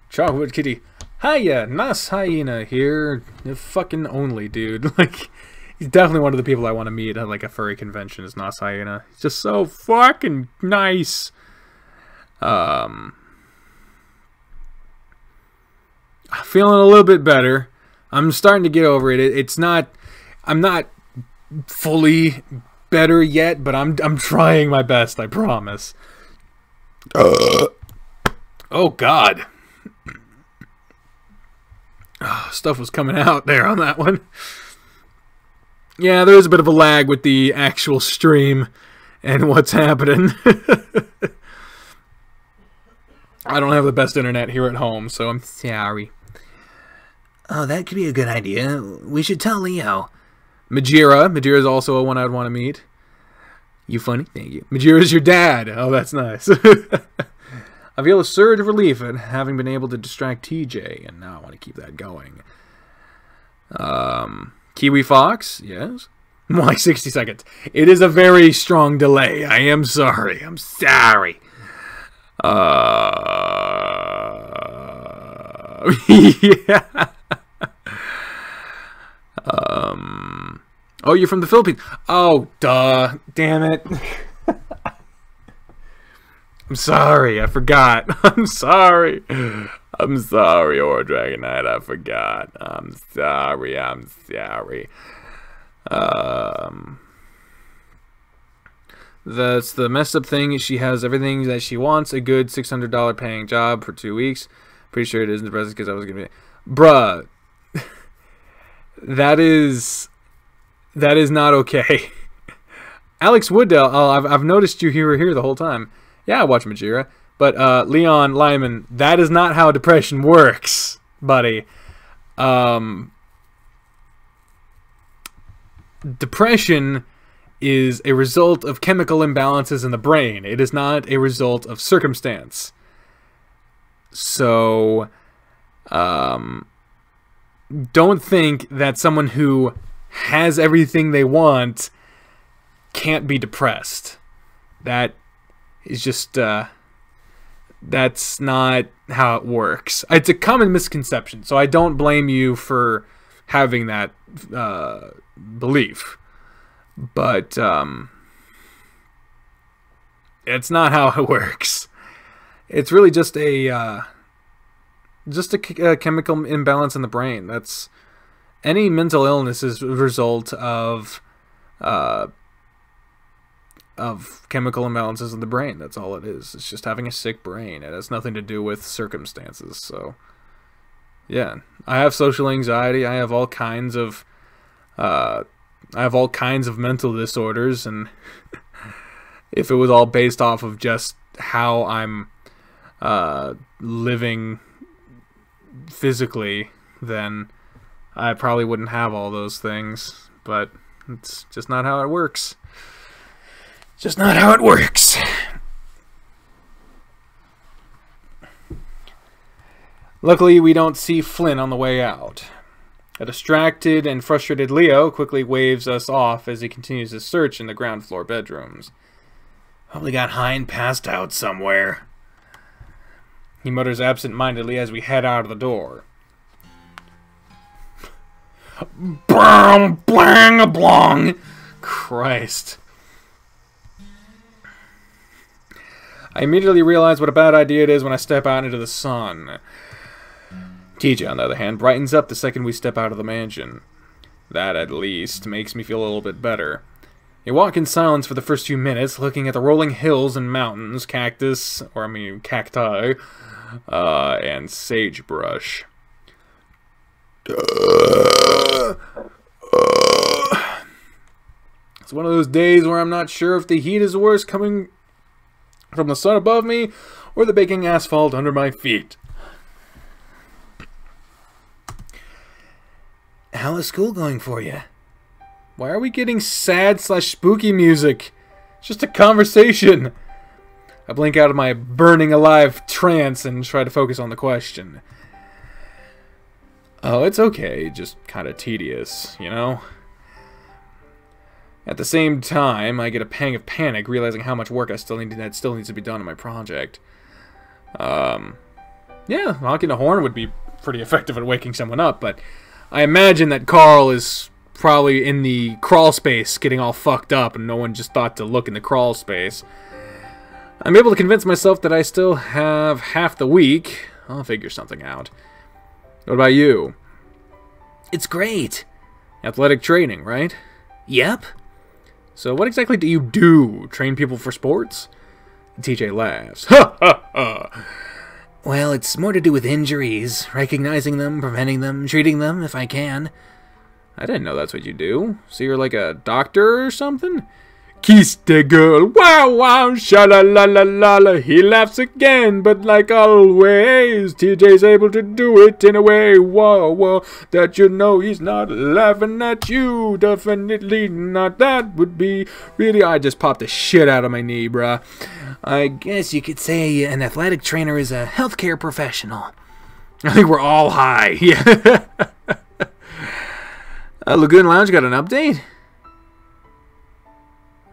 Childhood Kitty. Hiya, Nas Hyena here. The fucking only dude. Like, he's definitely one of the people I want to meet at like a furry convention is Nas Hyena. He's just so fucking nice. I'm feeling a little bit better. I'm starting to get over it. I'm not fully better yet, but I'm trying my best, I promise. Oh God. Oh, stuff was coming out there on that one. Yeah, there is a bit of a lag with the actual stream and what's happening. I don't have the best internet here at home, so I'm sorry. Oh, that could be a good idea. We should tell Leo. Majira is also a one I'd want to meet. You funny? Thank you. Majira's your dad. Oh, that's nice. I feel a surge of relief at having been able to distract TJ, and now I want to keep that going. Kiwi Fox? Yes? Why 60 seconds? It is a very strong delay. I am sorry. I'm sorry. Yeah. Oh, you're from the Philippines. Oh, duh. Damn it. I'm sorry. I forgot. I'm sorry. I'm sorry, Or Dragon Knight. I forgot. I'm sorry. I'm sorry. That's the messed up thing. She has everything that she wants. A good $600 paying job for 2 weeks. Pretty sure it isn't depressing because I was going to be... Bruh. That is not okay. Alex Wooddell, I've noticed you were here the whole time. Yeah, I watch Majira. But Leon Lyman, that is not how depression works, buddy. Depression is a result of chemical imbalances in the brain. It is not a result of circumstance. So, don't think that someone who has everything they want can't be depressed. That is just, that's not how it works. It's a common misconception, so I don't blame you for having that belief. But it's not how it works. It's really just a chemical imbalance in the brain. That's any mental illness is a result of chemical imbalances in the brain. That's all it is. It's just having a sick brain. It has nothing to do with circumstances. So, yeah, I have social anxiety. I have all kinds of mental disorders, and if it was all based off of just how I'm living physically, then I probably wouldn't have all those things. But it's just not how it works. Just not how it works. Luckily, we don't see Flynn on the way out. A distracted and frustrated Leo quickly waves us off as he continues his search in the ground floor bedrooms. Probably got high and passed out somewhere. He mutters absent-mindedly as we head out of the door. Blang, blang, blong. Christ. I immediately realize what a bad idea it is when I step out into the sun. TJ, on the other hand, brightens up the second we step out of the mansion. That, at least, makes me feel a little bit better. We walk in silence for the first few minutes, looking at the rolling hills and mountains, cacti, and sagebrush. It's one of those days where I'm not sure if the heat is worse coming from the sun above me or the baking asphalt under my feet. How is school going for you? Why are we getting sad/spooky music? It's just a conversation. I blink out of my burning alive trance and try to focus on the question. Oh, it's okay. Just kind of tedious, you know? At the same time, I get a pang of panic, realizing how much work that still needs to be done on my project. Yeah, honking a horn would be pretty effective at waking someone up, but I imagine that Carl is probably in the crawl space getting all fucked up and no one just thought to look in the crawl space. I'm able to convince myself that I still have half the week. I'll figure something out. What about you? It's great. Athletic training, right? Yep. So what exactly do you do? Train people for sports? TJ laughs. Ha ha ha! Well, it's more to do with injuries. Recognizing them, preventing them, treating them if I can. I didn't know that's what you do. So you're like a doctor or something? Kiss the girl, wow wow, sha-la-la-la-la-la. He laughs again, but like always, TJ's able to do it in a way, whoa, whoa, that you know he's not laughing at you. Definitely not. That would be really... I just popped the shit out of my knee, bruh. I guess you could say an athletic trainer is a healthcare professional. I think we're all high. Yeah. Lagoon Lounge got an update?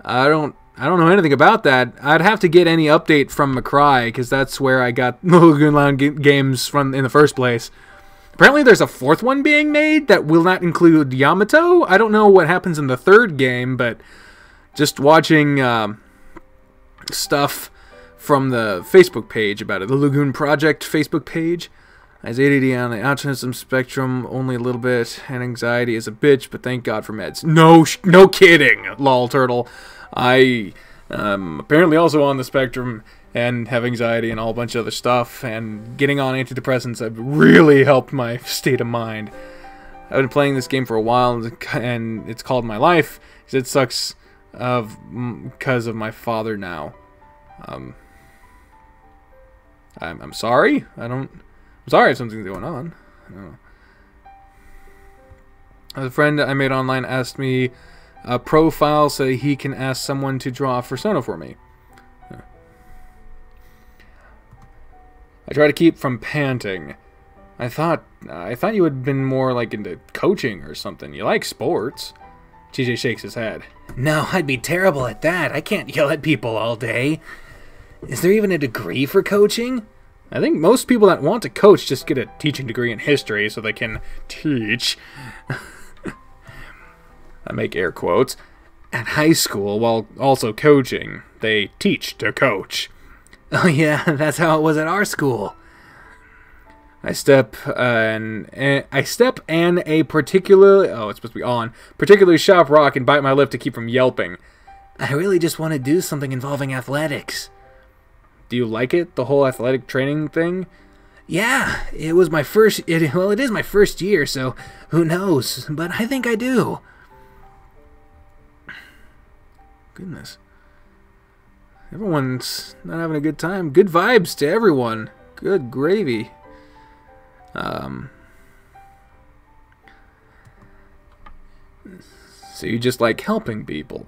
I don't know anything about that. I'd have to get any update from McCurdy, because that's where I got the Lagoon Lounge games from in the first place. Apparently there's a 4th one being made that will not include Yamato. I don't know what happens in the 3rd game, but just watching stuff from the Facebook page about it, the Lagoon Project Facebook page. I has ADD on the autism spectrum, only a little bit, and anxiety is a bitch, but thank God for meds. No kidding, lol turtle. I apparently also on the spectrum and have anxiety and all a bunch of other stuff, and getting on antidepressants have really helped my state of mind. I've been playing this game for a while, and it's called My Life, because it sucks because of my father now. I'm sorry. I'm sorry if something's going on. I don't know. A friend I made online asked me a profile so he can ask someone to draw a persona for me. I try to keep from panting. I thought you had been more like into coaching or something. You like sports. TJ shakes his head. No, I'd be terrible at that. I can't yell at people all day. Is there even a degree for coaching? I think most people that want to coach just get a teaching degree in history so they can teach. I make air quotes. At high school, while also coaching, they teach to coach. Oh yeah, that's how it was at our school. I step and a particularly it's supposed to be on particularly sharp rock and bite my lip to keep from yelping. I really just want to do something involving athletics. Do you like it, the whole athletic training thing? Yeah, it was my first. It is my first year, so who knows? But I think I do. Goodness. Everyone's not having a good time. Good vibes to everyone. Good gravy. So you just like helping people?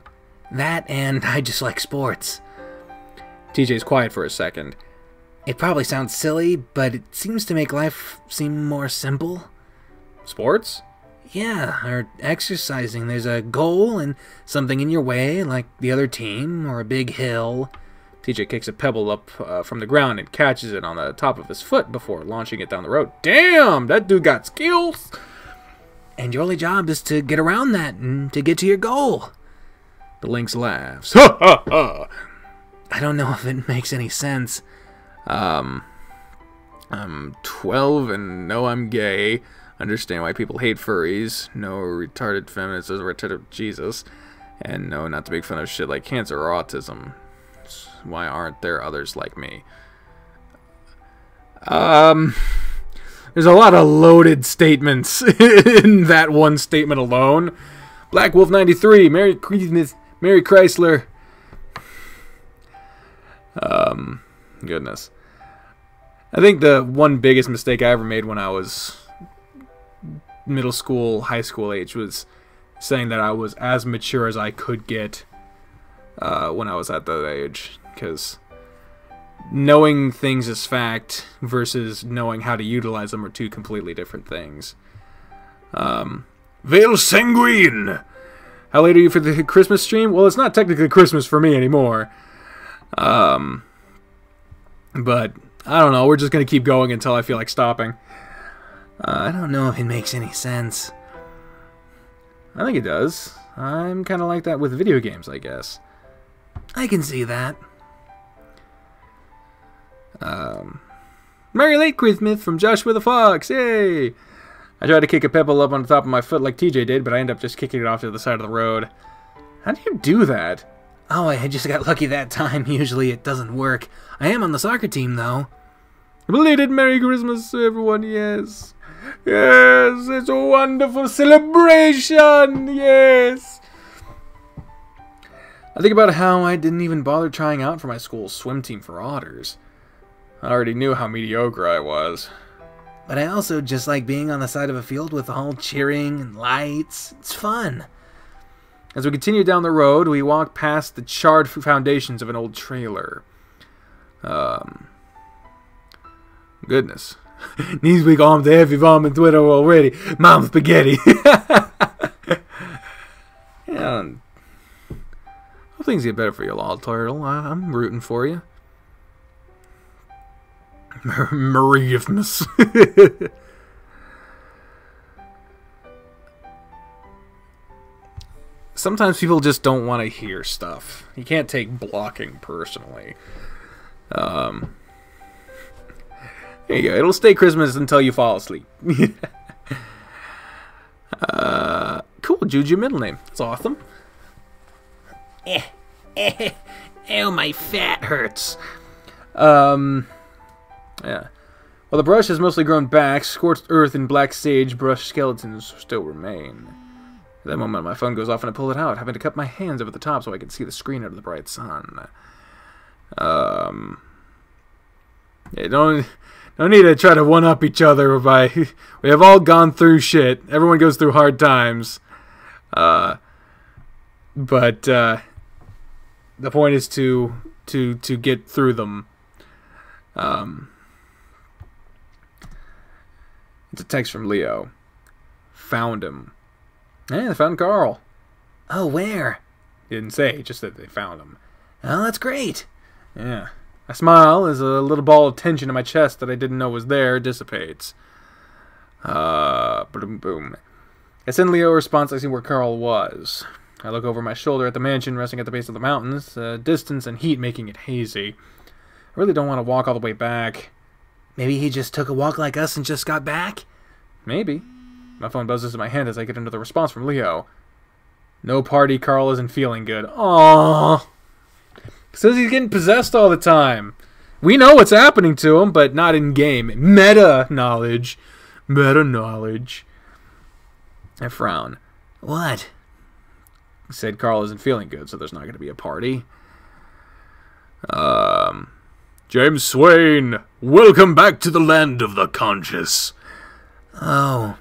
That, and I just like sports. TJ's quiet for a second. It probably sounds silly, but it seems to make life seem more simple. Sports? Yeah, or exercising. There's a goal and something in your way, like the other team, or a big hill. TJ kicks a pebble up from the ground and catches it on the top of his foot before launching it down the road. Damn, that dude got skills! And your only job is to get around that and to get to your goal. The Lynx laughs. Ha ha ha! I don't know if it makes any sense. I'm 12 and know I'm gay. Understand why people hate furries. No retarded feminists as retarded Jesus. And no, not to make fun of shit like cancer or autism. Why aren't there others like me? There's a lot of loaded statements in that one statement alone. Black Wolf 93, Merry Christmas, Merry Chrysler. Goodness. I think the one biggest mistake I ever made when I was middle school, high school age was saying that I was as mature as I could get when I was at that age. Because knowing things as fact versus knowing how to utilize them are two completely different things. Veil Sanguine! How late are you for the Christmas stream? Well, it's not technically Christmas for me anymore. But, I don't know, we're just going to keep going until I feel like stopping. I don't know if it makes any sense. I think it does. I'm kind of like that with video games, I guess. I can see that. Merry late Christmas from Joshua the Fox, yay! I tried to kick a pebble up on the top of my foot like TJ did, but I ended up just kicking it off to the side of the road. How do you do that? Oh, I just got lucky that time. Usually it doesn't work. I am on the soccer team, though. Belated Merry Christmas to everyone, yes. Yes, it's a wonderful celebration, yes. I think about how I didn't even bother trying out for my school's swim team for otters. I already knew how mediocre I was. But I also just like being on the side of a field with all cheering and lights. It's fun. As we continue down the road, we walk past the charred foundations of an old trailer. Goodness. Needs week armed to heavy bomb and Twitter already. Mom spaghetti. And hope things get better for you, Lol Turtle. I'm rooting for you. Merry Christmas. sometimes people just don't want to hear stuff. You can't take blocking personally. There you go. It'll stay Christmas until you fall asleep. Cool, Juju middle name. That's awesome. Ew, my fat hurts. Yeah. While the brush has mostly grown back, scorched earth and black sage brush skeletons still remain. At that moment, my phone goes off and I pull it out, having to cup my hands over the top so I can see the screen out of the bright sun. Yeah, don't need to try to one-up each other by... We have all gone through shit. Everyone goes through hard times. But the point is to get through them. It's a text from Leo. Found him. Yeah, they found Carl. Oh, where? He didn't say, just that they found him. Oh, that's great. Yeah. I smile as a little ball of tension in my chest that I didn't know was there dissipates. Boom, boom. I send Leo a response asking where Carl was. I look over my shoulder at the mansion resting at the base of the mountains, distance and heat making it hazy. I really don't want to walk all the way back. Maybe he just took a walk like us and just got back? Maybe. My phone buzzes in my hand as I get another response from Leo. No party, Carl isn't feeling good. Aww. Says he's getting possessed all the time. We know what's happening to him, but not in game. Meta knowledge. Meta knowledge. I frown. What? He said Carl isn't feeling good, so there's not going to be a party. James Swain, welcome back to the land of the conscious. Oh.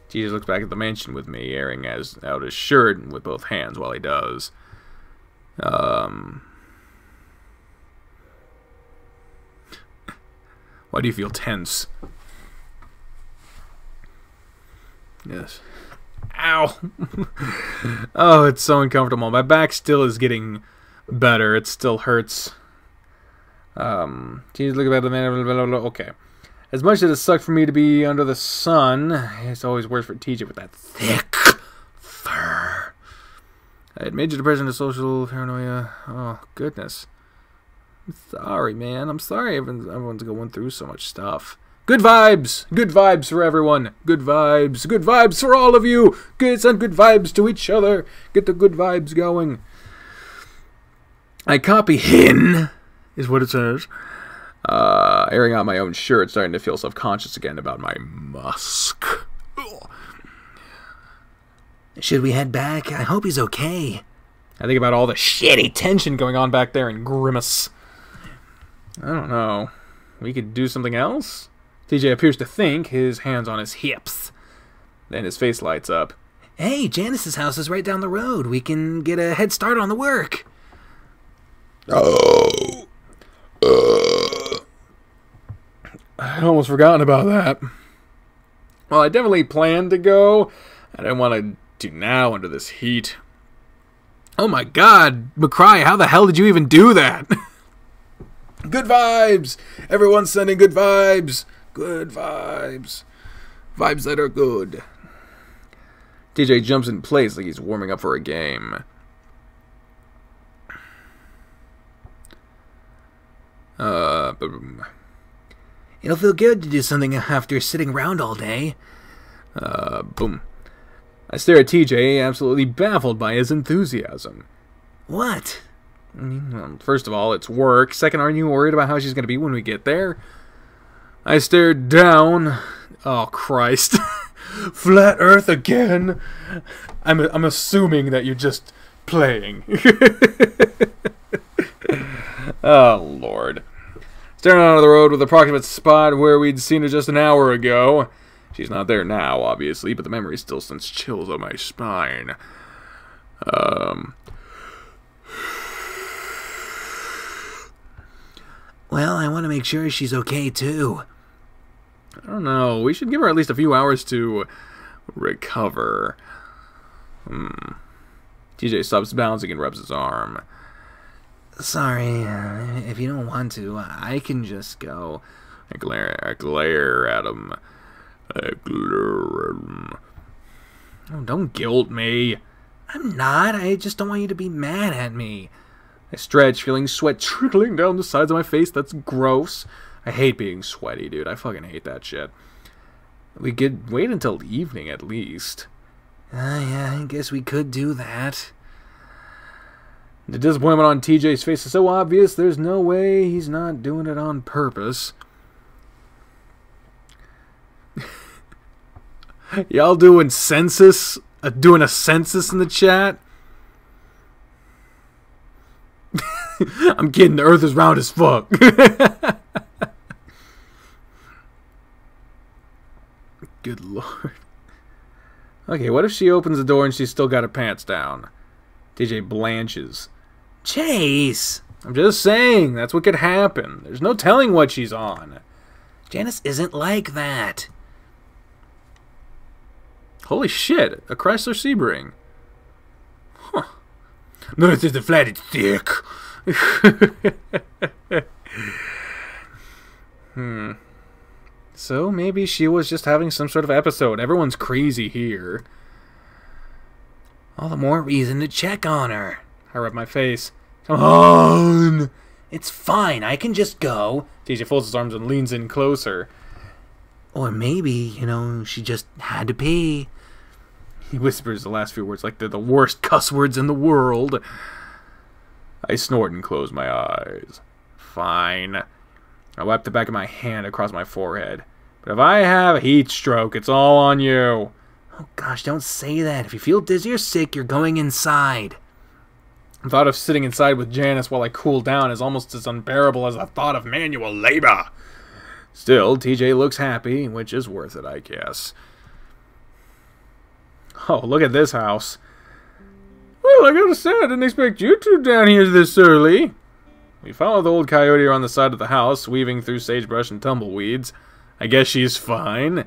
Jesus looks back at the mansion with me, airing out his shirt with both hands while he does. Why do you feel tense? Yes. Ow! Oh, it's so uncomfortable. My back still is getting better. It still hurts. Jeez, look at the man. Okay. As much as it sucked for me to be under the sun, it's always worse for TJ with that thick fur. I had major depression and social paranoia. Oh, goodness. I'm sorry, man. I'm sorry everyone's going through so much stuff. Good vibes! Good vibes for everyone. Good vibes. Good vibes for all of you. Send good vibes to each other. Get the good vibes going. I copy hin, is what it says. Airing out my own shirt, starting to feel self-conscious again about my musk. Ugh. Should we head back? I hope he's okay. I think about all the shitty tension going on back there and grimace. I don't know. We could do something else? TJ appears to think, his hands on his hips. Then his face lights up. Hey, Janice's house is right down the road. We can get a head start on the work. Oh. I'd almost forgotten about that. Well, I definitely planned to go. I didn't want to do now under this heat. Oh my god, McCurdy, how the hell did you even do that? Good vibes! Everyone's sending good vibes! Good vibes. Vibes that are good. TJ jumps in place like he's warming up for a game. Boom. It'll feel good to do something after sitting around all day. Boom. I stare at TJ, absolutely baffled by his enthusiasm. What? Well, first of all, it's work. Second, aren't you worried about how she's going to be when we get there? I stared down. Oh, Christ. Flat Earth again? I'm assuming that you're just playing. Oh, Lord. Staring out of the road with the approximate spot where we'd seen her just an hour ago. She's not there now, obviously, but the memory still sends chills on my spine. Well, I want to make sure she's okay, too. I don't know. We should give her at least a few hours to recover. TJ stops bouncing and rubs his arm. Sorry, if you don't want to, I can just go. I glare at him. Oh, don't guilt me. I'm not. I just don't want you to be mad at me. I stretch, feeling sweat trickling down the sides of my face. That's gross. I hate being sweaty, dude. I fucking hate that shit. We could wait until evening at least. Yeah, I guess we could do that. The disappointment on TJ's face is so obvious, there's no way he's not doing it on purpose. Y'all doing census? Doing a census in the chat? I'm kidding, the earth is round as fuck. Good lord. Okay, what if she opens the door and she's still got her pants down? TJ blanches. Chase! I'm just saying, that's what could happen. There's no telling what she's on. Janice isn't like that. Holy shit, a Chrysler Sebring. Huh. No, it's just the flat, it's thick. So maybe she was just having some sort of episode. Everyone's crazy here. All the more reason to check on her. I rub my face. Come on! It's fine, I can just go. TJ folds his arms and leans in closer. Or maybe, you know, she just had to pee. He whispers the last few words like they're the worst cuss words in the world. I snort and close my eyes. Fine. I wipe the back of my hand across my forehead. But if I have a heat stroke, it's all on you. Oh gosh, don't say that. If you feel dizzy or sick, you're going inside. The thought of sitting inside with Janice while I cool down is almost as unbearable as the thought of manual labor. Still, TJ looks happy, which is worth it, I guess. Oh, look at this house. Well, I gotta say, I didn't expect you two down here this early. We follow the old coyote around the side of the house, weaving through sagebrush and tumbleweeds. I guess she's fine.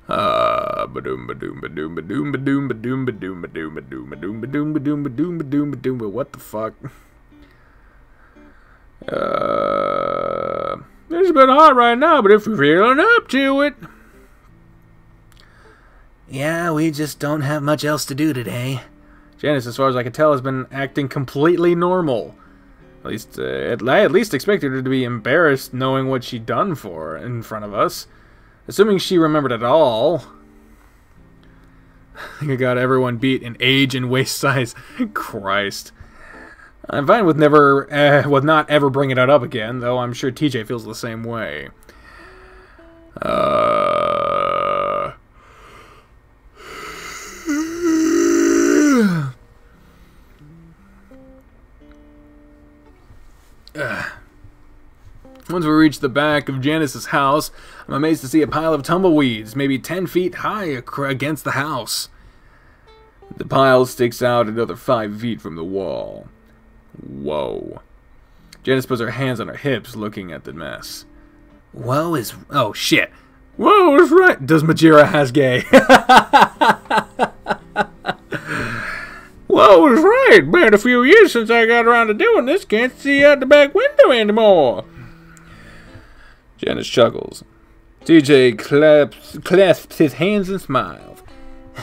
Ba-doom ba-doom ba-doom ba-doom ba-doom ba-doom ba-doom ba-doom ba-doom ba-doom ba-doom ba-doom ba-doom ba-doom ba-doom ba-doom. What the fuck? It's a bit hot right now, but if you're feeling up to it. Yeah, we just don't have much else to do today. Janice, as far as I can tell, has been acting completely normal. At least, I at least expected her to be embarrassed knowing what she'd done for in front of us. Assuming she remembered at all. I think I got everyone beat in age and waist size. Christ. I'm fine with not ever bringing it up again, though I'm sure TJ feels the same way. Once we reach the back of Janice's house, I'm amazed to see a pile of tumbleweeds, maybe 10 feet high against the house. The pile sticks out another 5 feet from the wall. Whoa. Janice puts her hands on her hips, looking at the mess. Whoa is... Oh, shit. Whoa is right. Does Majira has gay? Whoa is right. Been a few years since I got around to doing this. Can't see out the back window anymore. Janice chuckles. TJ clasps his hands and smiles.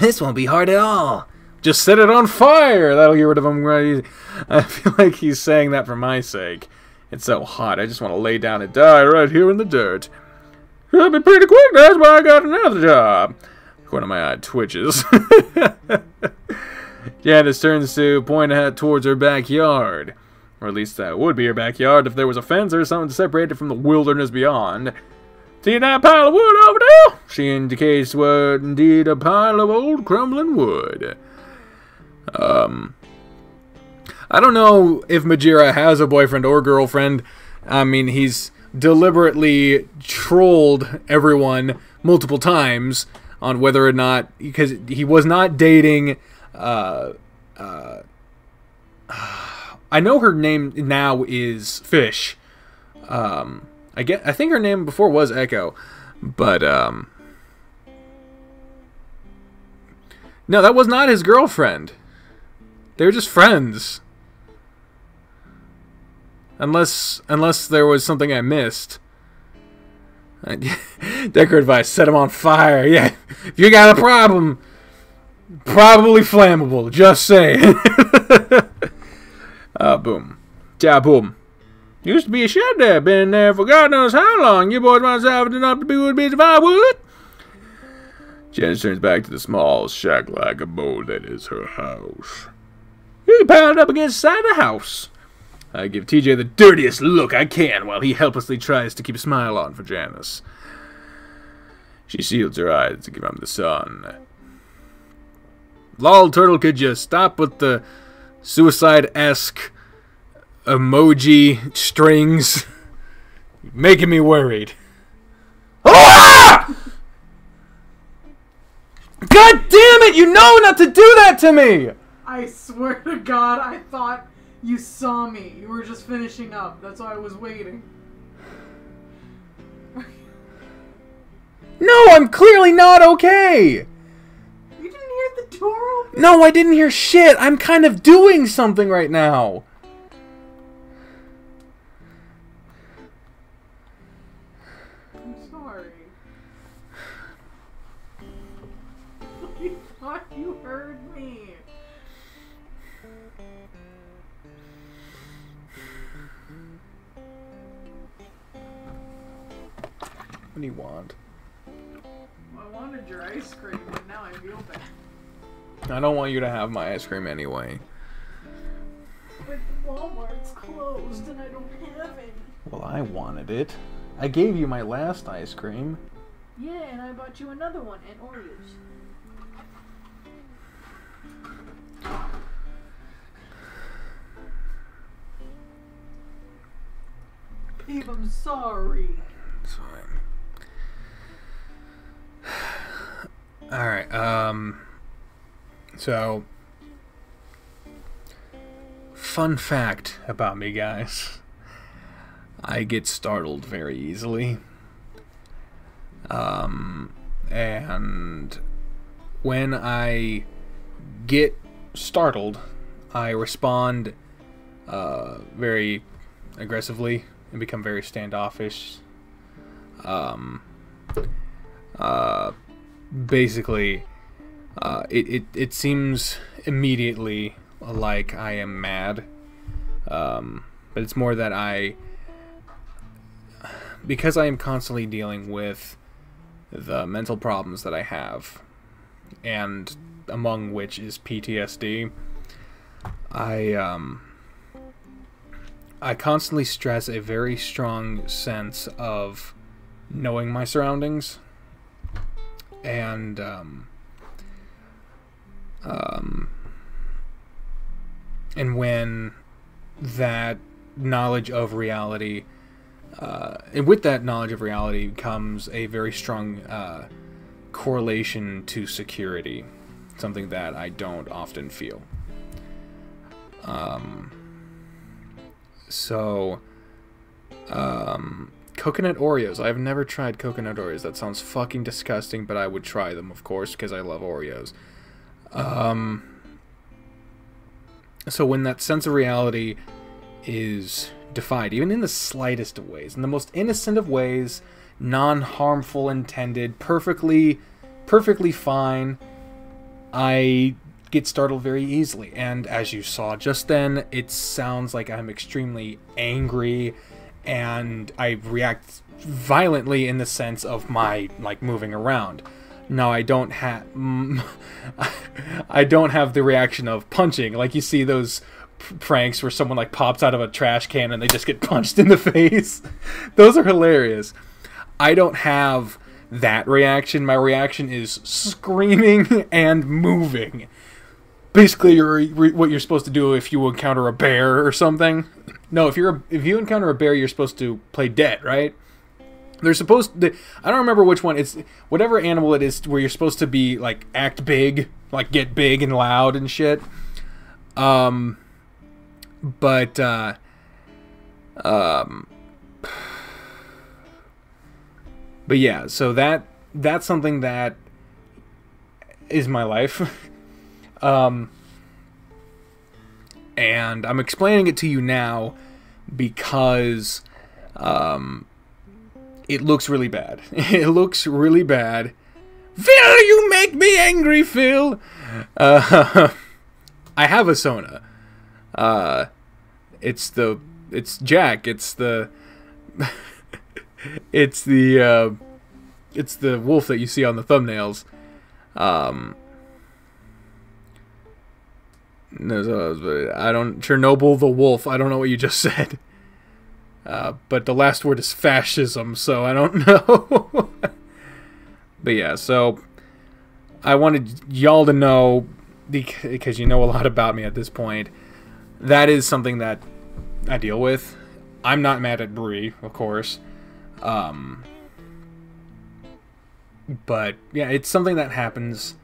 This won't be hard at all. Just set it on fire. That'll get rid of him right easy. I feel like he's saying that for my sake. It's so hot. I just want to lay down and die right here in the dirt. It'll be pretty quick. That's why I got another job. Corner of my eye twitches. Janice turns to point towards her backyard. Or at least that would be her backyard if there was a fence or something to separate it from the wilderness beyond. See that pile of wood over there? She indicates what indeed a pile of old crumbling wood. I don't know if Majira has a boyfriend or girlfriend. I mean, he's deliberately trolled everyone multiple times on whether or not, because he was not dating, I know her name now is Fish. I think her name before was Echo, but no, that was not his girlfriend. They were just friends. Unless there was something I missed. Decorative advice, set him on fire. Yeah, if you got a problem, Probably flammable, just saying. Boom. Ja, boom. Used to be a shed there, been there for God knows how long. You boys want savage enough to be would be firewood? Janice turns back to the small shack-like abode that is her house. You piled up against the side of the house. I give TJ the dirtiest look I can while he helplessly tries to keep a smile on for Janice. She shields her eyes to give him the sun. Lol, Turtle, could you stop with the suicide-esque emoji strings? Making me worried. Ah! God damn it! You know not to do that to me! I swear to God, I thought you saw me. You were just finishing up. That's why I was waiting. No, I'm clearly not okay! You didn't hear the door open? No, I didn't hear shit! I'm kind of doing something right now! I'm sorry. I thought you heard me. What do you want? I wanted your ice cream, but now I feel bad. I don't want you to have my ice cream anyway. But Walmart's closed and I don't have any. Well, I wanted it. I gave you my last ice cream. Yeah, and I bought you another one and Oreos. Babe, I'm sorry. It's fine. Alright, so, fun fact about me, guys. I get startled very easily. And when I get startled, I respond very aggressively and become very standoffish. Basically, it seems immediately like I am mad, but it's more that because I am constantly dealing with the mental problems that I have, and among which is PTSD, I constantly stress a very strong sense of knowing my surroundings, and when that knowledge of reality, and with that knowledge of reality comes a very strong correlation to security, something that I don't often feel. Coconut Oreos. I've never tried coconut Oreos. That sounds fucking disgusting, but I would try them, of course, because I love Oreos. So when that sense of reality is defied, even in the slightest of ways, in the most innocent of ways, non-harmful intended, perfectly fine, I get startled very easily. And as you saw just then, it sounds like I'm extremely angry, and I react violently in the sense of my, like, moving around. Now, I don't have the reaction of punching. Like, you see those pranks where someone, like, pops out of a trash can and they just get punched in the face. Those are hilarious. I don't have that reaction. My reaction is screaming and moving. Basically, what you're supposed to do if you encounter a bear or something. No, if you encounter a bear, you're supposed to play dead, right? They're supposed to, I don't remember which one. It's whatever animal it is where you're supposed to be, like, act big, like get big and loud and shit. But yeah, so that's something that is my life. And I'm explaining it to you now because it looks really bad. It looks really bad Phil, you make me angry, Phil. I have a Sona. It's Jack. It's the wolf that you see on the thumbnails. No, I don't. Chernobyl the wolf. I don't know what you just said. But the last word is fascism, so I don't know. But yeah, so I wanted y'all to know, because you know a lot about me at this point, that is something that I deal with. I'm not mad at Bri, of course. But yeah, it's something that happens,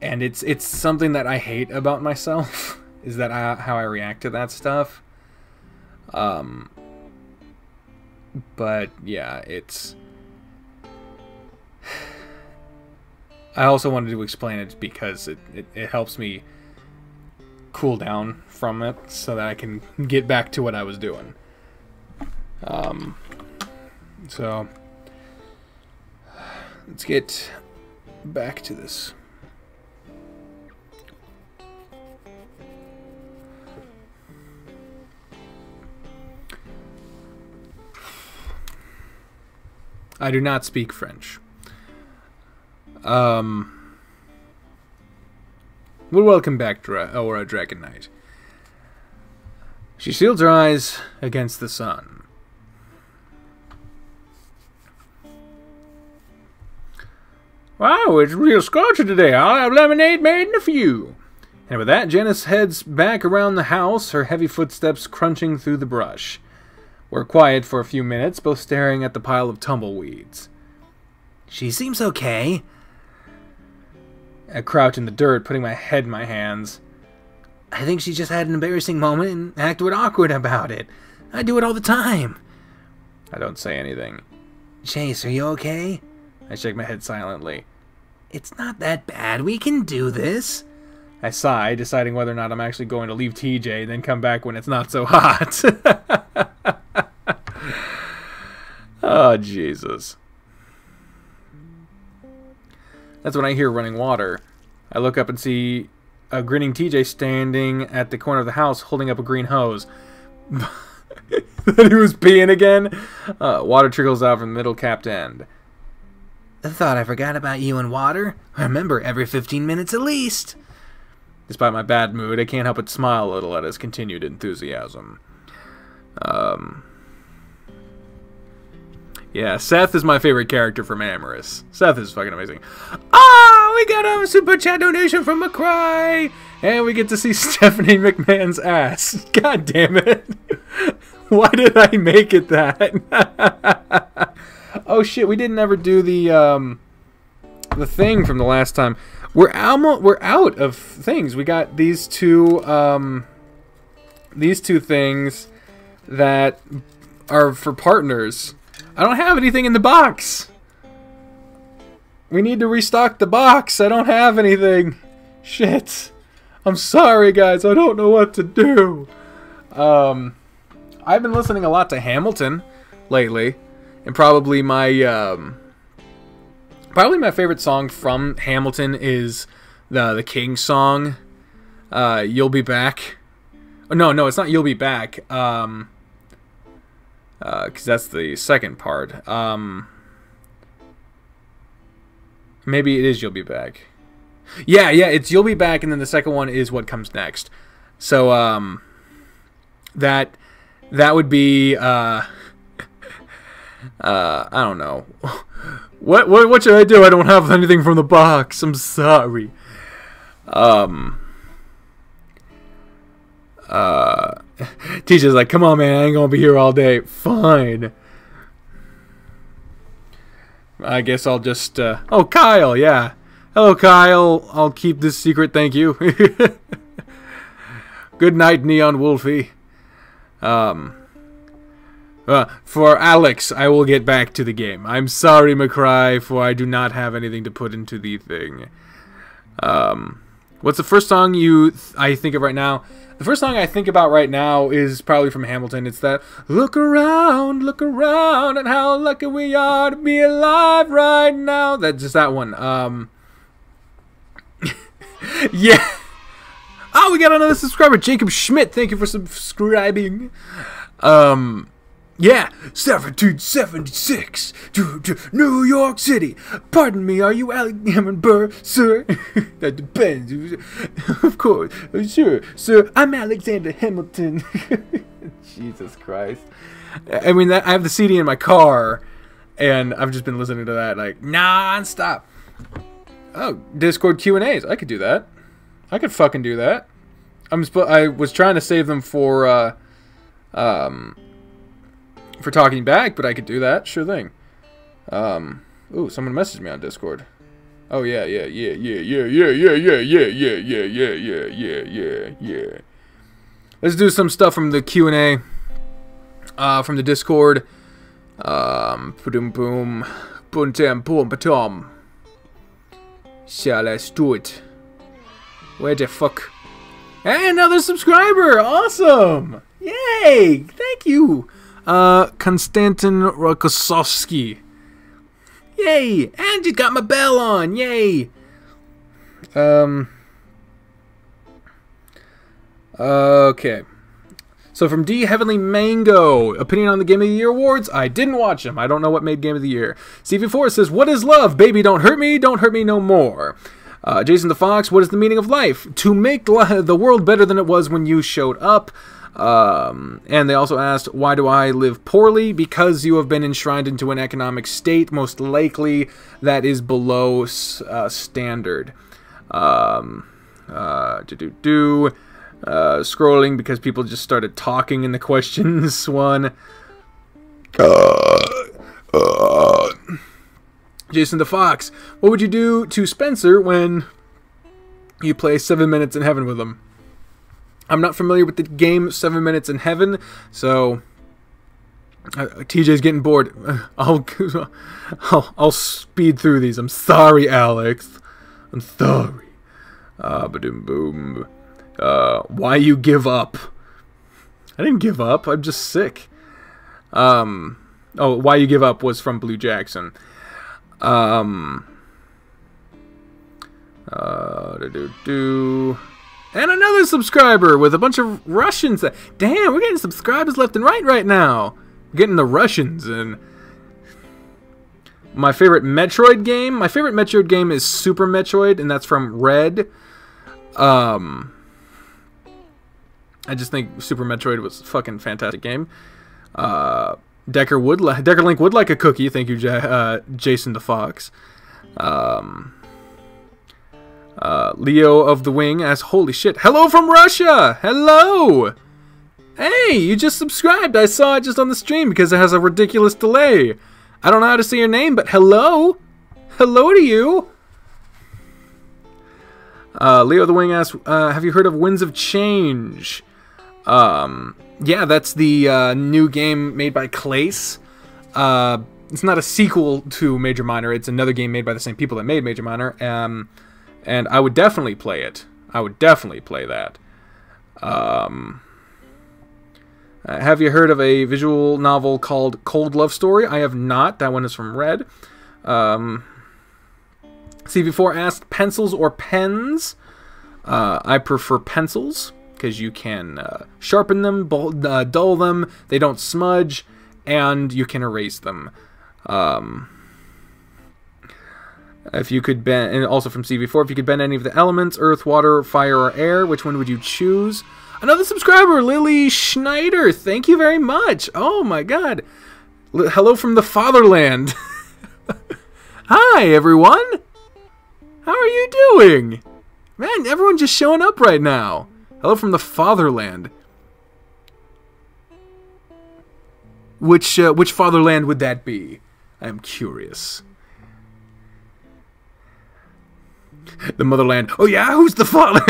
and it's something that I hate about myself, is that how I react to that stuff. But yeah, it's... I also wanted to explain it because it helps me cool down from it so that I can get back to what I was doing. So let's get back to this. I do not speak French. Well, welcome back, Dragon Knight. She shields her eyes against the sun. Wow, it's real scorching today. I'll have lemonade made in a few. And with that, Janice heads back around the house, her heavy footsteps crunching through the brush. We're quiet for a few minutes, both staring at the pile of tumbleweeds. She seems okay. I crouch in the dirt, putting my head in my hands. I think she just had an embarrassing moment and acted awkward about it. I do it all the time. I don't say anything. Chase, are you okay? I shake my head silently. It's not that bad. We can do this. I sigh, deciding whether or not I'm actually going to leave TJ and then come back when it's not so hot. Oh, Jesus. That's when I hear running water. I look up and see a grinning TJ standing at the corner of the house holding up a green hose. That he was peeing again? Water trickles out from the middle capped end. I thought I forgot about you and water. Remember, every 15 minutes at least. Despite my bad mood, I can't help but smile a little at his continued enthusiasm. Yeah, Seth is my favorite character from Amorous. Seth is fucking amazing. Ah, we got a super chat donation from McCurdy, and we get to see Stephanie McMahon's ass. God damn it! Why did I make it that? Oh shit, we didn't ever do the thing from the last time. We're out of things. We got these two things that are for partners. I don't have anything in the box. We need to restock the box. I don't have anything. Shit. I'm sorry, guys. I don't know what to do. I've been listening a lot to Hamilton lately, and probably my favorite song from Hamilton is the King song. You'll Be Back. Oh, no, it's not You'll Be Back. Because that's the second part. Maybe it is You'll Be Back. Yeah, it's You'll Be Back, and then the second one is What Comes Next. So, that would be, I don't know. What should I do? I don't have anything from the box. I'm sorry. Teacher's like, come on, man, I ain't gonna be here all day. Fine. I guess I'll just, oh, Kyle, yeah. Hello, Kyle. I'll keep this secret, thank you. Good night, Neon Wolfie. For Alex, I will get back to the game. I'm sorry, McCry, for I do not have anything to put into the thing. What's the first song I think of right now? The first song I think about right now is probably from Hamilton. It's that look around, and how lucky we are to be alive right now. That's just that one. Yeah. Oh, we got another subscriber, Jacob Schmidt. Thank you for subscribing. Yeah, 1776 to New York City. Pardon me, are you Alexander Burr, sir? That depends. Of course, sure, sir. I'm Alexander Hamilton. Jesus Christ. I mean, I have the CD in my car, and I've just been listening to that like non-stop. Oh, Discord Q&As. I could do that. I could fucking do that. I was trying to save them for talking back, but I could do that. Sure thing. Ooh, someone messaged me on Discord. Oh yeah. Let's do some stuff from the Q&A from the Discord. Boom boom boom boom patom. So let's do it. Where the fuck? Hey, another subscriber! Awesome! Yay! Thank you! Konstantin Rokosovsky. Yay! And you got my bell on! Yay! Okay. So from D Heavenly Mango, opinion on the Game of the Year awards? I didn't watch them. I don't know what made Game of the Year. CV4 says, what is love? Baby, don't hurt me no more. Jason the Fox, what is the meaning of life? To make the world better than it was when you showed up. And they also asked, why do I live poorly? Because you have been enshrined into an economic state, most likely that is below standard. Scrolling because people just started talking in the questions one. Jason the Fox, what would you do to Spencer when you play 7 Minutes in Heaven with him? I'm not familiar with the game 7 Minutes in Heaven, so TJ's getting bored. I'll speed through these. I'm sorry, Alex. I'm sorry. Ba-doom boom. Why you give up? I didn't give up. I'm just sick. Oh, why you give up was from Blue Jackson. And another subscriber with a bunch of Russians. Damn, we're getting subscribers left and right now. We're getting the Russians. And my favorite Metroid game. My favorite Metroid game is Super Metroid, and that's from Red. I just think Super Metroid was a fucking fantastic game. Decker Link would like a cookie. Thank you, Jason the Fox. Leo of the Wing asks, holy shit, hello from Russia! Hello! Hey, you just subscribed. I saw it just on the stream because it has a ridiculous delay. I don't know how to say your name, but hello? Hello to you! Leo of the Wing asks, have you heard of Winds of Change? Yeah, that's the new game made by Clace. It's not a sequel to Major Minor. It's another game made by the same people that made Major Minor. And I would definitely play it. I would definitely play that. Have you heard of a visual novel called Cold Love Story? I have not. That one is from Red. CV4 asked, pencils or pens? I prefer pencils, because you can sharpen them, dull them, they don't smudge, and you can erase them. If you could bend, and also from CV4, if you could bend any of the elements, earth, water, fire, or air, which one would you choose? Another subscriber, Lily Schneider, thank you very much. Oh my god. Hello from the fatherland. Hi, everyone. How are you doing? Man, everyone's just showing up right now. Hello from the fatherland. Which fatherland would that be? I'm curious. The motherland. Oh yeah, who's the father?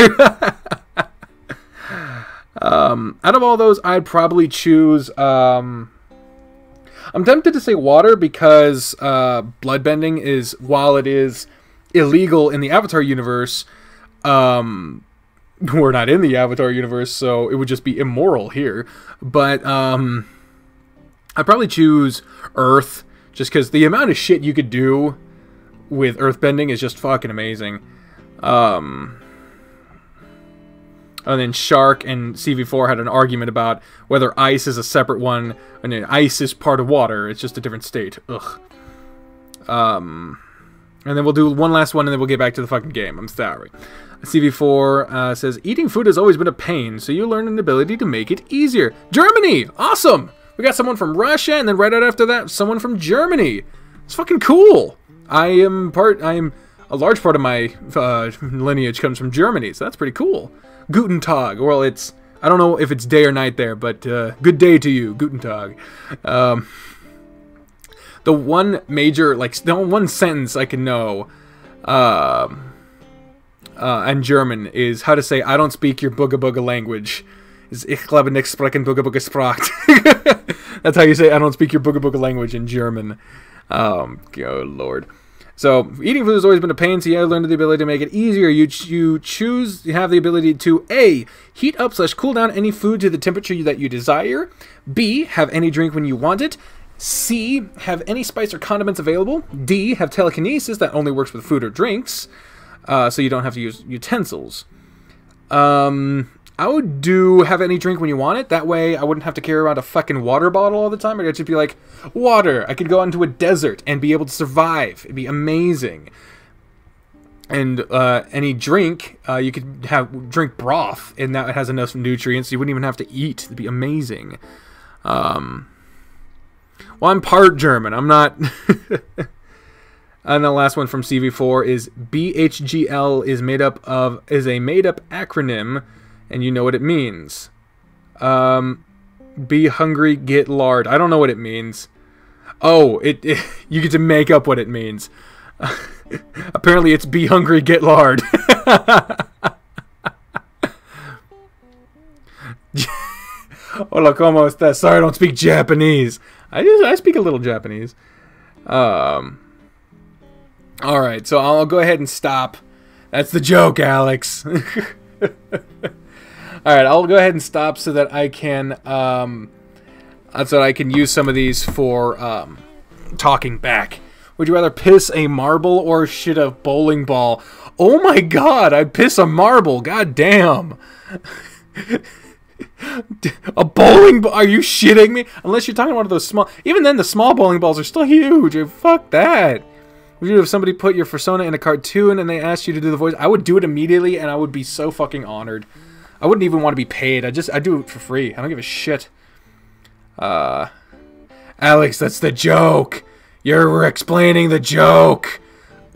Out of all those, I'd probably choose... I'm tempted to say water because bloodbending is, while it is illegal in the Avatar universe, We're not in the Avatar universe, so it would just be immoral here. But I'd probably choose Earth, just because the amount of shit you could do with earthbending is just fucking amazing. And then Shark and CV4 had an argument about whether ice is a separate one, and then ice is part of water. It's just a different state. Ugh. And then we'll do one last one, and then we'll get back to the fucking game. I'm sorry. CV4 says, eating food has always been a pain, so you learn an ability to make it easier. Germany! Awesome! We got someone from Russia, and then right out after that, someone from Germany. It's fucking cool. I am a large part of my lineage comes from Germany, so that's pretty cool. Guten Tag. Well, I don't know if it's day or night there, but good day to you, Guten Tag. The one major, the one sentence I can know in German is how to say, I don't speak your booga booga language. Is Ich glaube nicht sprechen booga booga Sprache. That's how you say, I don't speak your booga booga language in German. Oh, Lord. So, eating food has always been a pain, so you learn the ability to make it easier. You have the ability to A, heat up / cool down any food to the temperature that you desire. B, have any drink when you want it. C, have any spice or condiments available. D, have telekinesis that only works with food or drinks, so you don't have to use utensils. I would do have any drink when you want it. That way I wouldn't have to carry around a fucking water bottle all the time. I'd just be like, water. I could go out into a desert and be able to survive. It'd be amazing. And any drink, you could drink broth, and that has enough nutrients. You wouldn't even have to eat. It'd be amazing. Well, I'm part German. I'm not... And the last one from CV4 is BHGL is a made-up acronym, and you know what it means. Be hungry, get lard. I don't know what it means. Oh, you get to make up what it means. Apparently it's be hungry, get lard. Hola, ¿cómo estás? Sorry, I don't speak Japanese. I speak a little Japanese. Alright, so I'll go ahead and stop. That's the joke, Alex. Alright, I'll go ahead and stop so that I can use some of these for talking back. Would you rather piss a marble or shit a bowling ball? Oh my god, I'd piss a marble. God damn. A bowling ball? Are you shitting me? Unless you're talking about those small... Even then, the small bowling balls are still huge. Fuck that. Would you, if somebody put your persona in a cartoon and they asked you to do the voice, I would do it immediately, and I would be so fucking honored. I wouldn't even want to be paid. I do it for free. I don't give a shit. Alex, that's the joke. You're explaining the joke.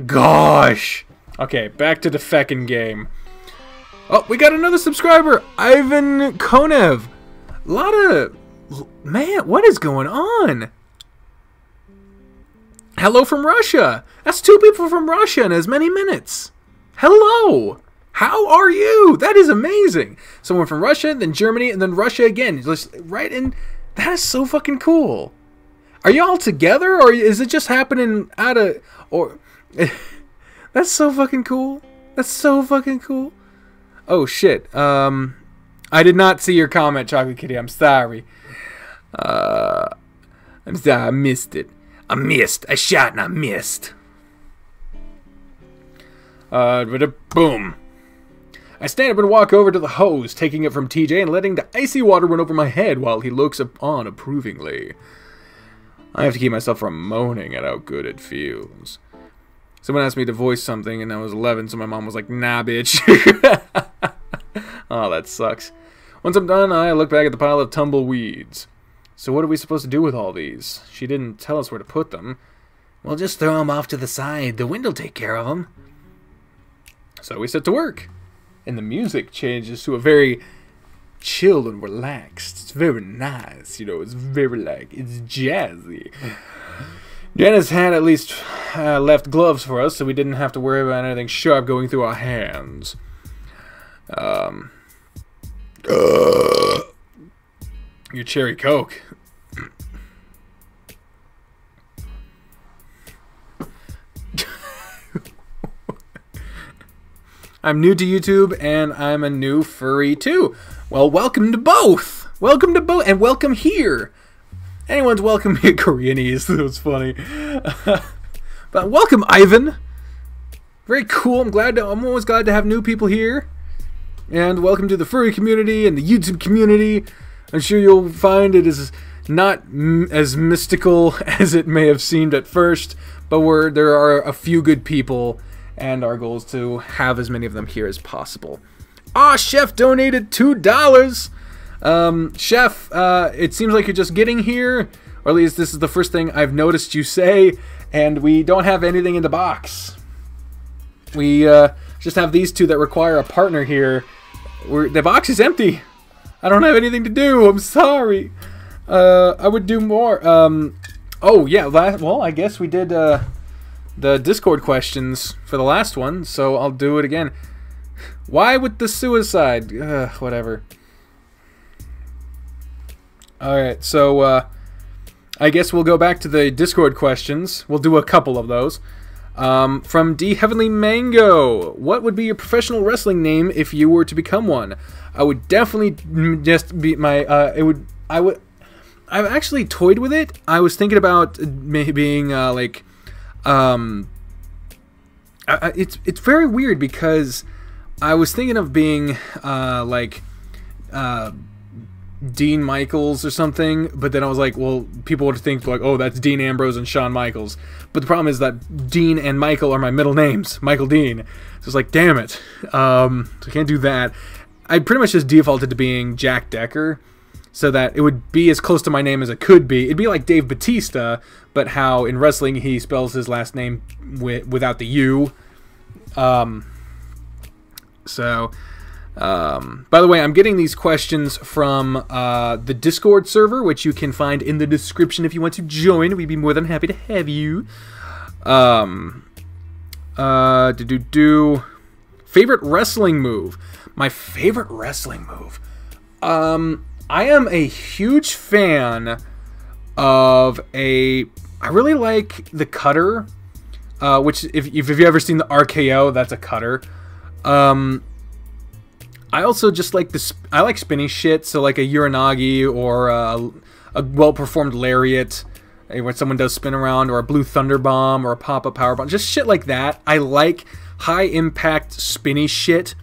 Gosh. Okay, back to the feckin' game. Oh, we got another subscriber, Ivan Konev. A lot of... Man, what is going on? Hello from Russia. That's 2 people from Russia in as many minutes. Hello. How are you? That is amazing. Someone from Russia, then Germany, and then Russia again. Just right in. That is so fucking cool. Are you all together, or is it just happening out of... Or... That's so fucking cool. That's so fucking cool. Oh, shit. I did not see your comment, Chocolate Kitty. I'm sorry. I'm sorry. I missed it. I shot and I missed. Boom. I stand up and walk over to the hose, taking it from TJ and letting the icy water run over my head while he looks on approvingly. I have to keep myself from moaning at how good it feels. Someone asked me to voice something, and I was 11, so my mom was like, nah, bitch. Oh, that sucks. Once I'm done, I look back at the pile of tumbleweeds. So what are we supposed to do with all these? She didn't tell us where to put them. Well, just throw them off to the side. The wind'll take care of them. So we set to work. And the music changes to a very chill and relaxed. It's very nice, you know. It's very it's jazzy. Janice had at least left gloves for us, so we didn't have to worry about anything sharp going through our hands. Your cherry Coke. I'm new to YouTube, and I'm a new furry too. Well, welcome to both. Welcome to both, and welcome here. Anyone's welcome here. Koreanese. That was funny. But welcome, Ivan. Very cool. I'm always glad to have new people here. And welcome to the furry community and the YouTube community. I'm sure you'll find it is not as mystical as it may have seemed at first, but there are a few good people, and our goal is to have as many of them here as possible. Chef donated $2. Chef, it seems like you're just getting here, or at least this is the first thing I've noticed you say, and we don't have anything in the box. We just have these two that require a partner here. The box is empty. I don't have anything to do. I'm sorry. I would do more. Oh yeah. Well, I guess we did the Discord questions for the last one, so I'll do it again. Why with the suicide? Whatever. All right. So I guess we'll go back to the Discord questions. We'll do a couple of those. From D Heavenly Mango, what would be your professional wrestling name if you were to become one? I would definitely just be my. I've actually toyed with it. I was thinking about maybe being it's very weird because I was thinking of being Dean Michaels or something, but then I was like, well, people would think like, oh, that's Dean Ambrose and Shawn Michaels. But the problem is that Dean and Michael are my middle names, Michael Dean. So it's like, damn it. So I can't do that. I pretty much just defaulted to being Jack Decker, so that it would be as close to my name as it could be. It'd be like Dave Bautista, but how in wrestling he spells his last name without the U. By the way, I'm getting these questions from the Discord server, which you can find in the description if you want to join. We'd be more than happy to have you. Favorite wrestling move. My favorite wrestling move. I am a huge fan of I really like the cutter, which if you've ever seen the RKO, that's a cutter. I also just like I like spinny shit, so like a Uranagi or a well-performed lariat, when someone does spin around, or a blue thunder bomb, or a pop-up power bomb, just shit like that. I like high-impact spinny shit.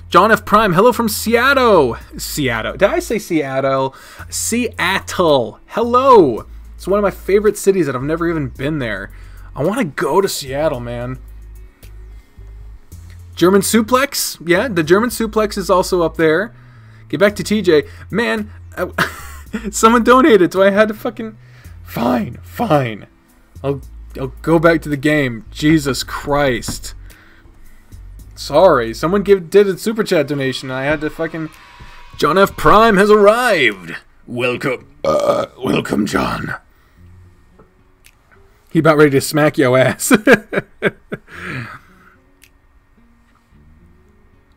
John F. Prime, hello from Seattle. Seattle. Did I say Seattle? Seattle. Hello. It's one of my favorite cities, and I've never even been there. I want to go to Seattle, man. German suplex? Yeah, the German suplex is also up there. Get back to TJ. Man, someone donated, so I had to fucking... Fine. I'll go back to the game. Jesus Christ. Sorry, someone did a super chat donation. I had to fucking... John F. Prime has arrived. Welcome. Welcome, John. He about ready to smack your ass.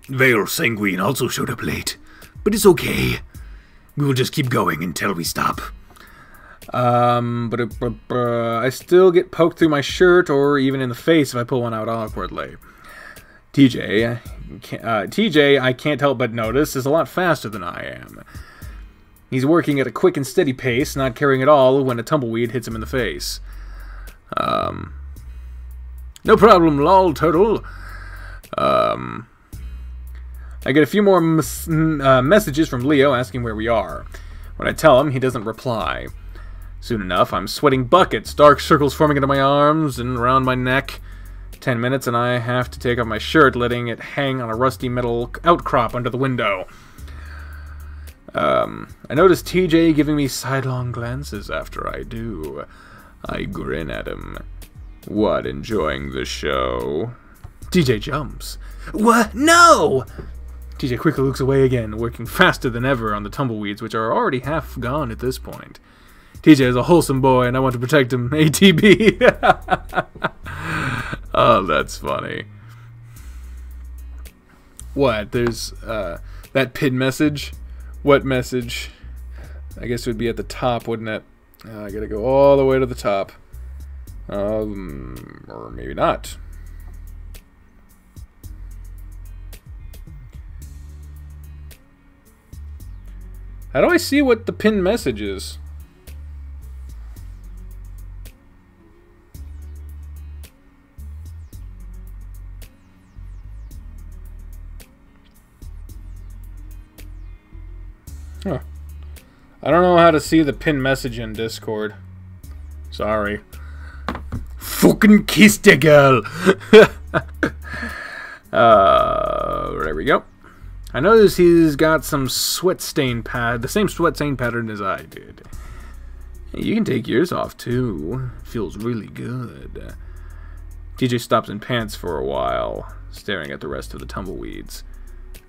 Veil Sanguine also showed up late, but it's okay. We will just keep going until we stop. I still get poked through my shirt or even in the face if I pull one out awkwardly. TJ, I can't help but notice, is a lot faster than I am. He's working at a quick and steady pace, not caring at all when a tumbleweed hits him in the face. No problem, lol, turtle. I get a few more messages from Leo asking where we are. When I tell him, he doesn't reply. Soon enough, I'm sweating buckets, dark circles forming into my arms and around my neck. 10 minutes and I have to take off my shirt, letting it hang on a rusty metal outcrop under the window. I notice TJ giving me sidelong glances after I do. I grin at him. What, enjoying the show? TJ jumps. What? No! TJ quickly looks away again, working faster than ever on the tumbleweeds, which are already half gone at this point. TJ is a wholesome boy, and I want to protect him. ATB. Oh, that's funny. What? There's that pinned message? What message? I guess it would be at the top, wouldn't it? I gotta go all the way to the top. Or maybe not. How do I see what the pinned message is? Huh. I don't know how to see the pinned message in Discord. Sorry. Fucking kiss the girl! There we go. I noticed he's got some sweat stain pad, the same sweat stain pattern as I did. Hey, you can take yours off too. Feels really good. TJ stops and pants for a while, staring at the rest of the tumbleweeds.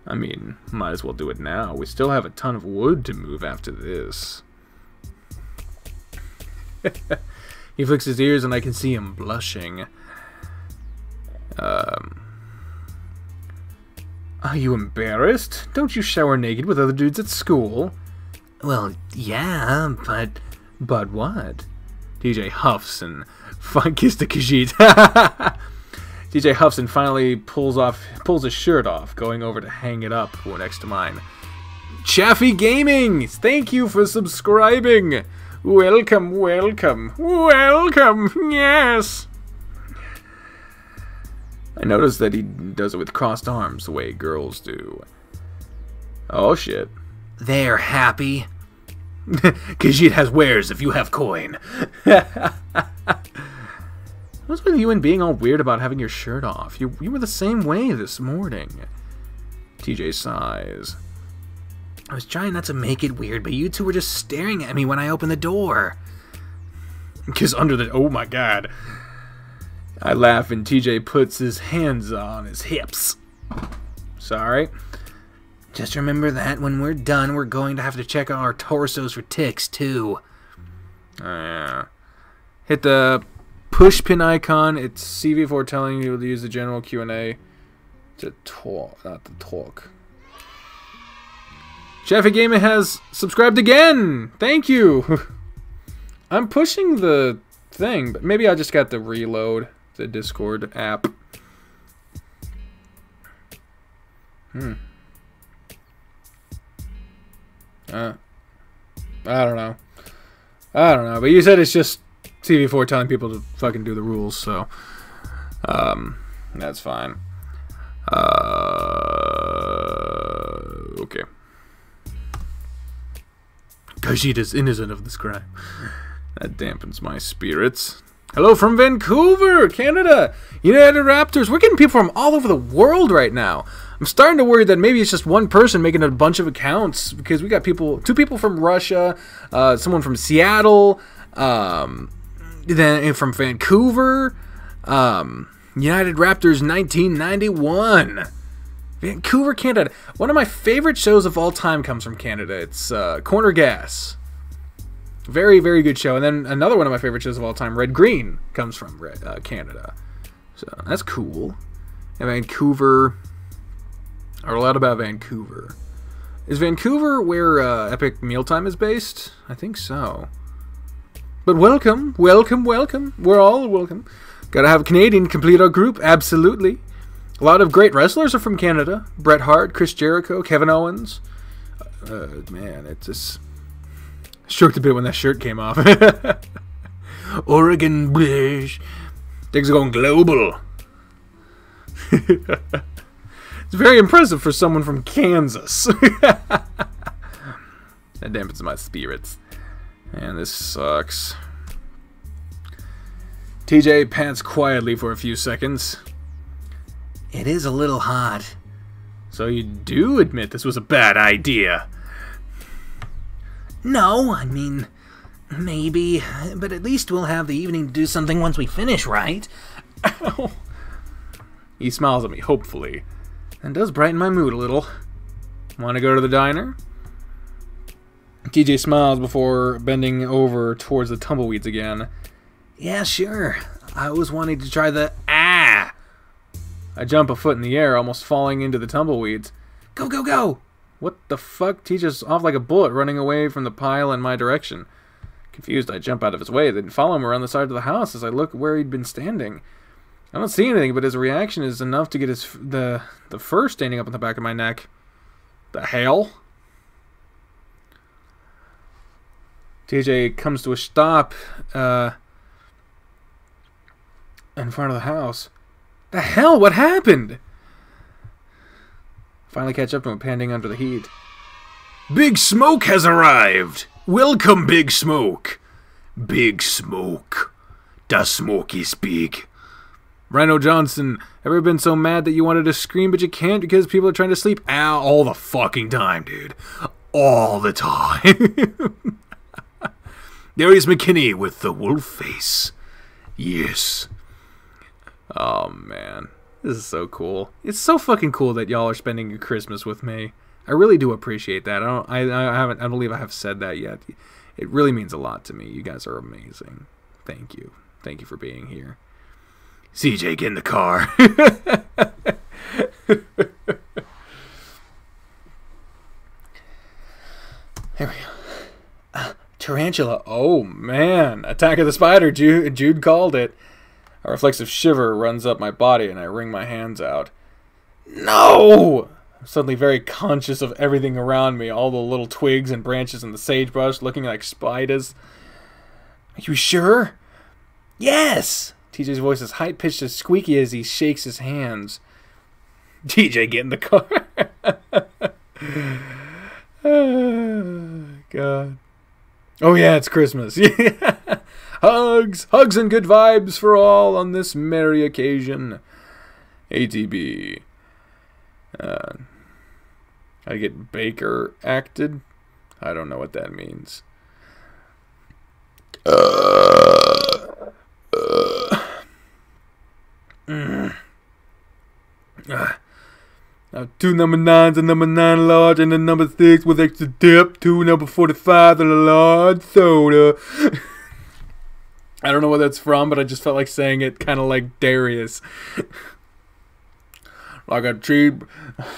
I mean, might as well do it now. We still have a ton of wood to move after this. He flicks his ears and I can see him blushing. Are you embarrassed? Don't you shower naked with other dudes at school? Well, yeah, but... But what? TJ huffs and kisses the Khajiit. TJ huffs and finally pulls his shirt off, going over to hang it up next to mine. Chaffee Gaming! Thank you for subscribing! Welcome, welcome, welcome! Yes! I noticed that he does it with crossed arms, the way girls do. Oh shit. They're happy. Khajiit has wares if you have coin. What's with you and being all weird about having your shirt off? You were the same way this morning. TJ sighs. I was trying not to make it weird, but you two were just staring at me when I opened the door. Because under the... Oh my god. I laugh and TJ puts his hands on his hips. Sorry. Just remember that when we're done, we're going to have to check our torsos for ticks, too. Yeah. Hit the push pin icon. It's CV4 telling you to use the general Q&A to talk, not to talk. Chaffee Gaming has subscribed again! Thank you! I'm pushing the thing, but maybe I just got to reload the Discord app. I don't know. But you said it's just TV4 telling people to fucking do the rules, so that's fine. Okay. Khajiit is innocent of this crime. That dampens my spirits. Hello from Vancouver, Canada. United Raptors. We're getting people from all over the world right now. I'm starting to worry that maybe it's just one person making a bunch of accounts, because we got two people from Russia, someone from Seattle, then from Vancouver, United Raptors 1991. Vancouver, Canada. One of my favorite shows of all time comes from Canada. It's Corner Gas. Very, very good show. And then another one of my favorite shows of all time, Red Green, comes from Canada. So that's cool. And Vancouver. I heard a lot about Vancouver. Is Vancouver where Epic Mealtime is based? I think so. But welcome, welcome, welcome. We're all welcome. Gotta have a Canadian to complete our group. Absolutely. A lot of great wrestlers are from Canada. Bret Hart, Chris Jericho, Kevin Owens. Man, it just stroked a bit when that shirt came off. Oregon Bush. Things are going global. It's very impressive for someone from Kansas. That dampens my spirits. And this sucks. TJ pants quietly for a few seconds. It is a little hot. So you do admit this was a bad idea? No, I mean, maybe. But at least we'll have the evening to do something once we finish, right? He smiles at me, hopefully. And does brighten my mood a little. Want to go to the diner? TJ smiles before bending over towards the tumbleweeds again. Yeah, sure. I was wanting to try the... I jump a foot in the air, almost falling into the tumbleweeds. Go, go, go! What the fuck? TJ's off like a bullet, running away from the pile in my direction. Confused, I jump out of his way, then follow him around the side of the house as I look where he'd been standing. I don't see anything, but his reaction is enough to get the fur standing up on the back of my neck. The hell? TJ comes to a stop in front of the house. The hell? What happened? Finally catch up to him, panting under the heat. Big Smoke has arrived! Welcome, Big Smoke! Big Smoke. The smoke is big. Rhino Johnson, ever been so mad that you wanted to scream but you can't because people are trying to sleep? Ow, all the fucking time, dude. All the time. Darius McKinney with the wolf face. Yes. Oh, man. This is so cool. It's so fucking cool that y'all are spending your Christmas with me. I really do appreciate that. I don't believe I have said that yet. It really means a lot to me. You guys are amazing. Thank you. Thank you for being here. CJ, get in the car. There we go. Tarantula. Oh, man. Attack of the Spider. Jude called it. A reflexive shiver runs up my body and I wring my hands out. No! I'm suddenly very conscious of everything around me. All the little twigs and branches and the sagebrush looking like spiders. Are you sure? Yes! TJ's voice is high-pitched and squeaky as he shakes his hands. TJ, get in the car. Oh, God. Oh, yeah, it's Christmas. Hugs! Hugs and good vibes for all on this merry occasion. ATB. I get Baker acted? I don't know what that means. Now, 2 number 9s, a number 9 large, and a number 6 with extra dip. 2 number 45 and a large soda. I don't know what that's from, but I just felt like saying it kind of like Darius. Like a cheese,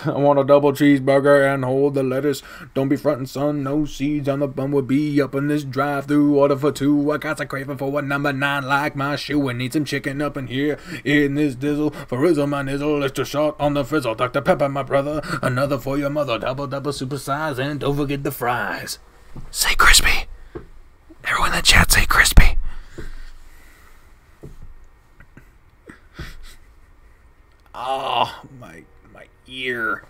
I want a double cheeseburger and hold the lettuce. Don't be frontin', son, no seeds on the bun would be up in this drive-thru. Order for 2, I got a craving for a number 9 like my shoe. And need some chicken up in here, in this dizzle. For rizzle, my nizzle, extra short on the frizzle. Dr. Pepper, my brother, another for your mother. Double, super size, and don't forget the fries. Say crispy. Everyone in the chat say crispy. Oh, my ear.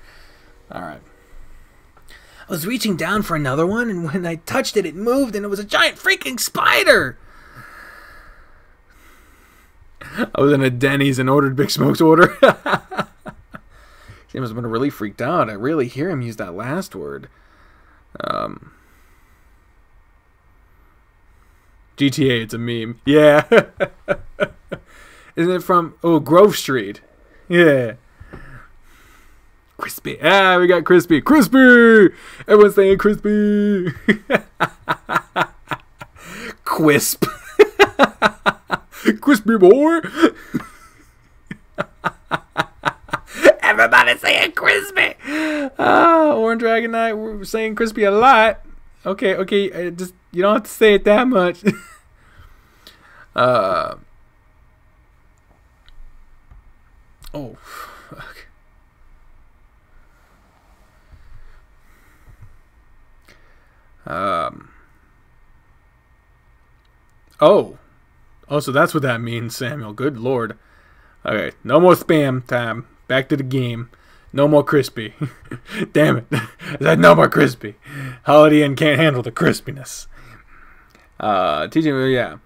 Alright. I was reaching down for another one, and when I touched it, it moved, and it was a giant freaking spider! I was in a Denny's and ordered Big Smoke's order. He must have been really freaked out. I rarely hear him use that last word. GTA, it's a meme. Yeah. Isn't it from, Grove Street? Yeah. Crispy. Ah, we got crispy. Crispy! Everyone's saying crispy. Quisp. Crispy boy. Everybody's saying crispy. Orange Dragonite, we're saying crispy a lot. Okay, just, you don't have to say it that much. Oh, fuck. Oh, so that's what that means, Samuel. Good lord. Okay, no more spam time. Back to the game. No more crispy. Damn it. I said no more crispy. Holiday Inn can't handle the crispiness. TJ, yeah.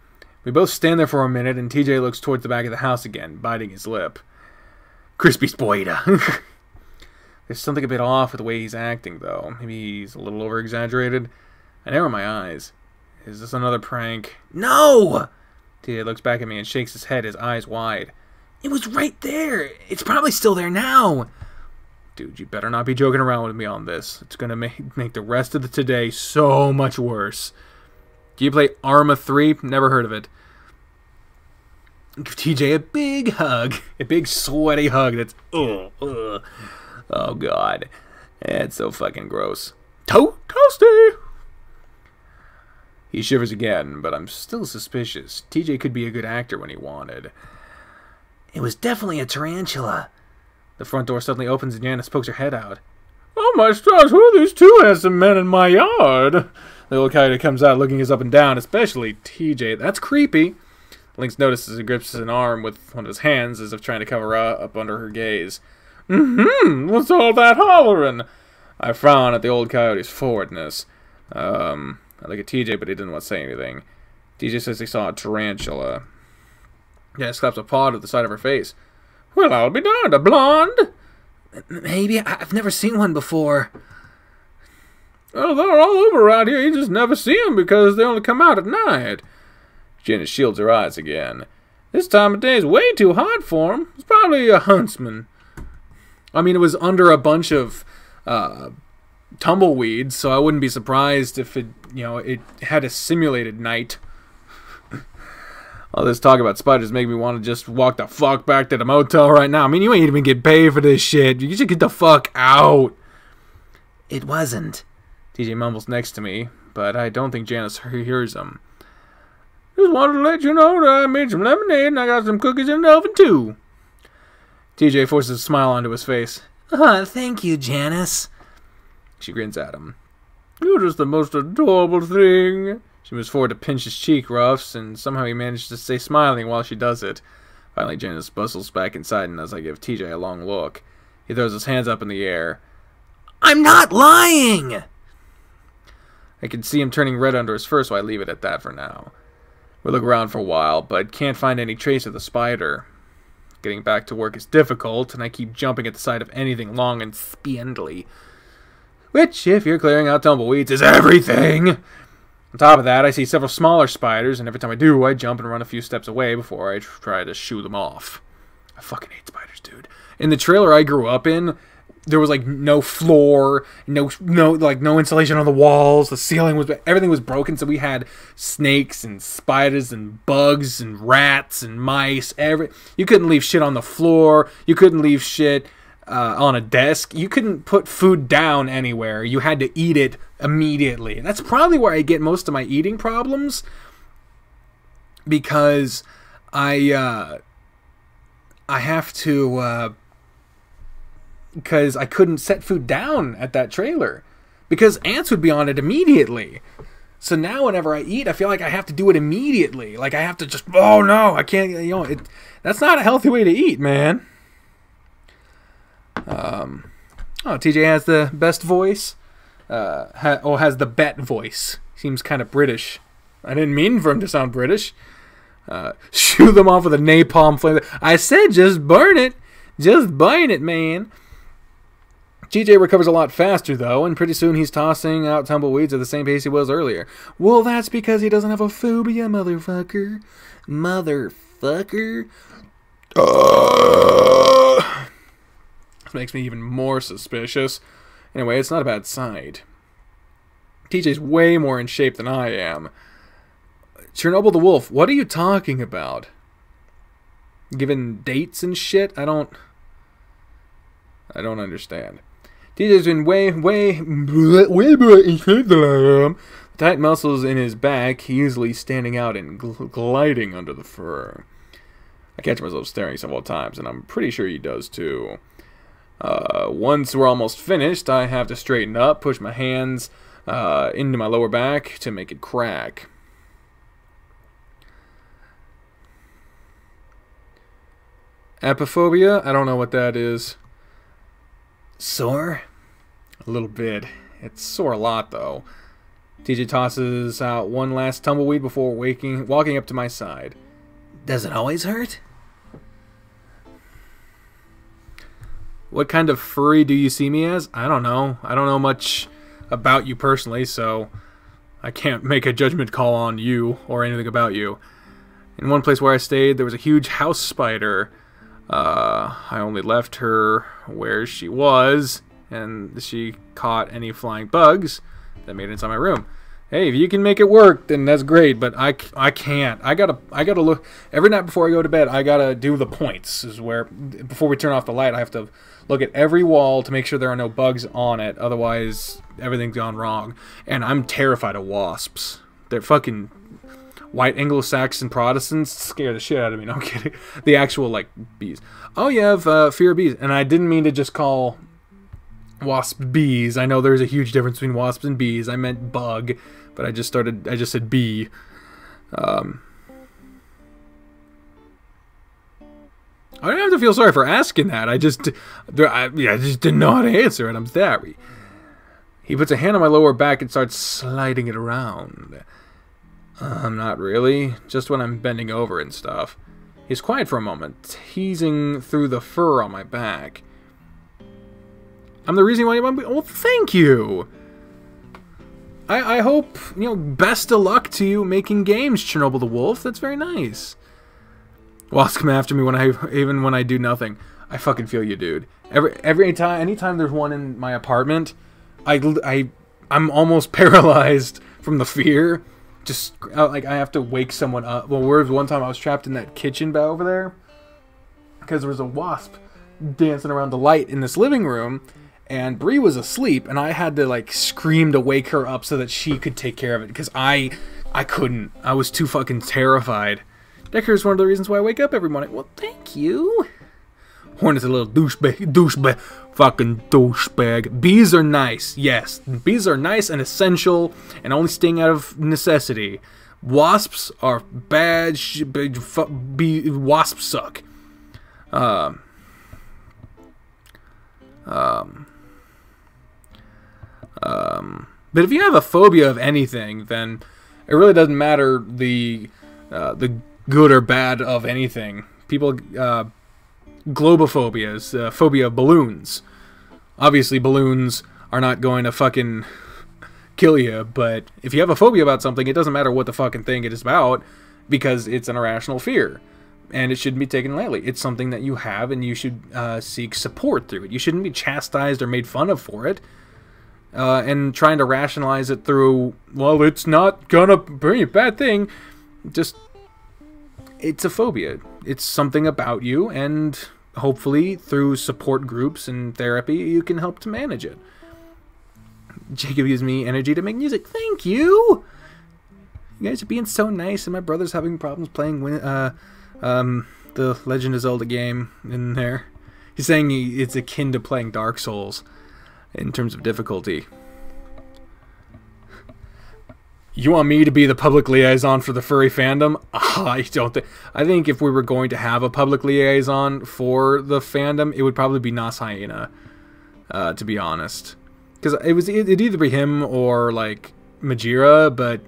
We both stand there for a minute, and TJ looks towards the back of the house again, biting his lip. Crispy spoida. There's something a bit off with the way he's acting, though. Maybe he's a little over-exaggerated. I narrow my eyes. Is this another prank? No! TJ looks back at me and shakes his head, his eyes wide. It was right there. It's probably still there now. Dude, you better not be joking around with me on this. It's gonna make the rest of the today so much worse. Do you play Arma 3? Never heard of it. Give TJ a big hug. A big sweaty hug that's... Oh, God. It's so fucking gross. Toasty! He shivers again, but I'm still suspicious. TJ could be a good actor when he wanted. It was definitely a tarantula. The front door suddenly opens and Janice pokes her head out. Oh my stars, who are these 2 handsome men in my yard? The old coyote comes out looking us up and down, especially TJ. That's creepy. Lynx notices and grips his arm with one of his hands as if trying to cover up under her gaze. What's all that hollering? I frown at the old coyote's forwardness. I look at TJ, but he didn't want to say anything. TJ says he saw a tarantula. Yeah, slaps a paw to the side of her face. Well, I'll be darned, a blonde? Maybe. I've never seen one before. Oh, they're all over around here. You just never see them because they only come out at night. Jenna shields her eyes again. This time of day is way too hot for him. It's probably a huntsman. I mean, it was under a bunch of tumbleweeds, so I wouldn't be surprised if it had a simulated night. All this talk about spiders make me want to just walk the fuck back to the motel right now. I mean, you ain't even get paid for this shit. You should get the fuck out. It wasn't. TJ mumbles next to me, but I don't think Janice hears him. Just wanted to let you know that I made some lemonade and I got some cookies in the oven too. TJ forces a smile onto his face. Thank you, Janice. She grins at him. You're just the most adorable thing. She moves forward to pinch his cheek ruffs, and somehow he manages to stay smiling while she does it. Finally, Janice bustles back inside, and as I give TJ a long look, he throws his hands up in the air. I'm not lying! I can see him turning red under his fur, so I leave it at that for now. We look around for a while, but can't find any trace of the spider. Getting back to work is difficult, and I keep jumping at the sight of anything long and spindly. Which, if you're clearing out tumbleweeds, is everything! On top of that, I see several smaller spiders, and every time I do, I jump and run a few steps away before I try to shoo them off. I fucking hate spiders, dude. In the trailer I grew up in, there was like no floor, no insulation on the walls. The ceiling was, everything was broken. So we had snakes and spiders and bugs and rats and mice. You couldn't leave shit on the floor. You couldn't leave shit on a desk. You couldn't put food down anywhere. You had to eat it immediately. That's probably where I get most of my eating problems, because I have to. Because I couldn't set food down at that trailer, because ants would be on it immediately. So now whenever I eat, I feel like I have to do it immediately. Like I have to just, oh no, I can't, that's not a healthy way to eat, man. TJ has the best voice. Has the bet voice. Seems kind of British. I didn't mean for him to sound British. Shoo them off with a napalm flame. I said just burn it. Just burn it, man. TJ recovers a lot faster, though, and pretty soon he's tossing out tumbleweeds at the same pace he was earlier. Well, that's because he doesn't have a phobia, motherfucker. Motherfucker. This makes me even more suspicious. Anyway, it's not a bad sign. TJ's way more in shape than I am. Chernobyl the Wolf, what are you talking about? Given dates and shit? I don't understand. TJ's been way more in shape than I am. The tight muscles in his back easily standing out and gliding under the fur. I catch myself staring several times, and I'm pretty sure he does too. Once we're almost finished, I have to straighten up, push my hands into my lower back to make it crack. Apophobia? I don't know what that is. Sore? A little bit. It's sore a lot, though. TJ tosses out one last tumbleweed before walking up to my side. Does it always hurt? What kind of furry do you see me as? I don't know. I don't know much about you personally, so I can't make a judgment call on you or anything about you. In one place where I stayed, there was a huge house spider. I only left her where she was, and she caught any flying bugs that made it inside my room. Hey, if you can make it work, then that's great, but I can't. I gotta look every night before I go to bed. I gotta do the points. Is where before we turn off the light, I have to look at every wall to make sure there are no bugs on it. Otherwise, everything's gone wrong. And I'm terrified of wasps. They're fucking white Anglo-Saxon Protestants scare the shit out of me. No, I'm kidding. The actual, like, bees. Oh, you have fear of bees. And I didn't mean to just call wasp bees. I know there's a huge difference between wasps and bees. I meant bug, but I just said bee. I don't have to feel sorry for asking that. I just didn't know how to answer it. I'm sorry. He puts a hand on my lower back and starts sliding it around. Not really. Just when I'm bending over and stuff. He's quiet for a moment, teasing through the fur on my back. I'm the reason why you want me. Well, thank you. I hope, best of luck to you making games, Chernobyl the Wolf. That's very nice. Wasps come after me even when I do nothing. I fucking feel you, dude. Anytime there's one in my apartment, I'm almost paralyzed from the fear. Just like I have to wake someone up. Well, one time I was trapped in that kitchen bay over there because there was a wasp dancing around the light in this living room, and Bri was asleep, and I had to like scream to wake her up so that she could take care of it because I couldn't. I was too fucking terrified. Decker is one of the reasons why I wake up every morning. Well, thank you. Hornet's a little douchebag, fucking douchebag. Bees are nice, yes. Bees are nice and essential and only sting out of necessity. Wasps are bad. Wasps suck. But if you have a phobia of anything, then it really doesn't matter the good or bad of anything. People, globophobia, phobia of balloons. Obviously, balloons are not going to fucking kill you, but if you have a phobia about something, it doesn't matter what the fucking thing it is about, because it's an irrational fear, and it shouldn't be taken lightly. It's something that you have, and you should seek support through it. You shouldn't be chastised or made fun of for it, and trying to rationalize it through, well, it's not gonna bring a bad thing. Just, it's a phobia. It's something about you, and hopefully through support groups and therapy, you can help to manage it. Jacob gives me energy to make music. Thank you! You guys are being so nice, and my brother's having problems playing the Legend of Zelda game in there. He's saying it's akin to playing Dark Souls in terms of difficulty. You want me to be the public liaison for the furry fandom? I don't think. I think if we were going to have a public liaison for the fandom, it would probably be Nas Hyena, to be honest. Because it'd either be him or, like, Majira, but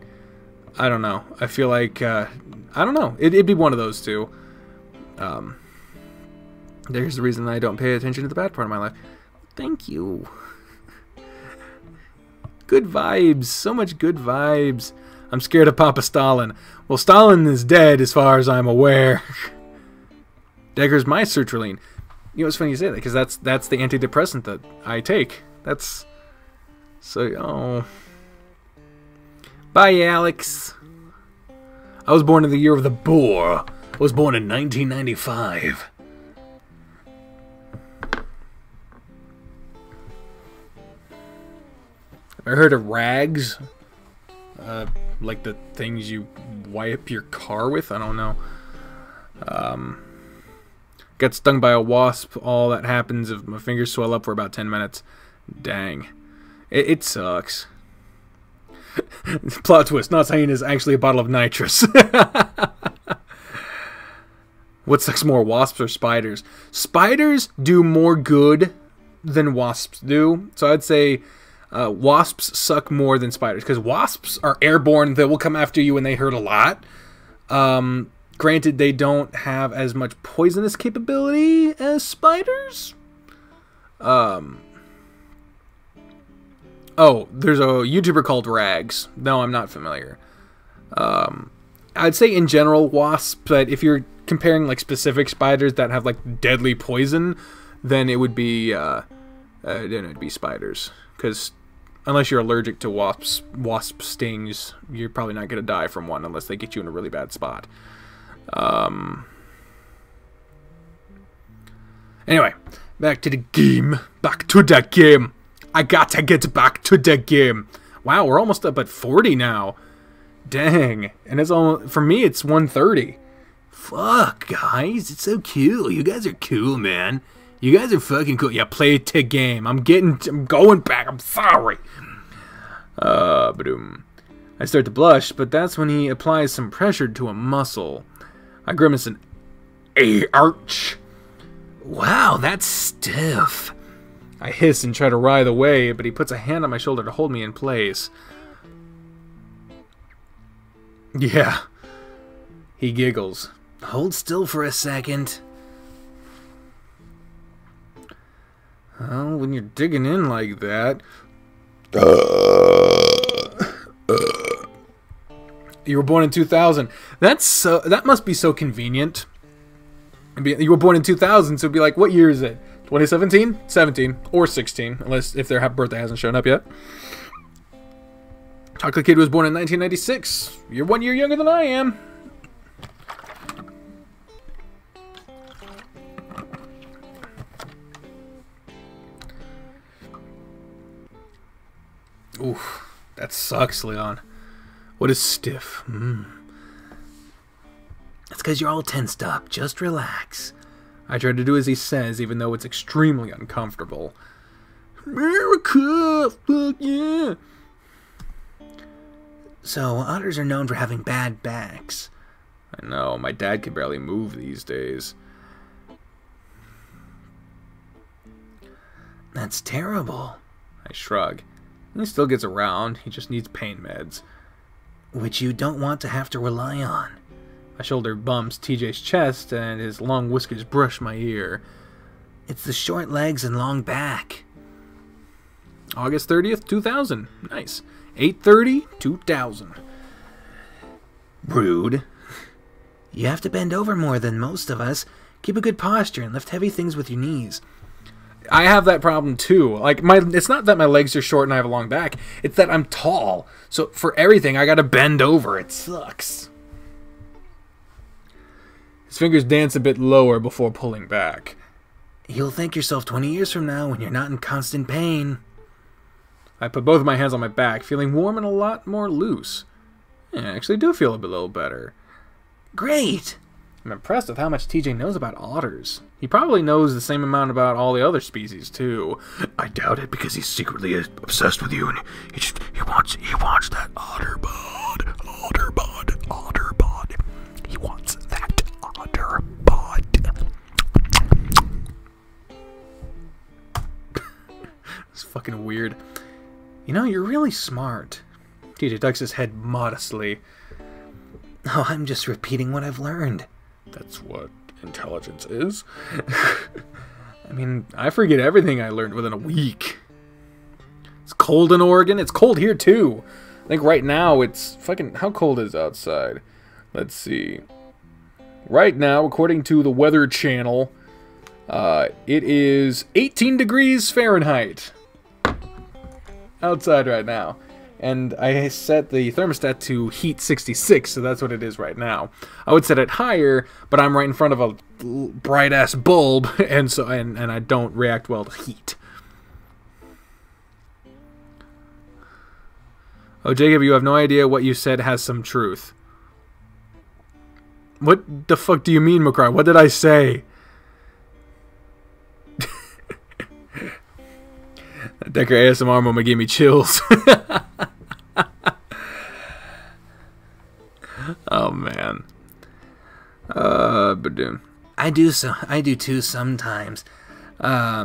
I don't know. I feel like, I don't know. It'd be one of those two. There's the reason I don't pay attention to the bad part of my life. Thank you. Good vibes. So much good vibes. I'm scared of Papa Stalin. Well, Stalin is dead as far as I'm aware. Dagger's my sertraline. You know, it's funny you say that, because that's the antidepressant that I take. That's... So, oh... Bye, Alex. I was born in the year of the boar. I was born in 1995. I heard of rags, like the things you wipe your car with. I don't know. Got stung by a wasp. All that happens if my fingers swell up for about 10 minutes. Dang, it sucks. Plot twist: Not saying is actually a bottle of nitrous. What sucks more, wasps or spiders? Spiders do more good than wasps do. So I'd say. Wasps suck more than spiders, because wasps are airborne. They will come after you and they hurt a lot. Granted, they don't have as much poisonous capability as spiders. Oh, there's a YouTuber called Rags. No, I'm not familiar. I'd say in general wasps, but if you're comparing like specific spiders that have like deadly poison, then it would be spiders, because unless you're allergic to wasp stings, you're probably not going to die from one unless they get you in a really bad spot. Anyway, back to the game. Back to the game. I gotta get back to the game. Wow, we're almost up at 40 now. Dang. And it's all, for me, it's 1:30. Fuck, guys. It's so cool. You guys are cool, man. You guys are fucking cool. Yeah, play it to game. I'm going back. I'm sorry. Badoom. I start to blush, but that's when he applies some pressure to a muscle. I grimace an arch. Wow, that's stiff. I hiss and try to writhe away, but he puts a hand on my shoulder to hold me in place. Yeah. He giggles. Hold still for a second. Well, when you're digging in like that... You were born in 2000. That must be so convenient. You were born in 2000, so it'd be like, what year is it? 2017? 17. Or 16, unless if their birthday hasn't shown up yet. Chocolate Kid was born in 1996. You're 1 year younger than I am. Oof, that sucks, Leon. What is stiff? That's because you're all tensed up. Just relax. I try to do as he says, even though it's extremely uncomfortable. America! Fuck yeah! So, otters are known for having bad backs. I know, my dad can barely move these days. That's terrible. I shrug. He still gets around, he just needs pain meds. Which you don't want to have to rely on. My shoulder bumps TJ's chest, and his long whiskers brush my ear. It's the short legs and long back. August 30th, 2000. Nice. 8:30, 2000. Rude. You have to bend over more than most of us. Keep a good posture and lift heavy things with your knees. I have that problem too. Like it's not that my legs are short and I have a long back. It's that I'm tall. So for everything, I gotta bend over. It sucks. His fingers dance a bit lower before pulling back. You'll thank yourself 20 years from now when you're not in constant pain. I put both of my hands on my back, feeling warm and a lot more loose. I actually do feel a little better. Great! I'm impressed with how much TJ knows about otters. He probably knows the same amount about all the other species, too. I doubt it, because he's secretly obsessed with you, and he wants that otter bod. Otter bod. Otter bod. He wants that otter bod. It's fucking weird. You know, you're really smart. TJ ducks his head modestly. Oh, I'm just repeating what I've learned. That's what intelligence is. I mean, I forget everything I learned within a week. It's cold in Oregon. It's cold here, too. I think right now it's fucking... How cold is it outside? Let's see. Right now, according to the Weather Channel, it is 18 degrees Fahrenheit. Outside right now. And I set the thermostat to heat 66, so that's what it is right now. I would set it higher, but I'm right in front of a bright-ass bulb, and so and I don't react well to heat. Oh, Jacob, you have no idea what you said has some truth. What the fuck do you mean, McCurdy? What did I say? That Decker ASMR moment gave me chills. Oh man. Badoon. I do too sometimes. I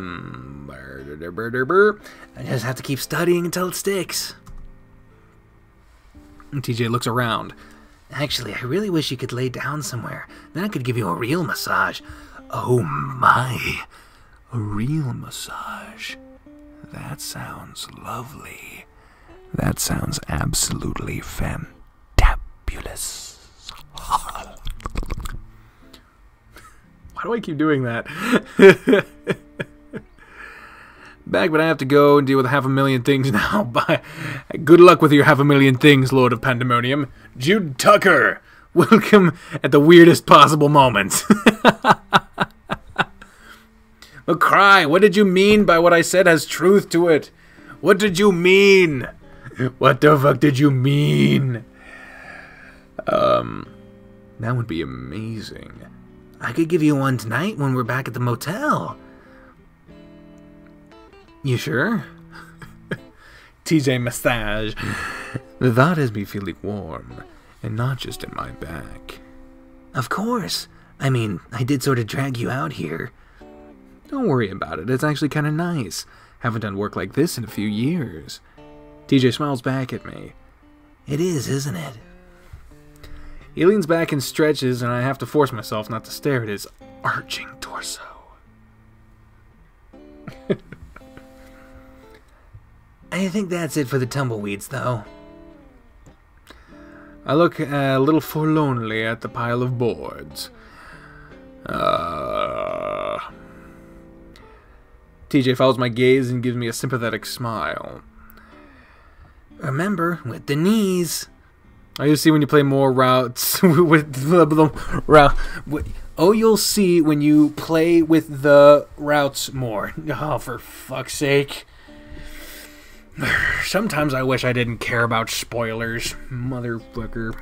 just have to keep studying until it sticks. And TJ looks around. Actually, I really wish you could lay down somewhere. Then I could give you a real massage. Oh my. A real massage. That sounds lovely. That sounds absolutely fantabulous. Why do I keep doing that? Back, but I have to go and deal with 500,000 things now. Bye. Good luck with your 500,000 things, Lord of Pandemonium. Jude Tucker. Welcome at the weirdest possible moments. McCry, what did you mean by what I said has truth to it? What did you mean? What the fuck did you mean? That would be amazing. I could give you one tonight when we're back at the motel. You sure? TJ massage. That has me feeling warm, and not just in my back. Of course. I mean, I did sort of drag you out here. Don't worry about it. It's actually kind of nice. Haven't done work like this in a few years. TJ smiles back at me. It is, isn't it? He leans back and stretches, and I have to force myself not to stare at his arching torso. I think that's it for the tumbleweeds, though. I look a little forlornly at the pile of boards. TJ follows my gaze and gives me a sympathetic smile. Remember, with the knees. Oh, you'll see when you play more routes with the route. Oh, you'll see when you play with the routes more. Oh, for fuck's sake. Sometimes I wish I didn't care about spoilers. Motherfucker.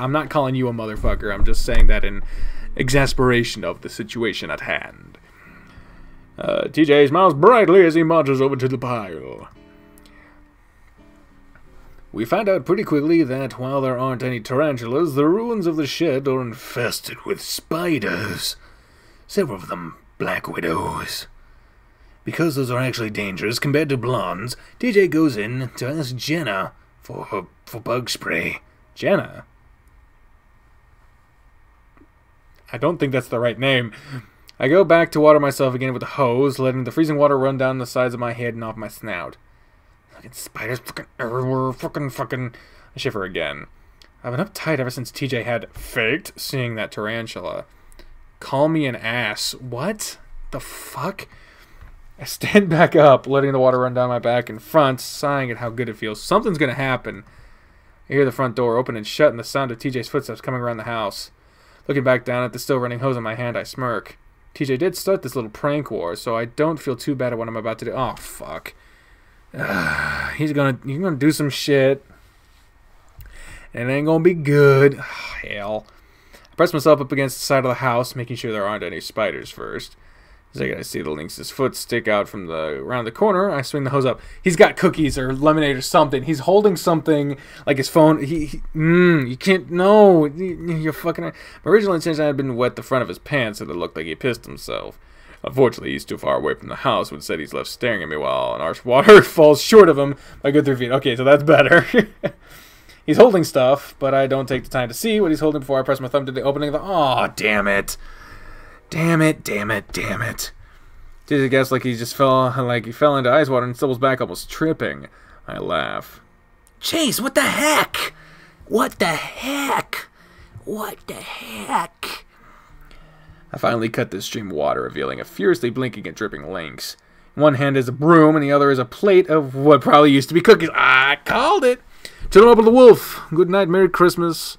I'm not calling you a motherfucker. I'm just saying that in exasperation of the situation at hand. TJ smiles brightly as he marches over to the pile. We find out pretty quickly that while there aren't any tarantulas, the ruins of the shed are infested with spiders. Several of them black widows. Because those are actually dangerous compared to blondes, TJ goes in to ask Jenna for bug spray. Jenna? I don't think that's the right name. I go back to water myself again with a hose, letting the freezing water run down the sides of my head and off my snout. Fucking spiders fucking everywhere. Fucking. I shiver again. I've been uptight ever since TJ had faked seeing that tarantula. Call me an ass. What the fuck? I stand back up, letting the water run down my back and front, sighing at how good it feels. Something's gonna happen. I hear the front door open and shut and the sound of TJ's footsteps coming around the house. Looking back down at the still running hose in my hand, I smirk. TJ did start this little prank war, so I don't feel too bad at what I'm about to do. Oh, fuck. He's gonna do some shit. And it ain't gonna be good. Oh, hell. I press myself up against the side of the house, making sure there aren't any spiders first. As I see the Lynx's foot stick out from around the corner, I swing the hose up. He's got cookies or lemonade or something. He's holding something like his phone. You can't, no, you're fucking. My original intention had been wet the front of his pants so that it looked like he pissed himself. Unfortunately, he's too far away from the house, which said he's left staring at me while an arch water falls short of him by a good 3 feet. Okay, so that's better. He's holding stuff, but I don't take the time to see what he's holding before I press my thumb to the opening of the. Oh, damn it. Damn it. Did guess like he fell into ice water and stumbles back, almost tripping. I laugh. Chase, what the heck? I finally cut this stream of water, revealing a furiously blinking and dripping lynx. In one hand is a broom, and the other is a plate of what probably used to be cookies. I called it! Turn up with the wolf. Good night, Merry Christmas.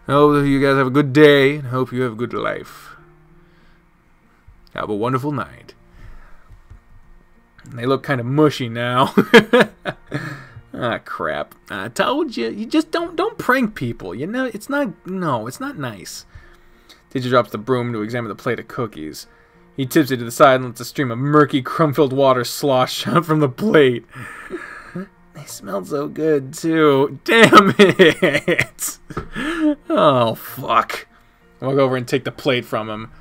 I hope you guys have a good day, and hope you have a good life. Have a wonderful night. They look kind of mushy now. Ah, crap. I told you. You just don't prank people. You know, it's not nice. Teacher drops the broom to examine the plate of cookies. He tips it to the side and lets a stream of murky, crumb-filled water slosh out from the plate. They smelled so good, too. Damn it! Oh, fuck. I walk over and take the plate from him.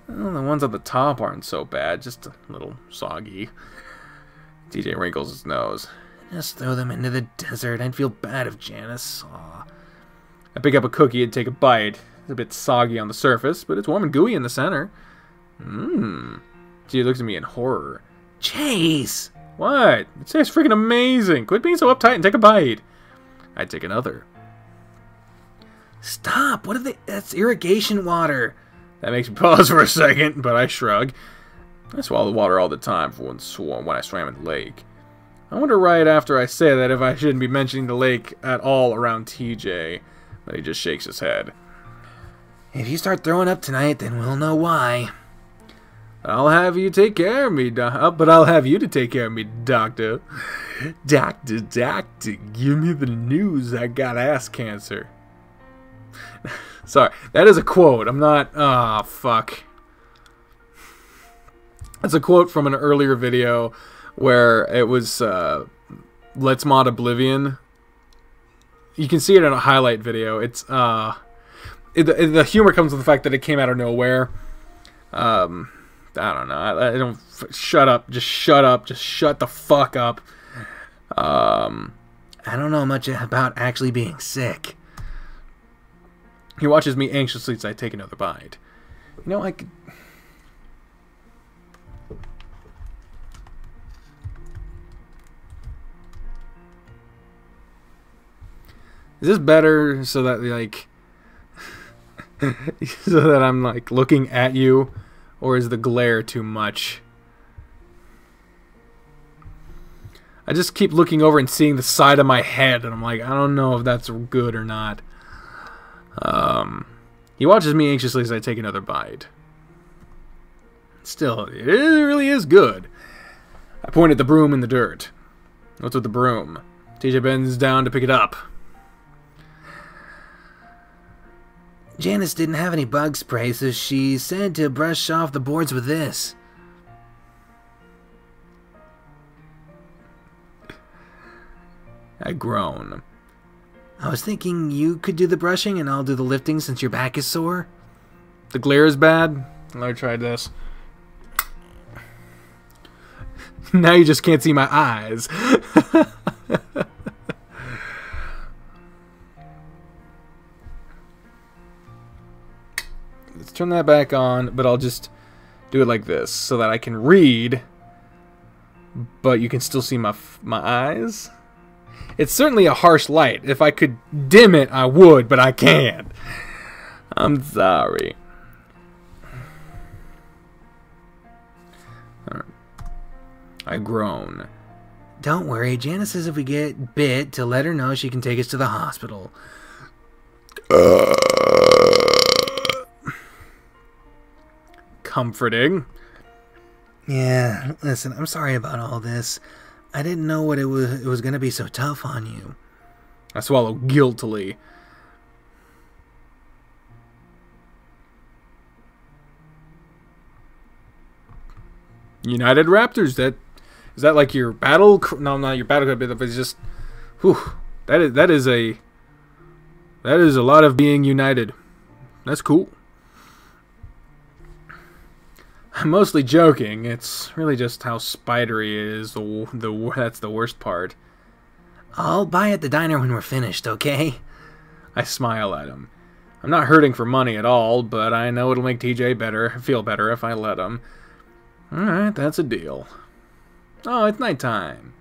Well, the ones at the top aren't so bad, just a little soggy. TJ wrinkles his nose. Just throw them into the desert. I'd feel bad if Janice saw. I pick up a cookie and take a bite. It's a bit soggy on the surface, but it's warm and gooey in the center. TJ looks at me in horror. Chase! What? It tastes freaking amazing. Quit being so uptight and take a bite. I take another. Stop! What are they? That's irrigation water. That makes me pause for a second, but I shrug. I swallow the water all the time for when I swam in the lake. I wonder right after I say that if I shouldn't be mentioning the lake at all around TJ, but he just shakes his head. If you start throwing up tonight, then we'll know why. I'll have you take care of me, but I'll have you to take care of me, Doctor. Doctor, give me the news. I got ass cancer. Sorry, that is a quote. I'm not. Ah, fuck. That's a quote from an earlier video where it was Let's Mod Oblivion. You can see it in a highlight video. It's the humor comes with the fact that it came out of nowhere. I don't know. I don't. Shut up. Just shut up. Just shut the fuck up. I don't know much about actually being sick. He watches me anxiously as I take another bite. You know, I could... Is this better so that, like... so that I'm, like, looking at you? Or is the glare too much? I just keep looking over and seeing the side of my head, and I'm like, I don't know if that's good or not. He watches me anxiously as I take another bite. Still, it really is good. I point at the broom in the dirt. What's with the broom? TJ bends down to pick it up. Janice didn't have any bug spray, so she said to brush off the boards with this. I groan. I was thinking you could do the brushing and I'll do the lifting since your back is sore. The glare is bad. I tried this. Now you just can't see my eyes. Let's turn that back on, but I'll just do it like this so that I can read, but you can still see my eyes. It's certainly a harsh light. If I could dim it, I would, but I can't. I'm sorry. I groan. Don't worry, Janice says if we get bit to let her know she can take us to the hospital. Comforting. Yeah, listen, I'm sorry about all this. I didn't know what it was going to be so tough on you. I swallow guiltily. United Raptors. Is that like your battle? No, not your battle. But it's just, whew. That is a lot of being united. That's cool. I'm mostly joking. It's really just how spidery it is. That's the worst part. I'll buy at the diner when we're finished, okay? I smile at him. I'm not hurting for money at all, but I know it'll make TJ feel better if I let him. Alright, that's a deal. Oh, it's nighttime.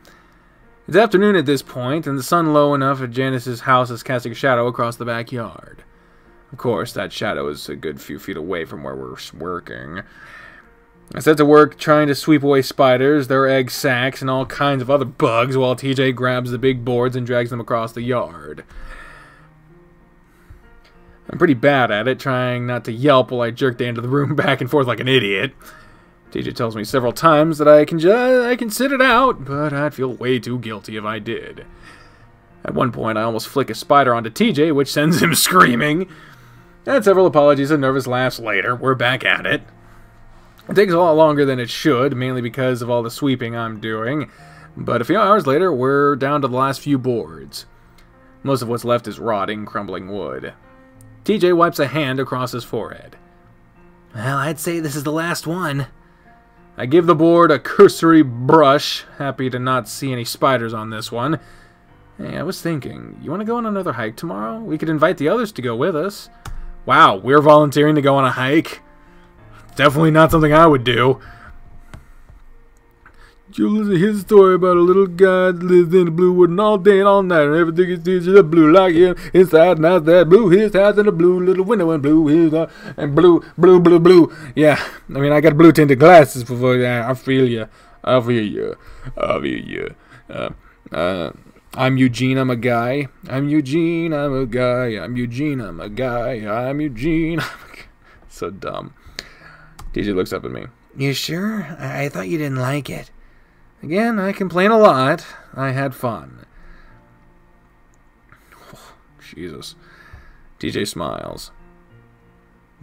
It's afternoon at this point, and the sun low enough at Janice's house is casting a shadow across the backyard. Of course, that shadow is a good few feet away from where we're working. I set to work trying to sweep away spiders, their egg sacs, and all kinds of other bugs while TJ grabs the big boards and drags them across the yard. I'm pretty bad at it, trying not to yelp while I jerk the end of the room back and forth like an idiot. TJ tells me several times that I can sit it out, but I'd feel way too guilty if I did. At one point, I almost flick a spider onto TJ, which sends him screaming. And several apologies and nervous laughs later, we're back at it. It takes a lot longer than it should, mainly because of all the sweeping I'm doing. But a few hours later, we're down to the last few boards. Most of what's left is rotting, crumbling wood. TJ wipes a hand across his forehead. Well, I'd say this is the last one. I give the board a cursory brush, happy to not see any spiders on this one. Hey, I was thinking, you want to go on another hike tomorrow? We could invite the others to go with us. Wow, we're volunteering to go on a hike? Definitely not something I would do. You listen to his story about a little guy that lives in the blue woods all day and all night, and everything is just blue like him. Inside and outside, blue his house and a blue little window and blue his and blue. Yeah, I mean I got blue tinted glasses before that. I feel you. I'm Eugene, I'm a guy. I'm Eugene, I'm a guy. I'm Eugene, I'm a guy. I'm Eugene. So dumb. TJ looks up at me. You sure? I thought you didn't like it. Again, I complain a lot. I had fun. Oh, Jesus. TJ smiles.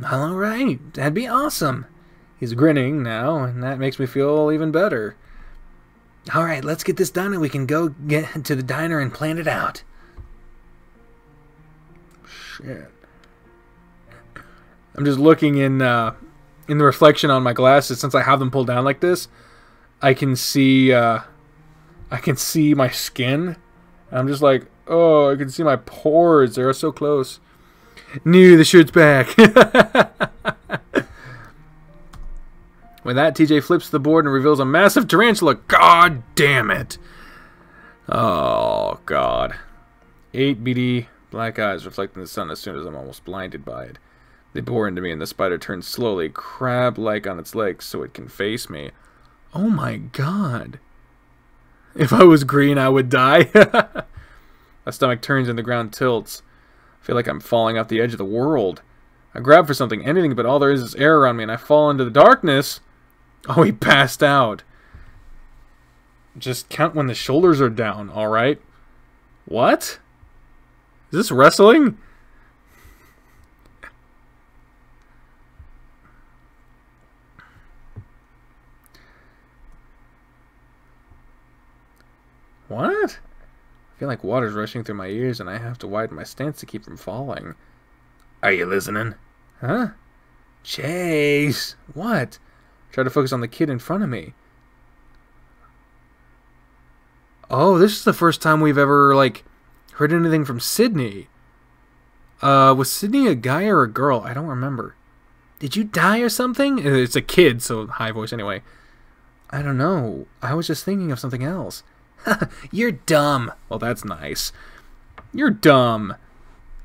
Well, alright. That'd be awesome. He's grinning now, and that makes me feel even better. Alright, let's get this done and we can go get to the diner and plan it out. Shit. I'm just looking in the reflection on my glasses. Since I have them pulled down like this, I can see my skin. And I'm just like, oh, I can see my pores. They're so close. The shirt's back. With that, TJ flips the board and reveals a massive tarantula. God damn it. Oh, God. 8 beady black eyes reflecting the sun as soon as I'm almost blinded by it. They bore into me and the spider turns slowly, crab-like on its legs so it can face me. Oh my God. If I was green, I would die. My stomach turns and the ground tilts. I feel like I'm falling off the edge of the world. I grab for something, anything, but all there is air around me and I fall into the darkness. Oh, he passed out. Just count when the shoulders are down, alright? What? Is this wrestling? What? I feel like water's rushing through my ears and I have to widen my stance to keep from falling. Are you listening? Huh? Chase! What? Try to focus on the kid in front of me. Oh, this is the first time we've ever, like, heard anything from Sydney. Was Sydney a guy or a girl? I don't remember. Did you die or something? It's a kid, so high voice anyway. I don't know. I was just thinking of something else. You're dumb. Well, that's nice. You're dumb.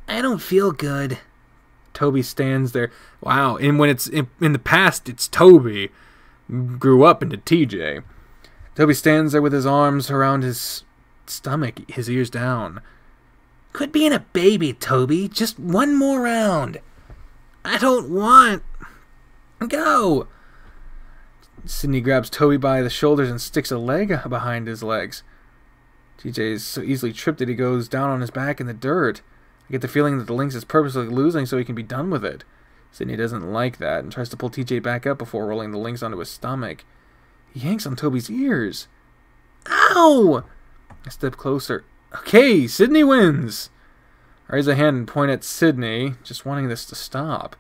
I don't feel good. Toby stands there. Wow, and when it's in the past, it's Toby. Grew up into TJ. Toby stands there with his arms around his stomach, his ears down. Quit being a baby, Toby. Just one more round. I don't want. Go. Sydney grabs Toby by the shoulders and sticks a leg behind his legs. TJ is so easily tripped that he goes down on his back in the dirt. I get the feeling that the lynx is purposely losing so he can be done with it. Sydney doesn't like that and tries to pull TJ back up before rolling the lynx onto his stomach. He yanks on Toby's ears. Ow! I step closer. Okay, Sydney wins. I raise a hand and point at Sydney, just wanting this to stop.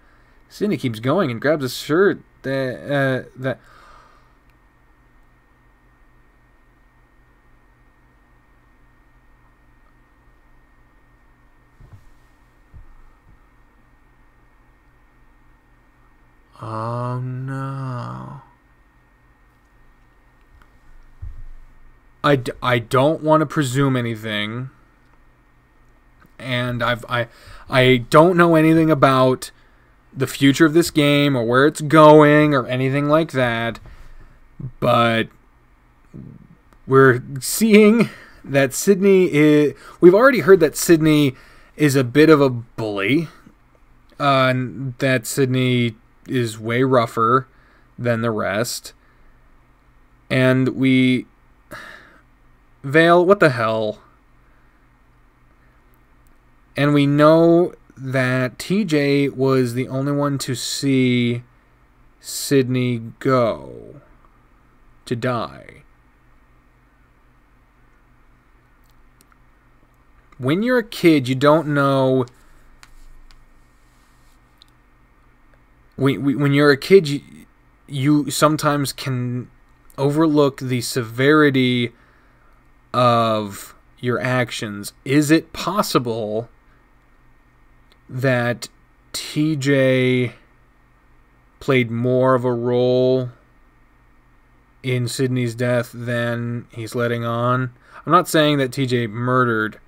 Sydney keeps going and grabs his shirt that oh no. I don't want to presume anything, and I don't know anything about the future of this game or where it's going or anything like that, but we're seeing that Sydney is... We've already heard that Sydney is a bit of a bully, that Sydney is way rougher than the rest, and we... Vale, what the hell? And we know that TJ was the only one to see Sydney go. To die. When you're a kid, you don't know... When you're a kid, you sometimes can overlook the severity of your actions. Is it possible that TJ played more of a role in Sydney's death than he's letting on? I'm not saying that TJ murdered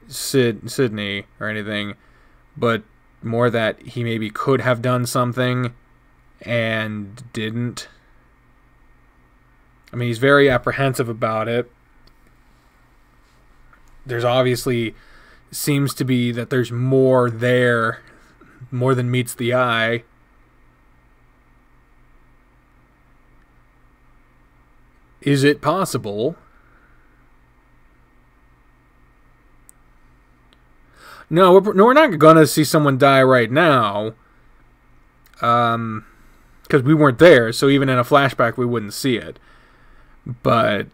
Sydney or anything, but more that he maybe could have done something and didn't. I mean, he's very apprehensive about it. There's obviously seems to be that there's more there, more than meets the eye. Is it possible? No, we're not gonna see someone die right now. because we weren't there, so even in a flashback we wouldn't see it. But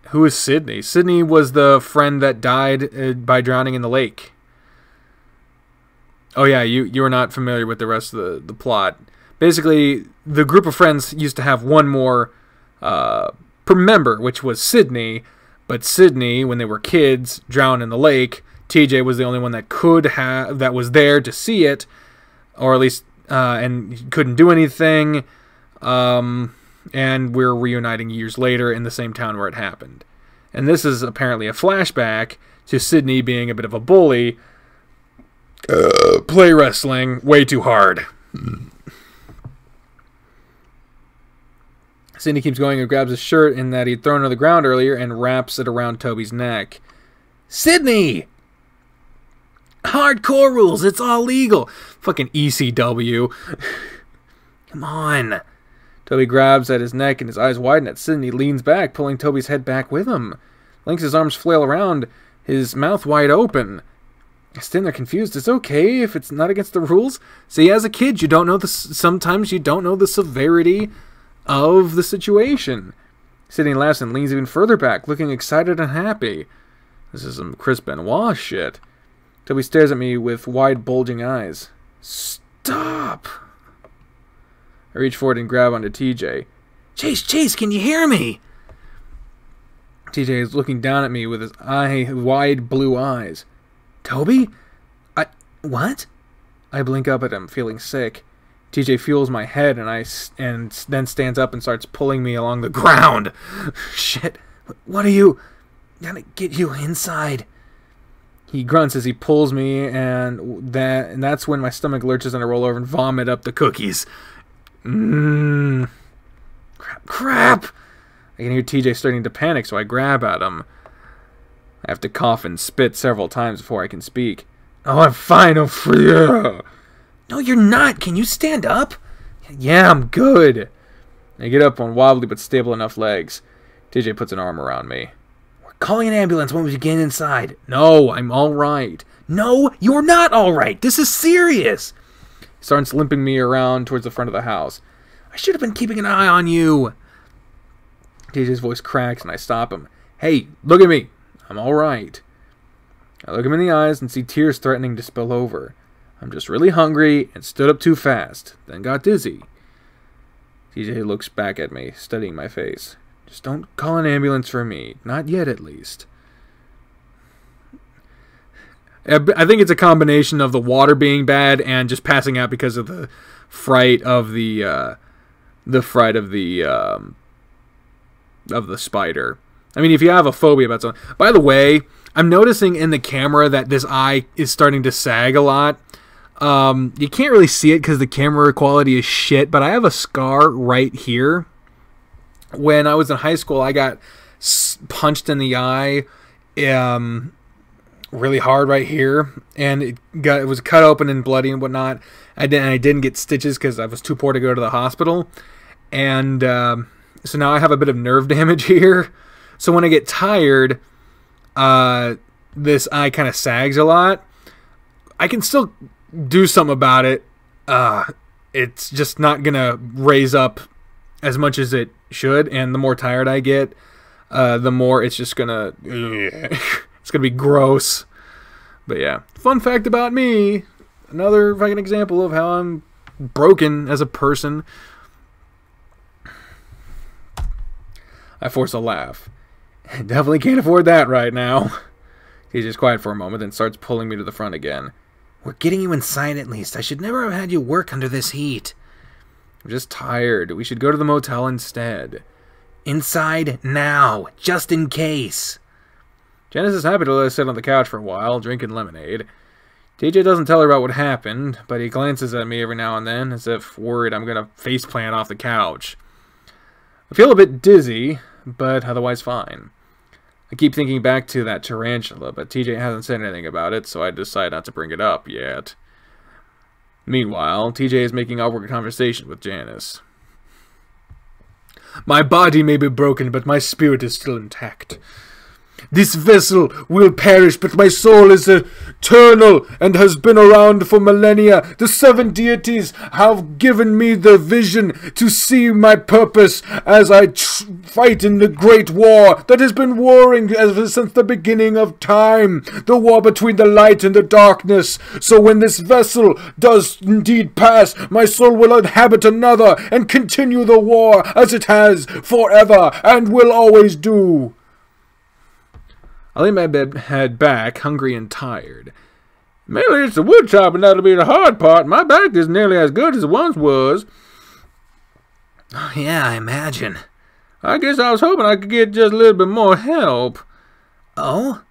who is Sydney? Sydney was the friend that died by drowning in the lake. Oh yeah, you are not familiar with the rest of the plot. Basically, the group of friends used to have one more per member, which was Sydney. But Sydney, when they were kids, drowned in the lake. TJ was the only one that was there to see it, or at least, and he couldn't do anything. And we're reuniting years later in the same town where it happened. And this is apparently a flashback to Sydney being a bit of a bully. Play wrestling way too hard. Sydney keeps going and grabs his shirt in that he'd thrown on the ground earlier and wraps it around Toby's neck. Sydney! Hardcore rules, it's all legal. Fucking ECW. Come on. Toby grabs at his neck and his eyes widen as Sydney leans back, pulling Toby's head back with him. Lynx's arms flail around, his mouth wide open. I stand there confused. It's okay if it's not against the rules. See, as a kid, sometimes you don't know the severity of the situation. Sydney laughs and leans even further back, looking excited and happy. This is some Chris Benoit shit. Toby stares at me with wide, bulging eyes. Stop! I reach forward and grab onto TJ. Chase, can you hear me? TJ is looking down at me with his wide blue eyes. Toby? What? I blink up at him, feeling sick. TJ feels my head and then stands up and starts pulling me along the ground. Shit. What are you? Gotta get you inside. He grunts as he pulls me, and that's when my stomach lurches and I roll over and vomit up the cookies. Crap! I can hear TJ starting to panic, so I grab at him. I have to cough and spit several times before I can speak. Oh, I'm fine. I'm free. No, you're not. Can you stand up? Yeah, I'm good. I get up on wobbly but stable enough legs. TJ puts an arm around me. We're calling an ambulance when we get inside. No, I'm all right. No, you're not all right. This is serious. He starts limping me around towards the front of the house. I should have been keeping an eye on you. TJ's voice cracks and I stop him. Hey, look at me. I'm all right. I look him in the eyes and see tears threatening to spill over. I'm just really hungry and stood up too fast, then got dizzy. TJ looks back at me, studying my face. Just don't call an ambulance for me. Not yet, at least. I think it's a combination of the water being bad and just passing out because of the fright of the spider. I mean, if you have a phobia about something. By the way, I'm noticing in the camera that this eye is starting to sag a lot. You can't really see it because the camera quality is shit, but I have a scar right here. When I was in high school, I got punched in the eye really hard right here, and it was cut open and bloody and whatnot. I didn't get stitches because I was too poor to go to the hospital. And so now I have a bit of nerve damage here. So when I get tired, this eye kind of sags a lot. I can still do something about it. It's just not going to raise up as much as it should. And the more tired I get, the more it's just going to... It's going to be gross. But yeah, fun fact about me. Another fucking example of how I'm broken as a person. I force a laugh. Definitely can't afford that right now. He's just quiet for a moment, then starts pulling me to the front again. We're getting you inside at least. I should never have had you work under this heat. I'm just tired. We should go to the motel instead. Inside now, just in case. Janice is happy to let us sit on the couch for a while, drinking lemonade. TJ doesn't tell her about what happened, but he glances at me every now and then, as if worried I'm going to faceplant off the couch. I feel a bit dizzy, but otherwise fine. I keep thinking back to that tarantula, but TJ hasn't said anything about it, so I decide not to bring it up yet. Meanwhile, TJ is making awkward conversation with Janice. My body may be broken, but my spirit is still intact. This vessel will perish, but my soul is eternal and has been around for millennia. The 7 deities have given me the vision to see my purpose as I fight in the great war that has been warring ever since the beginning of time. The war between the light and the darkness. So when this vessel does indeed pass, my soul will inhabit another and continue the war as it has forever and will always do. I lay my head back, hungry and tired. Mainly it's the wood chopping that'll be the hard part. My back isn't nearly as good as it once was. Oh, yeah, I imagine. I guess I was hoping I could get just a little bit more help. Oh?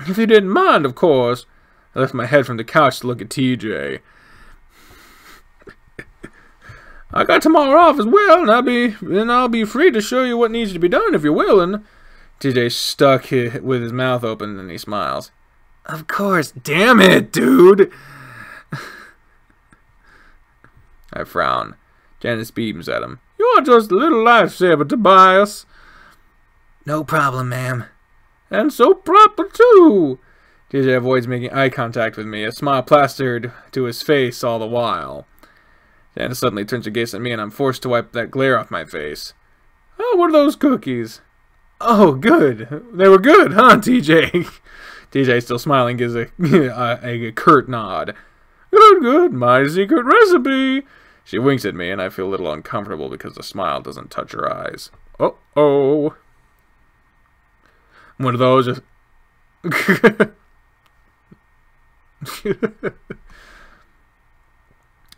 If you didn't mind, of course. I lifted my head from the couch to look at TJ. I got tomorrow off as well, and I'll be free to show you what needs to be done if you're willing. TJ stuck with his mouth open and he smiles. Of course. Damn it, dude! I frown. Janice beams at him. You are just a little lifesaver, Tobias. No problem, ma'am. And so proper, too. TJ avoids making eye contact with me, a smile plastered to his face all the while. Janice suddenly turns her gaze at me, and I'm forced to wipe that glare off my face. Oh, what are those cookies? Oh, good. They were good, huh, TJ? TJ, still smiling, gives a curt nod. Good, good. My secret recipe. She winks at me, and I feel a little uncomfortable because the smile doesn't touch her eyes. Uh-oh. One of those just...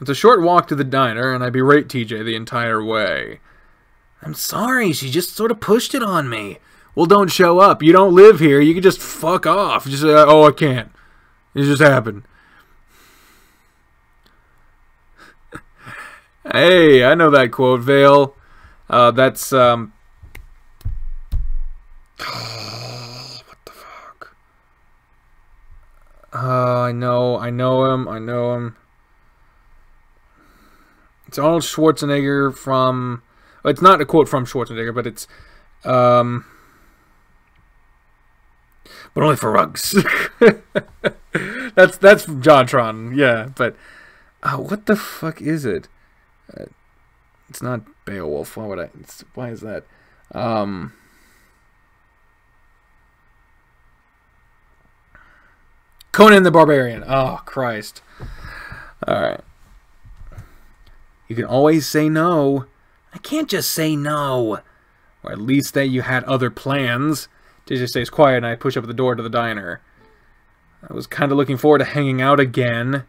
It's a short walk to the diner, and I berate TJ the entire way. I'm sorry, she just sort of pushed it on me. Well, don't show up. You don't live here. You can just fuck off. Just oh, I can't. It just happened. Hey, I know that quote, Vale. That's, what the fuck? I know him. It's Arnold Schwarzenegger from... It's not a quote from Schwarzenegger, but it's... But only for rugs. that's from JonTron, yeah, but... what the fuck is it? It's not Beowulf. Why is that? Conan the Barbarian. Oh, Christ. Alright. You can always say no. I can't just say no. Or at least that you had other plans. JJ stays quiet and I push up the door to the diner. I was kind of looking forward to hanging out again.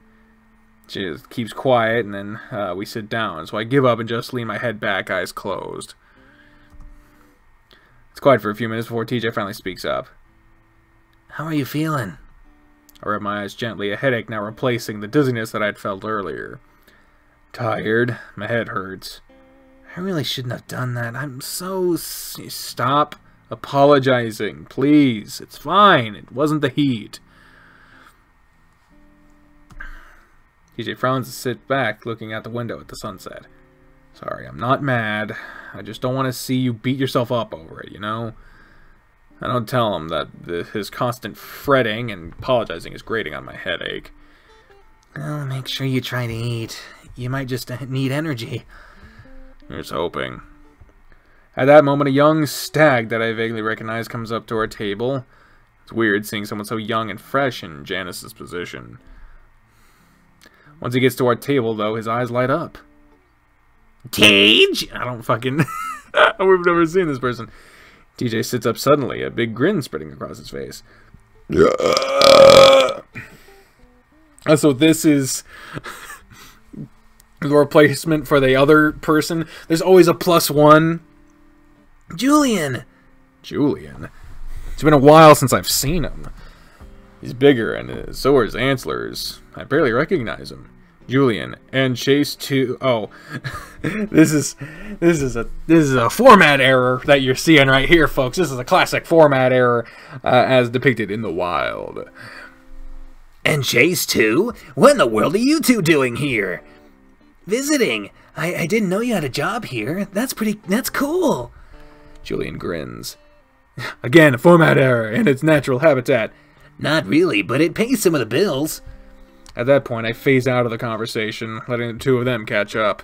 She just keeps quiet and then we sit down. So I give up and just lean my head back, eyes closed. It's quiet for a few minutes before TJ finally speaks up. How are you feeling? I rub my eyes gently, a headache now replacing the dizziness that I'd felt earlier. Tired. My head hurts. I really shouldn't have done that. I'm so... Stop apologizing, please. It's fine. It wasn't the heat. TJ frowns and sits back, looking out the window at the sunset. Sorry, I'm not mad. I just don't want to see you beat yourself up over it, you know? I don't tell him that his constant fretting and apologizing is grating on my headache. Well, make sure you try to eat. You might just need energy. Here's hoping. At that moment, a young stag that I vaguely recognize comes up to our table. It's weird seeing someone so young and fresh in Janice's position. Once he gets to our table, though, his eyes light up. Cage? I don't fucking... We've never seen this person. TJ sits up suddenly, a big grin spreading across his face. So this is the replacement for the other person. There's always a +1. Julian! Julian? It's been a while since I've seen him. He's bigger, and so are his antlers. I barely recognize him. Julian and Chase 2. Oh, this is a format error that you're seeing right here, folks. This is a classic format error as depicted in the wild. And Chase 2? What in the world are you two doing here? Visiting. I didn't know you had a job here. That's cool. Julian grins. Again, a format error in its natural habitat. Not really, but it pays some of the bills. At that point, I phase out of the conversation, letting the two of them catch up.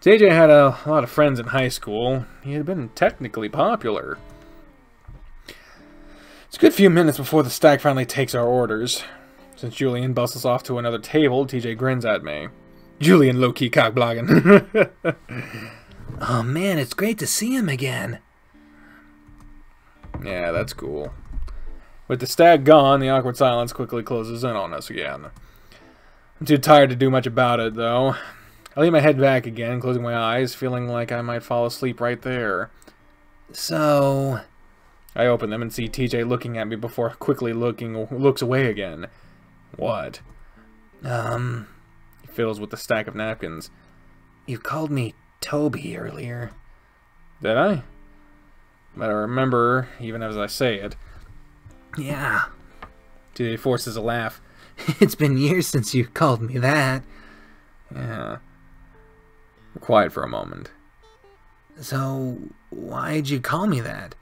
TJ had a lot of friends in high school. He had been technically popular. It's a good few minutes before the stack finally takes our orders. Since Julian bustles off to another table, TJ grins at me. Julian low-key cock-blogging. Oh man, it's great to see him again. Yeah, that's cool. With the stag gone, the awkward silence quickly closes in on us again. I'm too tired to do much about it, though. I lay my head back again, closing my eyes, feeling like I might fall asleep right there. So... I open them and see TJ looking at me before quickly looks away again. What? He fiddles with the stack of napkins. You called me Toby earlier. Did I? But I remember, even as I say it. Yeah. TJ forces a laugh. It's been years since you called me that. Yeah. We're quiet for a moment. So, why'd you call me that?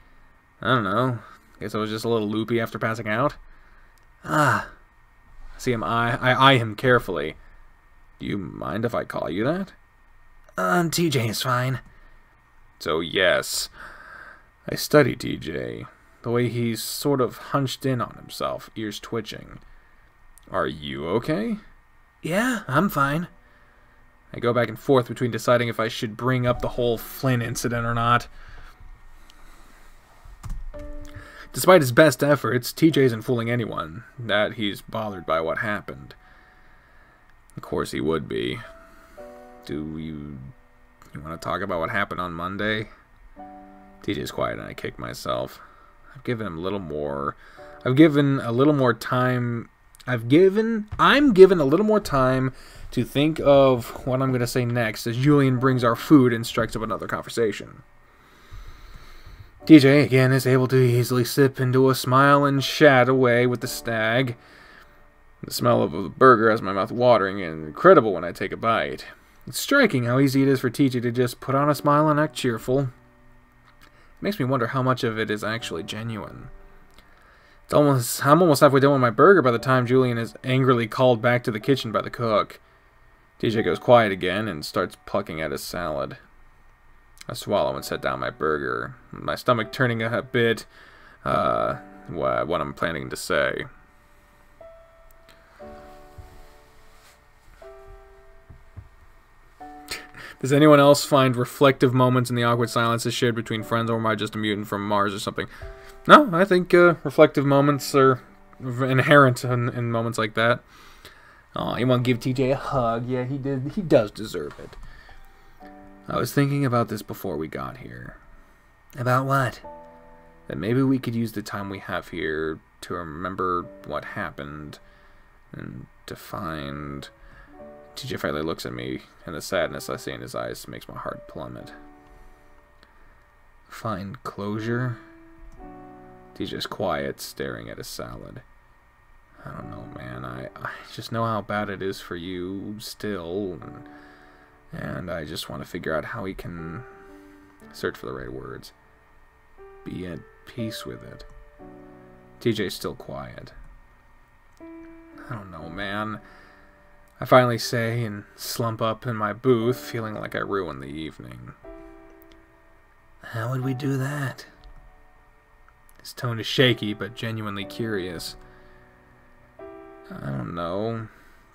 I don't know. Guess I was just a little loopy after passing out. Ah. See him I eye him carefully. Do you mind if I call you that? TJ is fine. So yes. I study TJ. The way he's sort of hunched in on himself, ears twitching. Are you okay? Yeah, I'm fine. I go back and forth between deciding if I should bring up the whole Flynn incident or not. Despite his best efforts, TJ isn't fooling anyone that he's bothered by what happened. Of course he would be. Do you want to talk about what happened on Monday? TJ's quiet and I kick myself. I'm given a little more time to think of what I'm going to say next as Julian brings our food and strikes up another conversation. TJ, again, is able to easily sip into a smile and chat away with the stag. The smell of a burger has my mouth watering and incredible when I take a bite. It's striking how easy it is for TJ to just put on a smile and act cheerful. It makes me wonder how much of it is actually genuine. I'm almost halfway done with my burger by the time Julian is angrily called back to the kitchen by the cook. TJ goes quiet again and starts plucking at his salad. I swallow and set down my burger, my stomach turning a bit what I'm planning to say. Does anyone else find reflective moments in the awkward silences shared between friends, or am I just a mutant from Mars or something? No, I think reflective moments are inherent in moments like that. Oh, you want to give TJ a hug? Yeah, he does deserve it. I was thinking about this before we got here. About what? That maybe we could use the time we have here to remember what happened and to find... TJ finally looks at me, and the sadness I see in his eyes makes my heart plummet. Find closure? TJ's quiet, staring at his salad. I don't know, man. I just know how bad it is for you still, and I just want to figure out how we can search for the right words. Be at peace with it. TJ's still quiet. I don't know, man. I finally say and slump up in my booth, feeling like I ruined the evening. How would we do that? His tone is shaky, but genuinely curious. I don't know.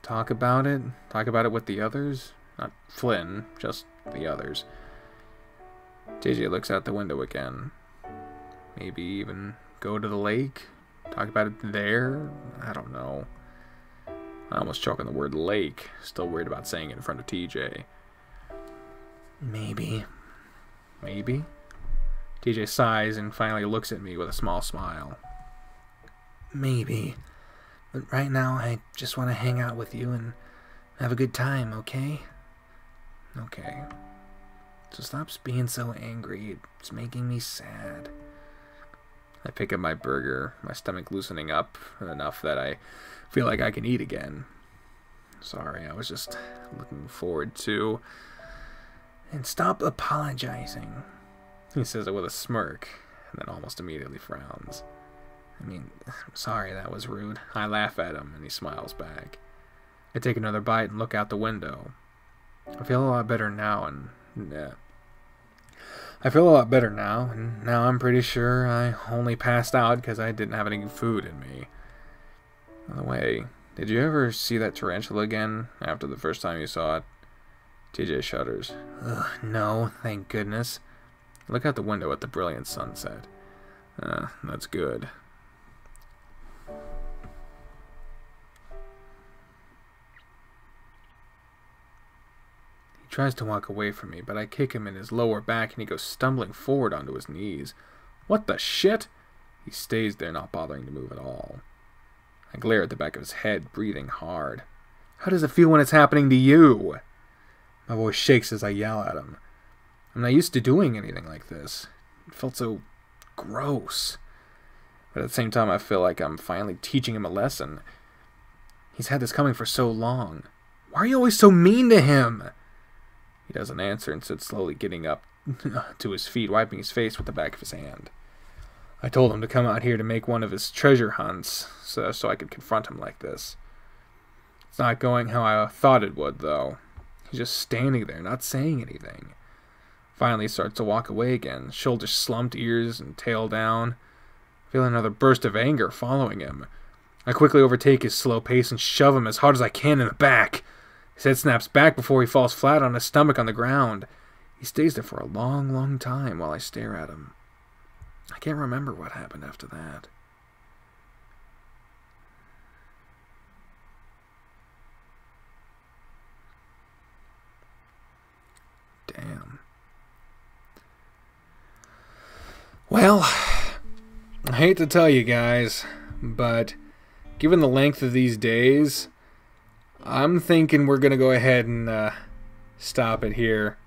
Talk about it? Talk about it with the others? Not Flynn, just the others. JJ looks out the window again. Maybe even go to the lake? Talk about it there? I don't know. I almost choke on the word lake. Still worried about saying it in front of TJ. Maybe. Maybe? TJ sighs and finally looks at me with a small smile. Maybe. But right now, I just want to hang out with you and have a good time, okay? Okay. So stop being so angry. It's making me sad. I pick up my burger, my stomach loosening up enough that I feel like I can eat again. Sorry, I was just looking forward to... And stop apologizing. He says it with a smirk, and then almost immediately frowns. I mean, I'm sorry, that was rude. I laugh at him, and he smiles back. I take another bite and look out the window. I feel a lot better now, and now I'm pretty sure I only passed out because I didn't have any food in me. By the way, did you ever see that tarantula again after the first time you saw it? TJ shudders. Ugh, no, thank goodness. Look out the window at the brilliant sunset. That's good. He tries to walk away from me, but I kick him in his lower back and he goes stumbling forward onto his knees. What the shit? He stays there, not bothering to move at all. I glare at the back of his head, breathing hard. How does it feel when it's happening to you? My voice shakes as I yell at him. I'm not used to doing anything like this. It felt so gross. But at the same time, I feel like I'm finally teaching him a lesson. He's had this coming for so long. Why are you always so mean to him? He doesn't answer and sits slowly getting up to his feet, wiping his face with the back of his hand. I told him to come out here to make one of his treasure hunts, so I could confront him like this. It's not going how I thought it would, though. He's just standing there, not saying anything. Finally, he starts to walk away again, shoulders slumped, ears and tail down. I feel another burst of anger following him. I quickly overtake his slow pace and shove him as hard as I can in the back. His head snaps back before he falls flat on his stomach on the ground. He stays there for a long, long time while I stare at him. I can't remember what happened after that. Damn. Well, I hate to tell you guys, but given the length of these days, I'm thinking we're going to go ahead and stop it here.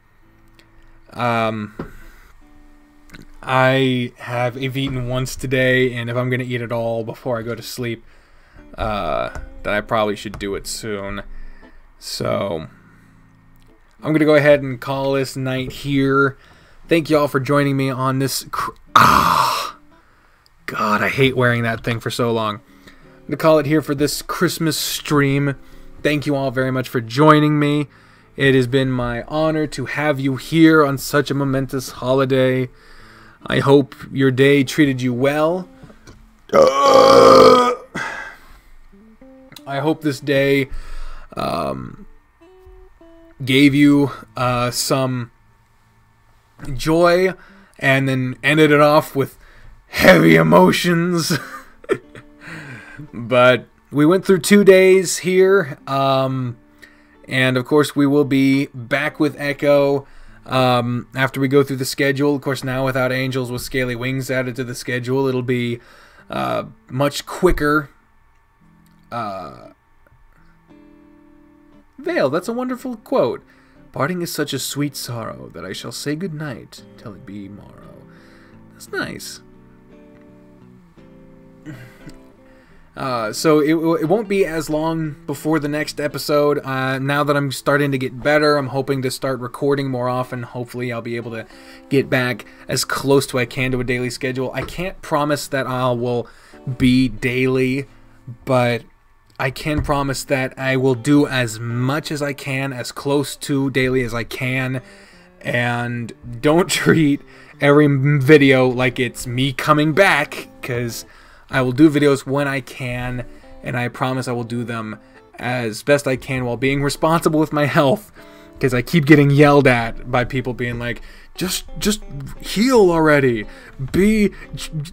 I've eaten once today, and if I'm going to eat it all before I go to sleep, then I probably should do it soon. So I'm going to go ahead and call this night here. Thank you all for joining me on this... God, I hate wearing that thing for so long. I'm going to call it here for this Christmas stream. Thank you all very much for joining me. It has been my honor to have you here on such a momentous holiday. I hope your day treated you well. I hope this day gave you some joy and then ended it off with heavy emotions. But we went through 2 days here, and of course we will be back with Echo after we go through the schedule. Of course, now without Angels with Scaly Wings added to the schedule, it'll be much quicker. Vale, that's a wonderful quote. Parting is such a sweet sorrow that I shall say good night till it be morrow. That's nice. So it won't be as long before the next episode. Now that I'm starting to get better, I'm hoping to start recording more often. Hopefully I'll be able to get back as close to I can to a daily schedule. I can't promise that I will be daily, but I can promise that I will do as much as I can, as close to daily as I can, and don't treat every video like it's me coming back, because I will do videos when I can, and I promise I will do them as best I can while being responsible with my health, because I keep getting yelled at by people being like, just heal already,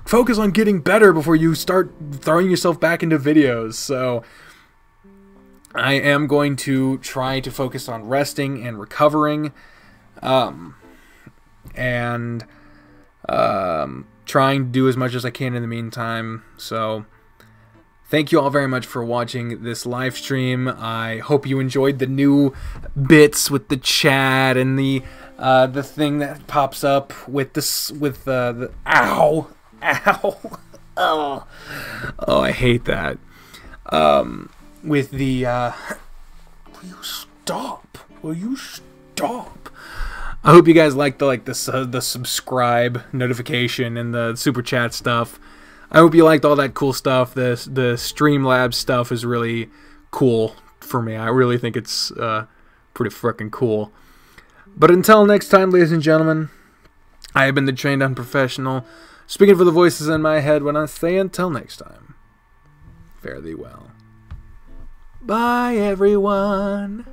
focus on getting better before you start throwing yourself back into videos. So I am going to try to focus on resting and recovering, and trying to do as much as I can in the meantime. So thank you all very much for watching this live stream. I hope you enjoyed the new bits with the chat and the thing that pops up with this, with the ow oh I hate that, with the will you stop I hope you guys like the subscribe notification and the super chat stuff. I hope you liked all that cool stuff. The StreamLabs stuff is really cool for me. I really think it's pretty freaking cool. But until next time, ladies and gentlemen, I have been the Trained Unprofessional, speaking for the voices in my head when I say until next time, fare thee well. Bye, everyone.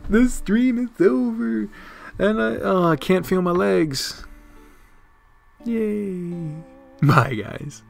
The stream is over, and I can't feel my legs. Yay. Bye, guys.